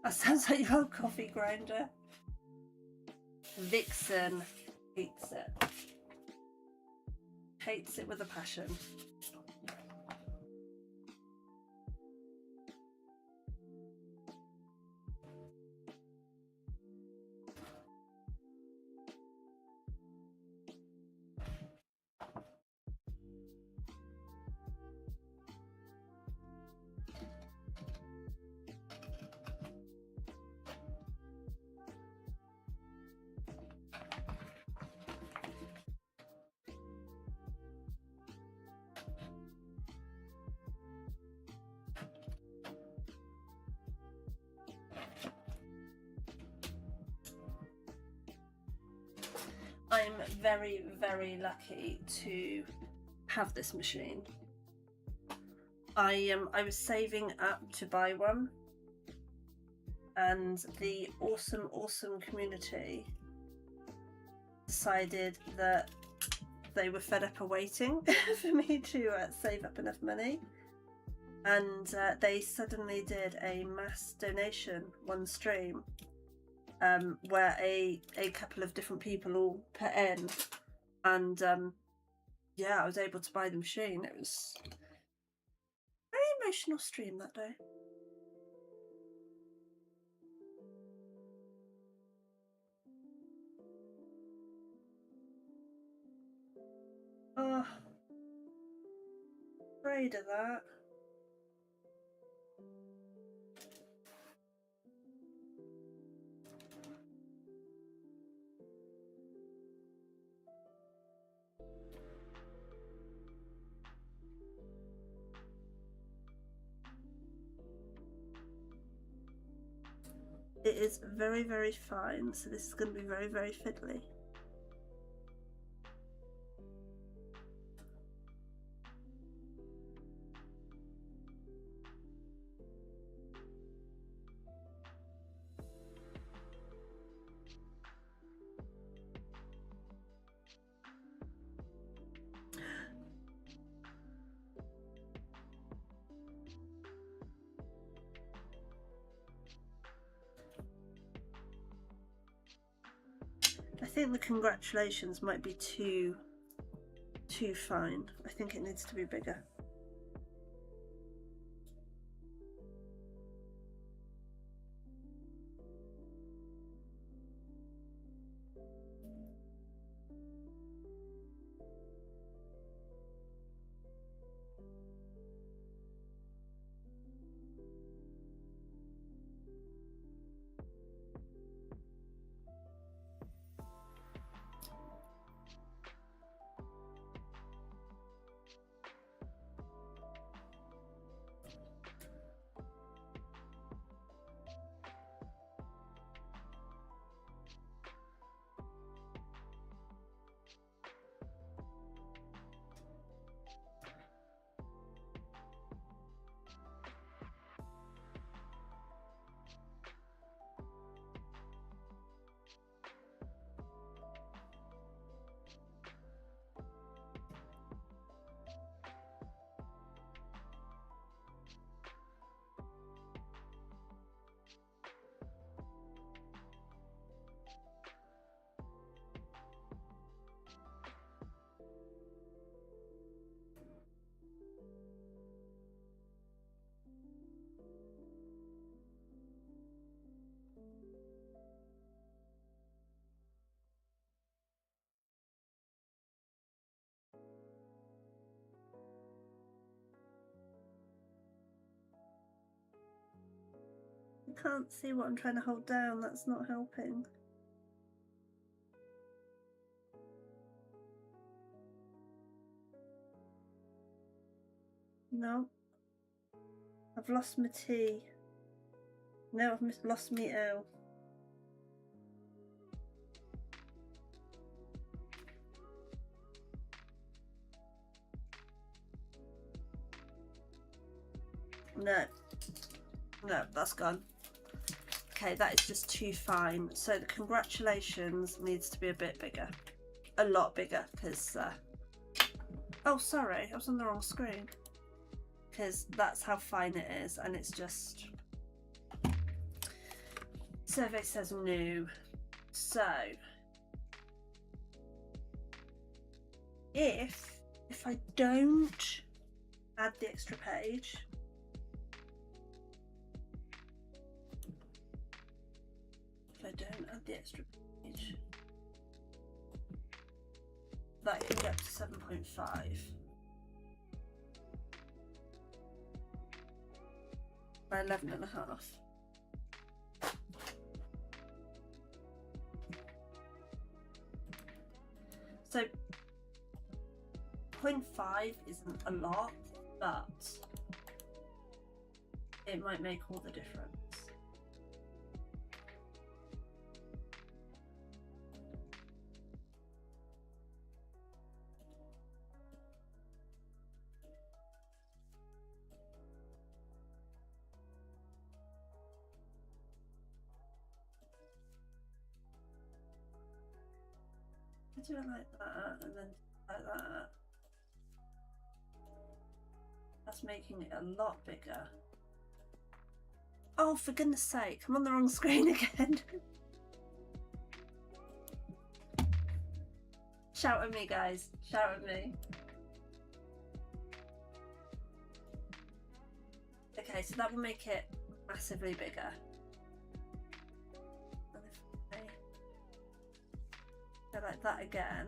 That sounds like your coffee grinder. Vixen hates it. Hates it with a passion. I'm very, very lucky to have this machine. I was saving up to buy one, and the awesome community decided that they were fed up of waiting for me to save up enough money, and they suddenly did a mass donation one stream, where a couple of different people all put in, and yeah, I was able to buy the machine. It was a very emotional stream that day. Oh, afraid of that. It is very, very fine, so this is going to be very, very fiddly. I think the congratulations might be too fine. I think it needs to be bigger. I can't see what I'm trying to hold down. That's not helping. No. I've lost my T. No, I've lost my L. No. No, that's gone. Okay, that is just too fine. So the congratulations needs to be a bit bigger. A lot bigger, because... oh, sorry, I was on the wrong screen. Because that's how fine it is, and it's just... Survey says no. So if I don't add the extra page, that can get to 7.5 by 11.5. So 0.5 isn't a lot, but it might make all the difference. Do it like that and then like that. That's making it a lot bigger. Oh, for goodness sake, I'm on the wrong screen again. Shout at me, guys. Shout at me. Okay, so that will make it massively bigger. Go like that again,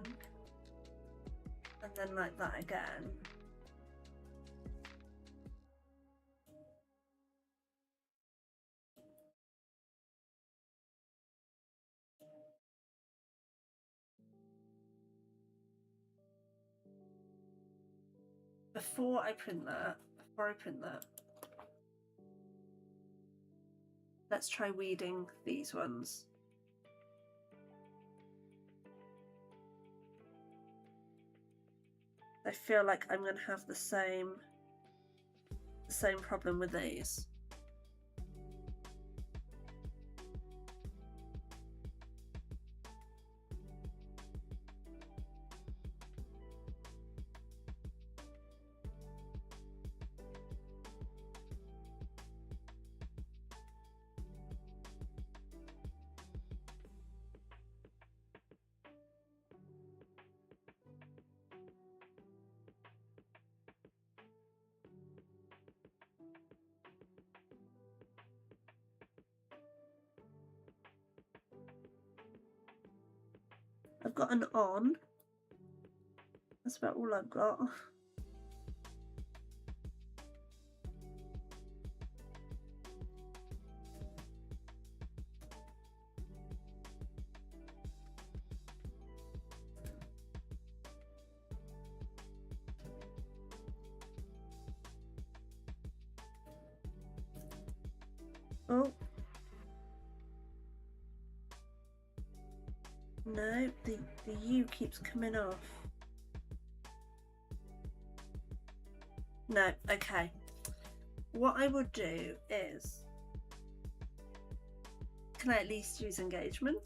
and then like that again. Before I print that, let's try weeding these ones. I feel like I'm going to have the same problem with these. I've got an on. That's about all I've got. Oh. No, the U keeps coming off. No, okay. What I would do is, can I at least use engagement?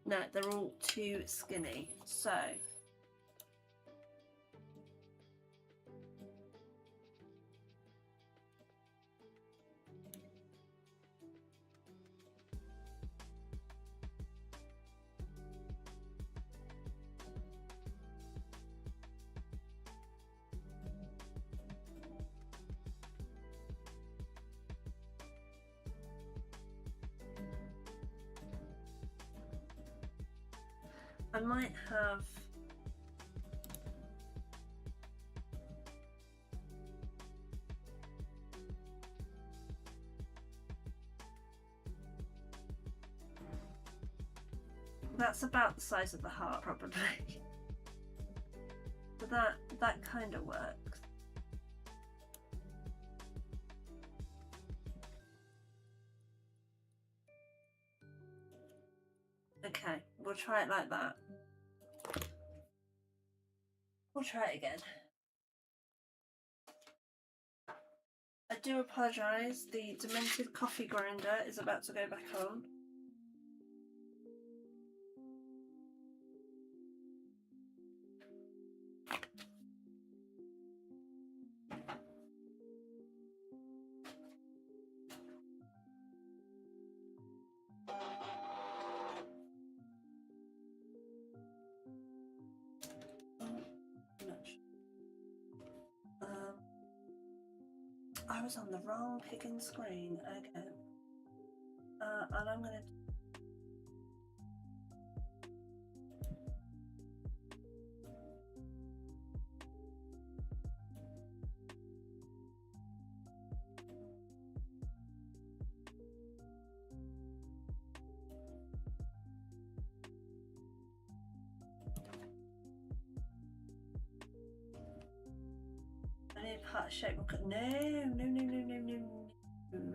No, they're all too skinny, so I might have that's about the size of the heart probably. So that kind of works. Okay, we'll try it like that. We'll try it again. I do apologise, the demented coffee grinder is about to go back on. I was on the wrong picking screen again. And I'm gonna. I need heart shape. No, no, no, no, no, no, no.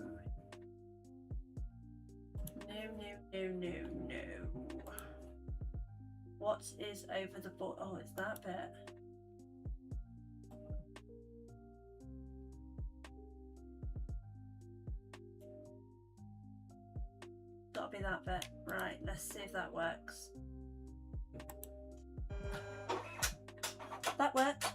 No, no, no. What is over the board? Oh, it's that bit. Gotta be that bit. Right, let's see if that works. That worked.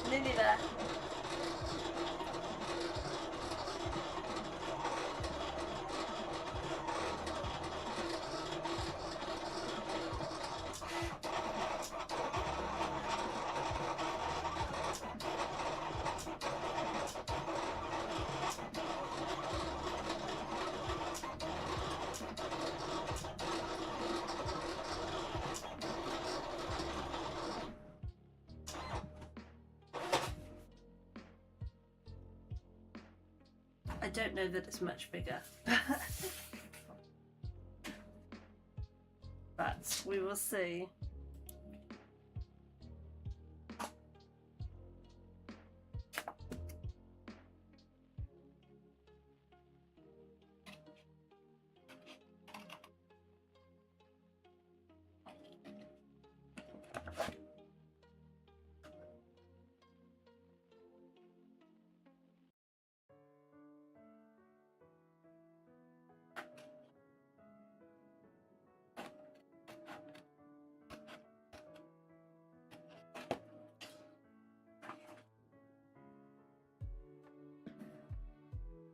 Nearly there. I don't know that it's much bigger. But we will see.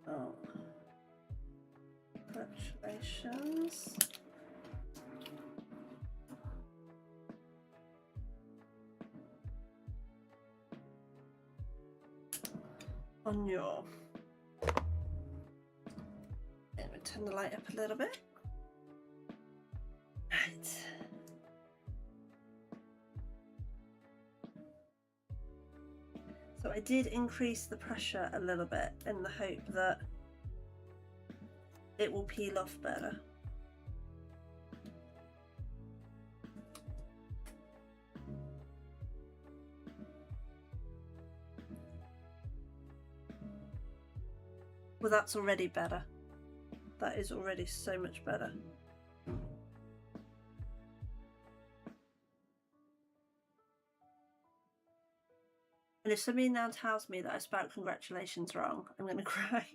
Oh, congratulations. On your. Let me turn the light up a little bit. Right. So I did increase the pressure a little bit in the hope that it will peel off better. Well, that's already better. That is already so much better. And if somebody now tells me that I spelled congratulations wrong, I'm going to cry.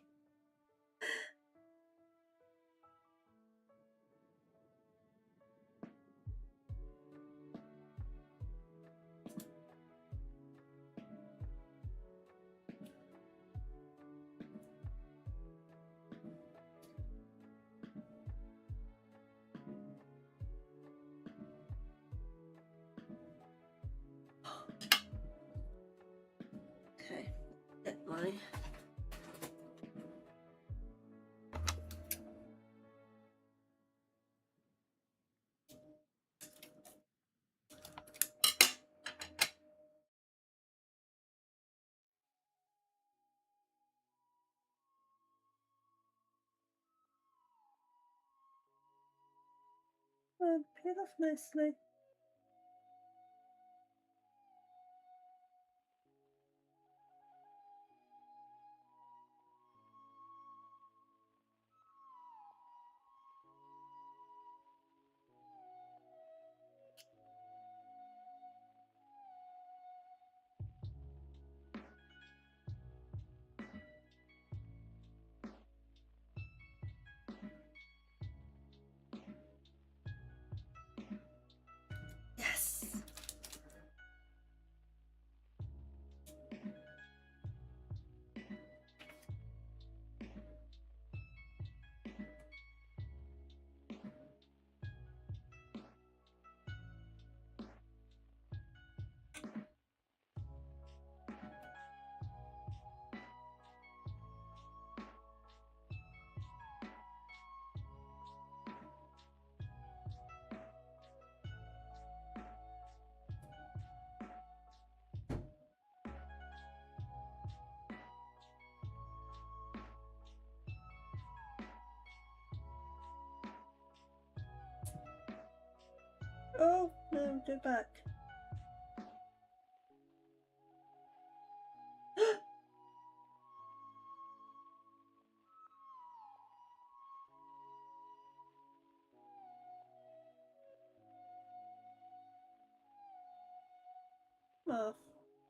Okay, get my Peel off nicely. Yes. Oh no, go back. Muff,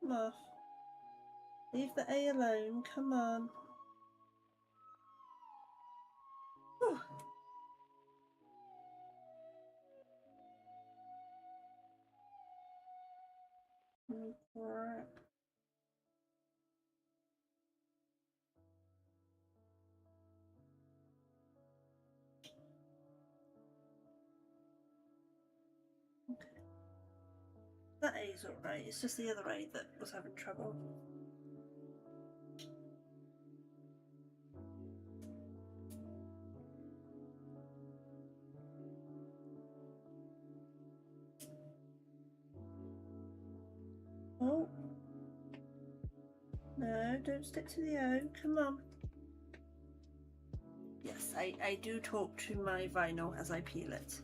Muff. Leave the A alone, come on. Oh. Crap. Okay. That A's alright, it's just the other A that was having trouble. Oh. No, don't stick to the O, come on. Yes, I do talk to my vinyl as I peel it.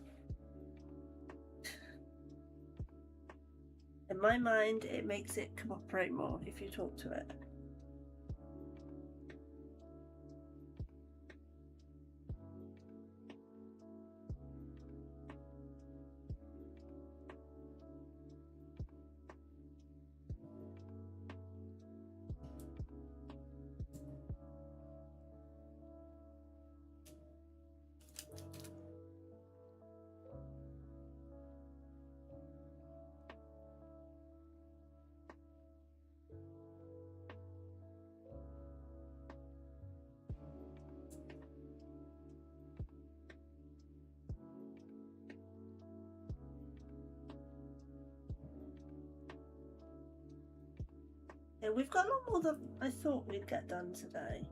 In my mind, it makes it cooperate more if you talk to it. Yeah, we've got a lot more than I thought we'd get done today.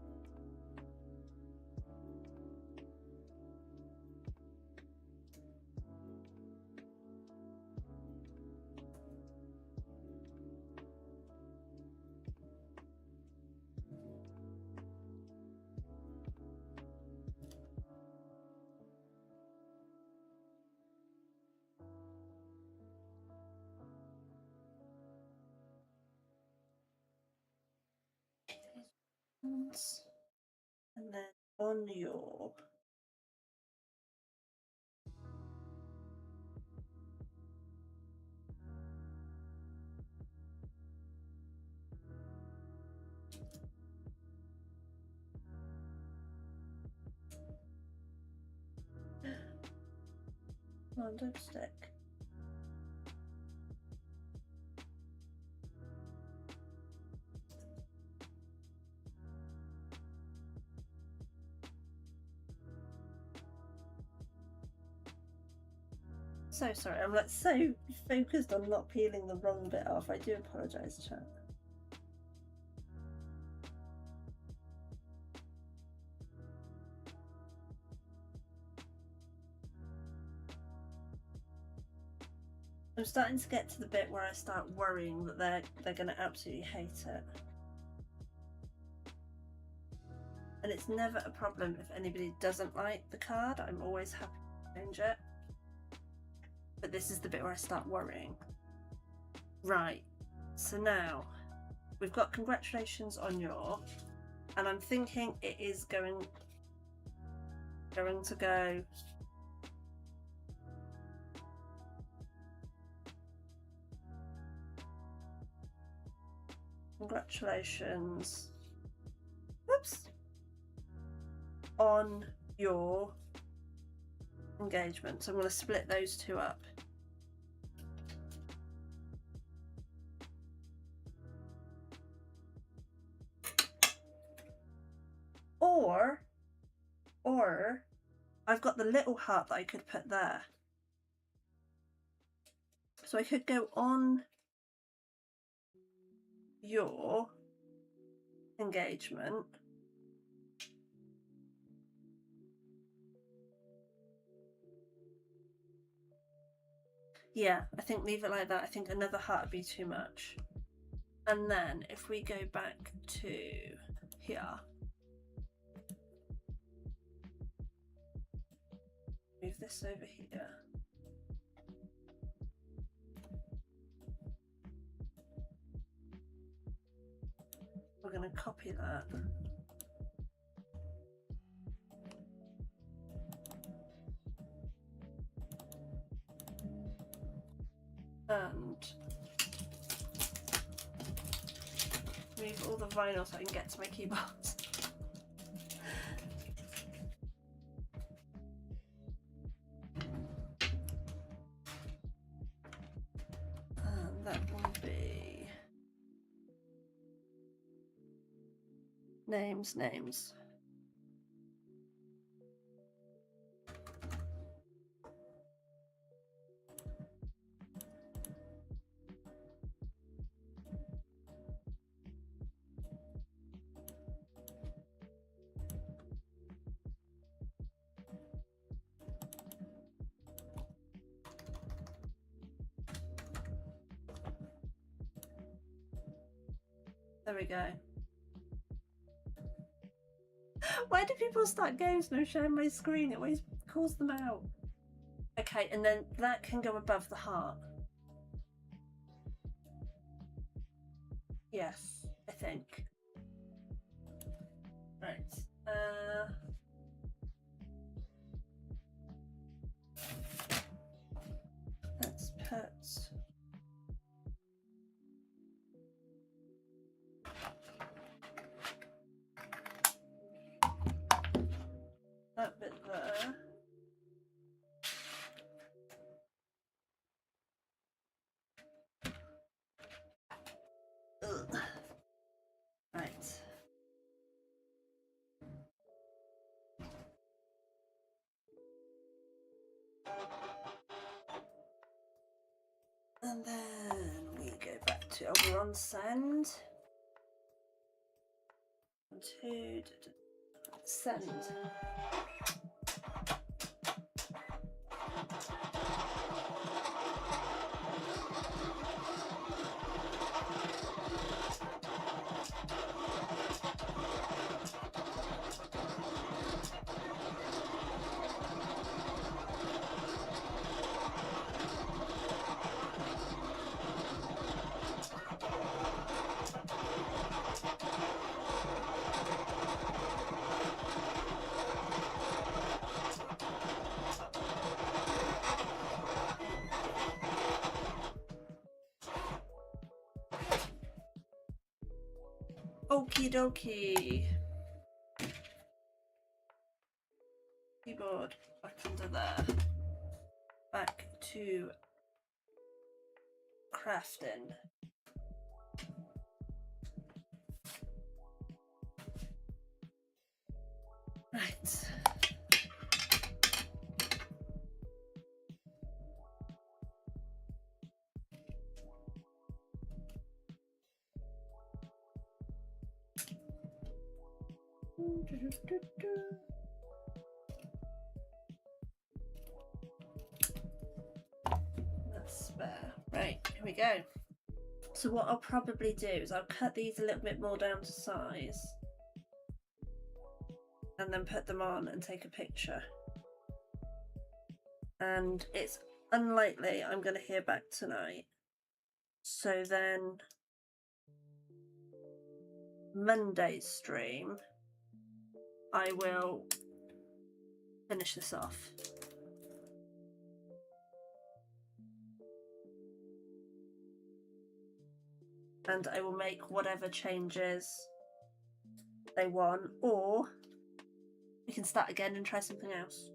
And then on your come on, don't stick. So sorry, I'm like so focused on not peeling the wrong bit off. I do apologise, chat. I'm starting to get to the bit where I start worrying that they're going to absolutely hate it. And it's never a problem if anybody doesn't like the card. I'm always happy to change it. this is the bit where I start worrying. Right, so now we've got congratulations on your, and I'm thinking it is going to go congratulations, whoops, on your engagement. So I'm going to split those two up. Or I've got the little heart that I could put there. So I could go on your engagement. Yeah, I think leave it like that. I think another heart would be too much. And then if we go back to here, move this over here. We're going to copy that. And move all the vinyl so I can get to my keyboard. And that will be names. There we go. Why do people start games and I'm sharing my screen? It always calls them out. Okay, and then that can go above the heart. Yes, I think. Right. Let's put that bit there. Ugh. Right. And then we go back to, we're on send. 1, 2, send. Okie dokie. Keyboard back under there. Back to crafting. Right. That's spare. Right, here we go. So what I'll probably do is I'll cut these a little bit more down to size and then put them on and take a picture. And it's unlikely I'm going to hear back tonight. So then Monday's stream, I will finish this off. And I will make whatever changes they want, or we can start again and try something else.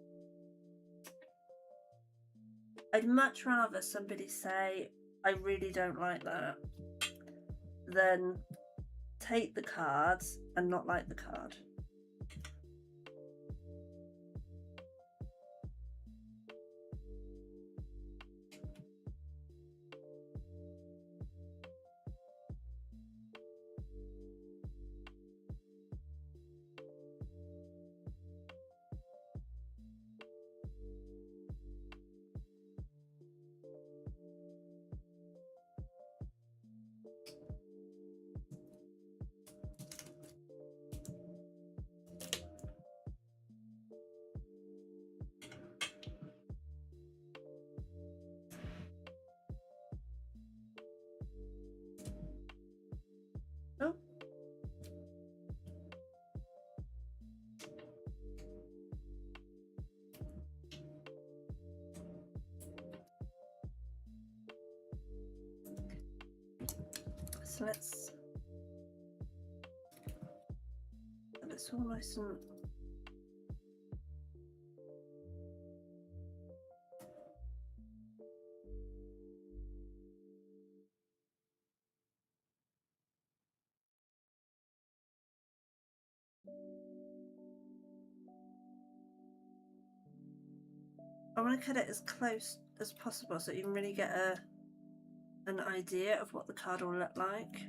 I'd much rather somebody say, I really don't like that, than take the cards and not like the card. Oh. So let's get this all nice and I want to cut it as close as possible so you can really get an idea of what the card will look like.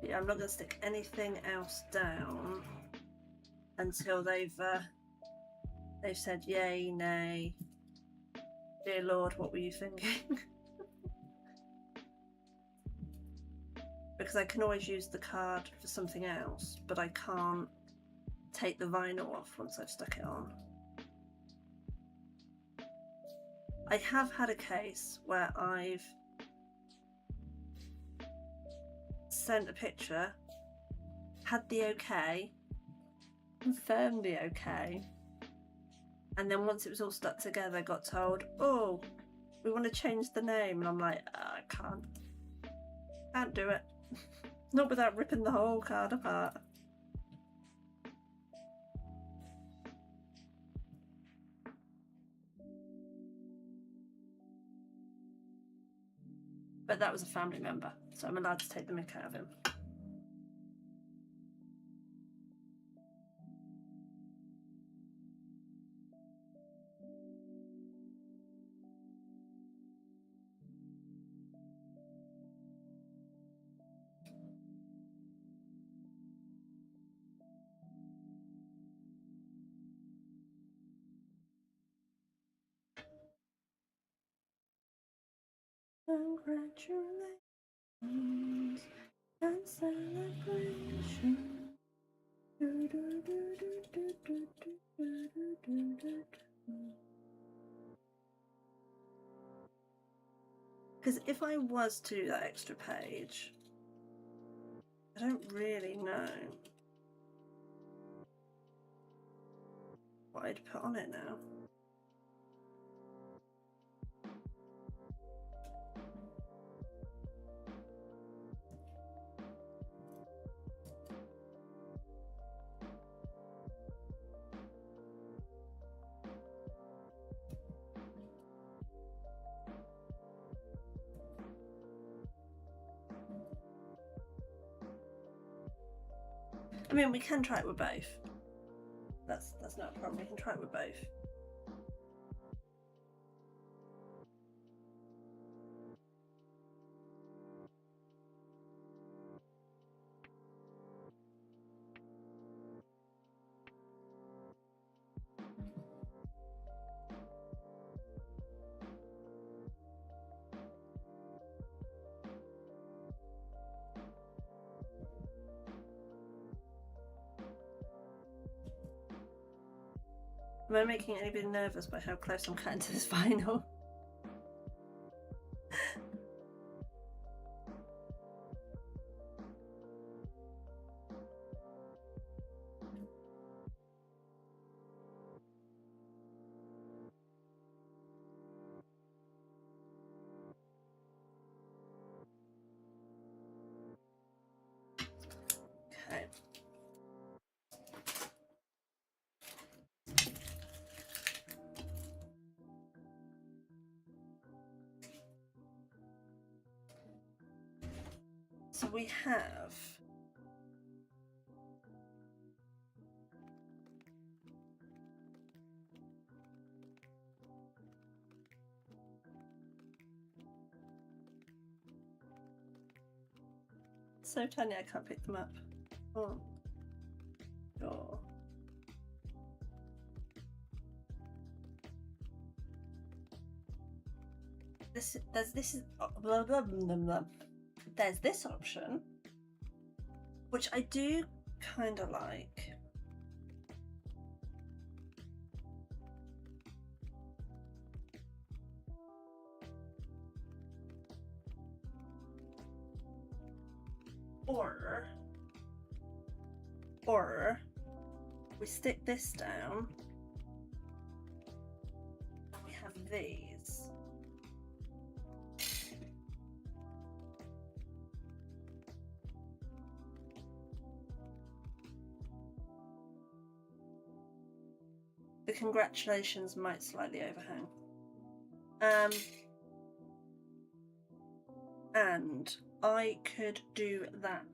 Yeah, I'm not going to stick anything else down until they've said yay, nay, dear Lord, what were you thinking? Because I can always use the card for something else, but I can't take the vinyl off once I've stuck it on. I have had a case where I've sent a picture, had the okay, confirmed the okay, and then once it was all stuck together, got told, oh, we want to change the name, and I'm like, I can't do it. Not without ripping the whole card apart. But that was a family member, so I'm allowed to take the mick out of him. Congratulations and celebration. Because if I was to do that extra page, I don't really know what I'd put on it now. I mean, we can try it with both. That's not a problem. We can try it with both. Am I making anybody nervous by how close I'm cutting to this vinyl? Okay. So we have so tiny I can't pick them up. Oh. Sure. There's blah, blah, blah, blah. There's this option, which I do kind of like. Or we stick this down and we have these. The congratulations might slightly overhang. And I could do that.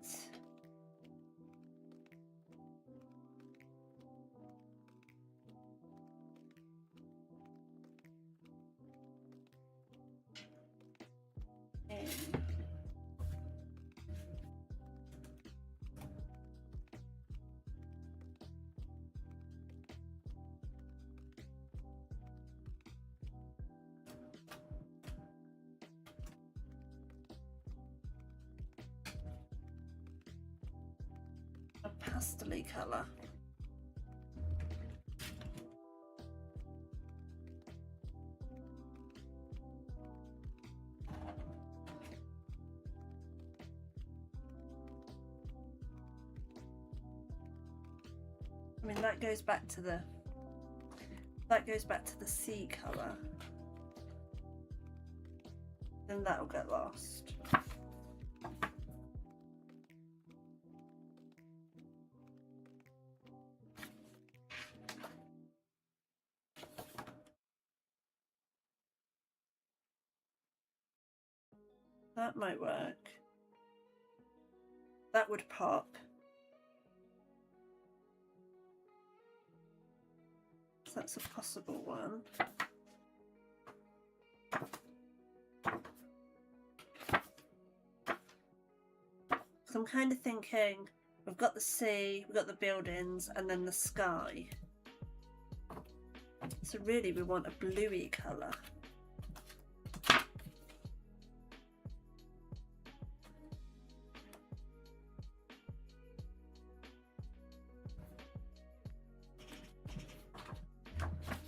A pastel-y colour. I mean, that goes back to the sea colour. Then that'll get lost. That might work. That would pop. So that's a possible one. So I'm kind of thinking we've got the sea, we've got the buildings, and then the sky. So really we want a bluey colour.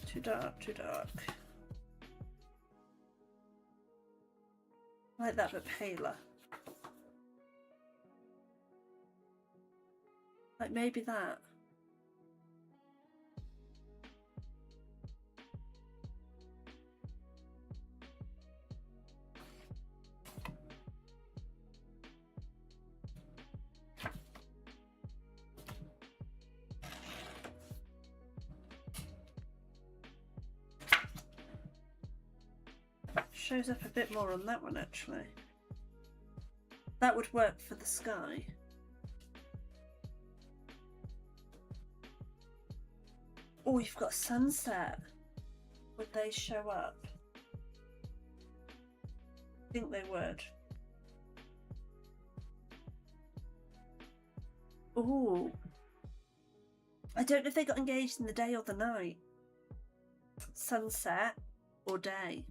Too dark, too dark. I like that, but paler. Like maybe that. Shows up a bit more on that one actually. That would work for the sky. Oh, you've got sunset. Would they show up? I think they would. Oh, I don't know if they got engaged in the day or the night. Sunset or day.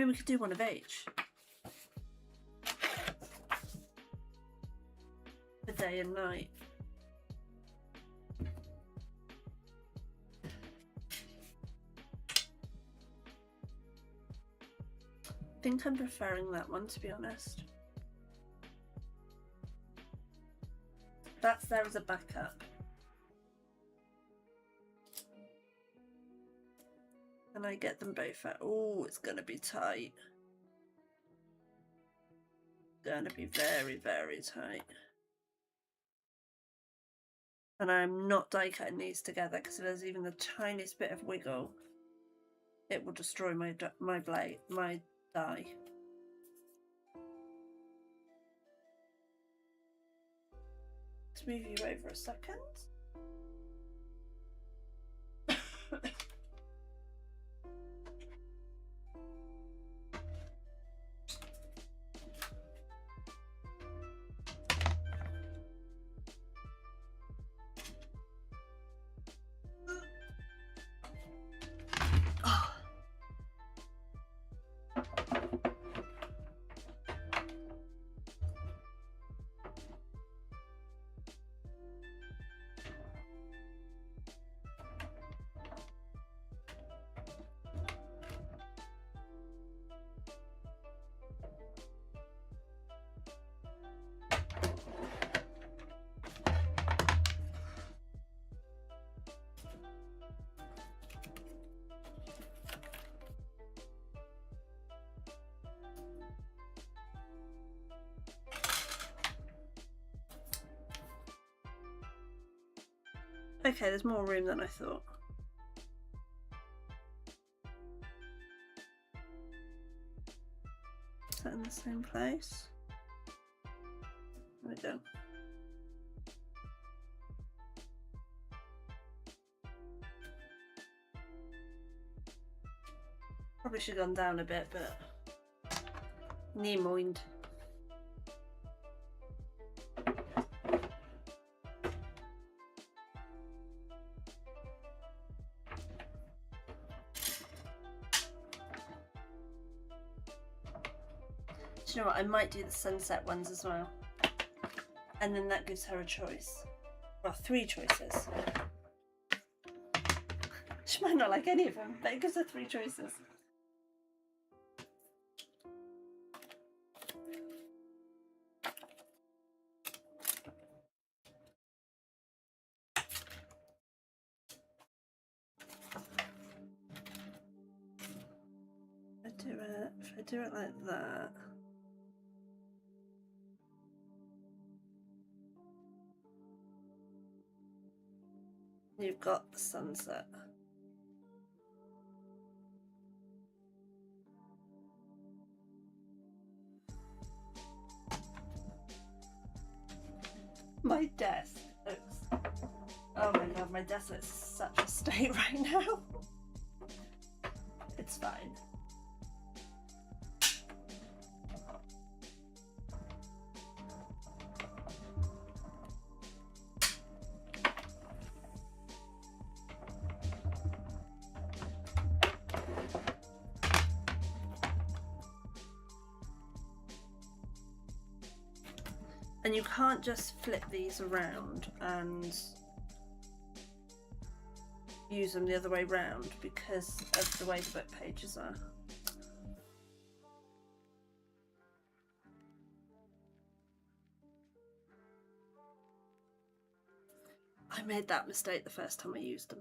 Maybe we could do one of each. For day and night. I think I'm preferring that one, to be honest. That's there as a backup. And I get them both out. Oh, it's gonna be tight. Gonna be very, very tight. And I'm not die cutting these together because if there's even the tiniest bit of wiggle, it will destroy my blade, my die. Let's move you over a second. Okay, there's more room than I thought. Is that in the same place? There we go. Probably should have gone down a bit, but never mind. Do you know what? I might do the sunset ones as well. And then that gives her a choice. Well, 3 choices. She might not like any of them, but it gives her 3 choices. If I do it like that. You've got the sunset. My desk looks... Oh my god, my desk looks such a state right now. It's fine. And you can't just flip these around and use them the other way round because of the way the book pages are. I made that mistake the first time I used them.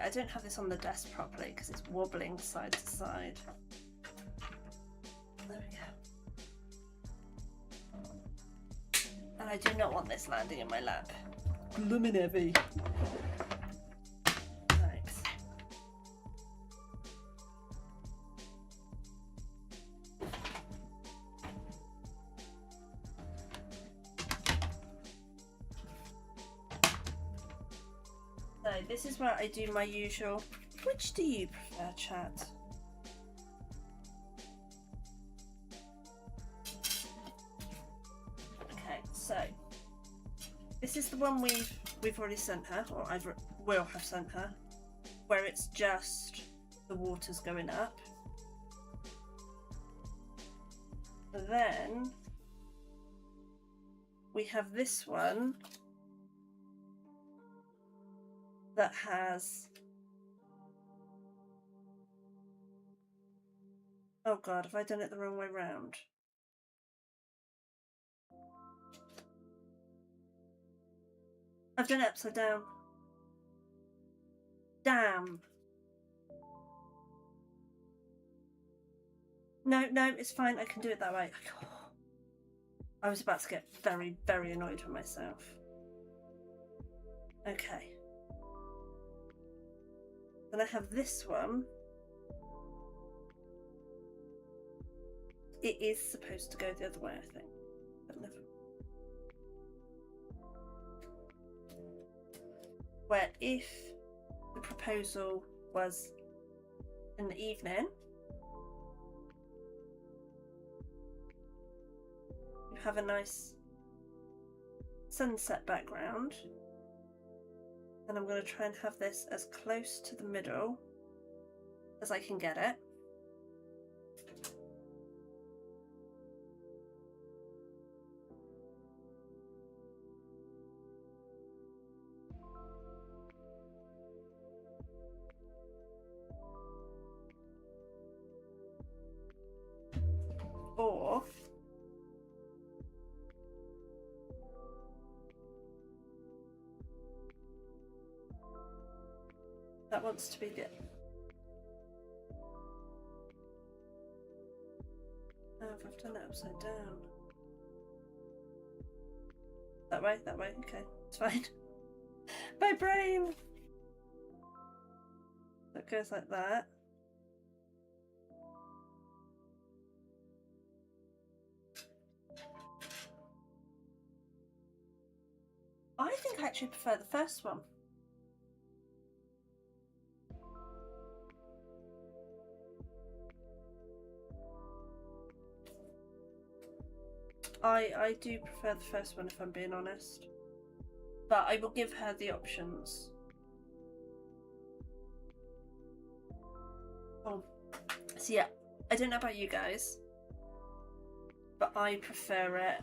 I don't have this on the desk properly because it's wobbling side to side. There we go. And I do not want this landing in my lap. Bloomin' heavy. Thanks. this is where I do my usual. Which do you prefer, chat? Okay, so this is the one we've already sent her, or I will have sent her, where it's just the water's going up. Then we have this one that has, oh god, have I done it the wrong way round? I've done it upside down. Damn. No, it's fine. I can do it that way. I was about to get very, very annoyed with myself. Okay. Then I have this one. It is supposed to go the other way, I think. But never. Where if the proposal was in the evening, you have a nice sunset background. And I'm going to try and have this as close to the middle as I can get it. Or that wants to be the I've done it upside down. That way, okay, it's fine. My brain! That goes like that. I think I actually prefer the first one. I do prefer the first one, if I'm being honest. But I will give her the options. Oh, so yeah, I don't know about you guys, but I prefer it.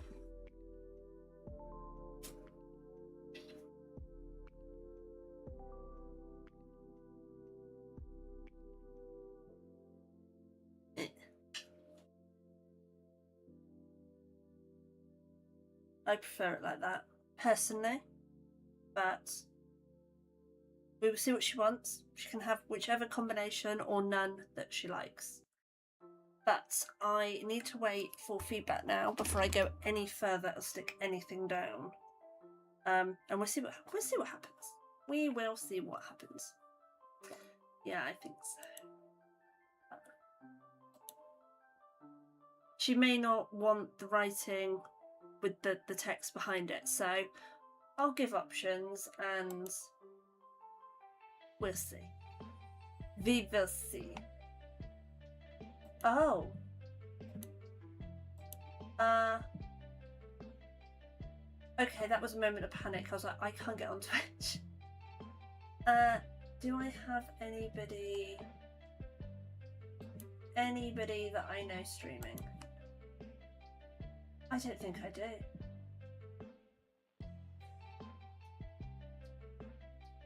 I prefer it like that, personally, but we will see what she wants. She can have whichever combination or none that she likes. But I need to wait for feedback now before I go any further or stick anything down. And we'll see what happens. We will see what happens. Yeah, I think so. She may not want the writing with the text behind it, so I'll give options and we'll see. We will see. Oh. Okay, that was a moment of panic. I was like, I can't get on Twitch. Do I have anybody that I know streaming? I don't think I do.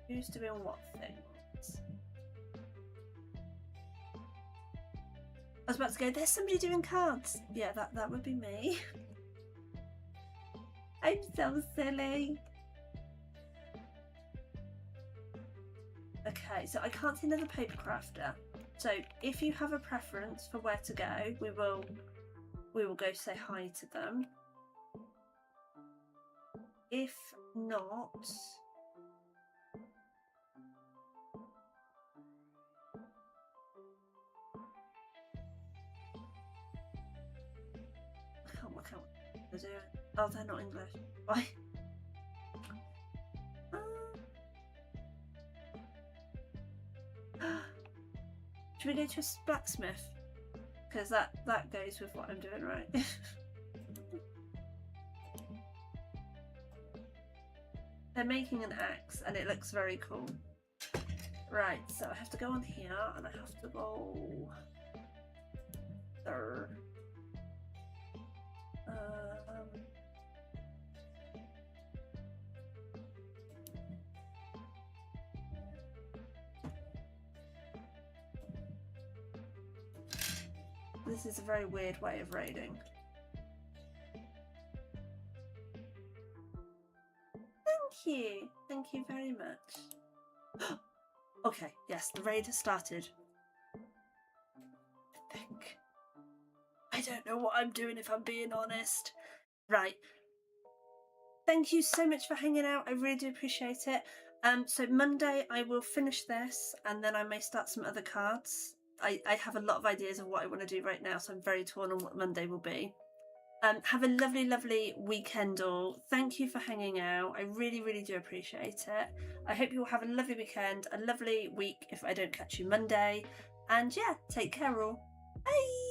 Who's doing what things? I was about to go, there's somebody doing cards. Yeah, that would be me. I'm so silly. Okay, so I can't see another paper crafter. So if you have a preference for where to go, we will go say hi to them. If not, I can't work out what they're doing. Oh, they're not English. Why? Should we go to a blacksmith? Because that goes with what I'm doing, right? They're making an axe and it looks very cool. Right, so I have to go on here and I have to go there. This is a very weird way of raiding. Thank you very much. Okay, yes, the raid has started. I don't know what I'm doing if I'm being honest. Right. Thank you so much for hanging out. I really do appreciate it. So Monday I will finish this and then I may start some other cards. I have a lot of ideas of what I want to do right now, so I'm very torn on what Monday will be. Have a lovely, lovely weekend all. Thank you for hanging out. I really, really do appreciate it. I hope you all have a lovely weekend, a lovely week if I don't catch you Monday. And yeah, take care all. Bye!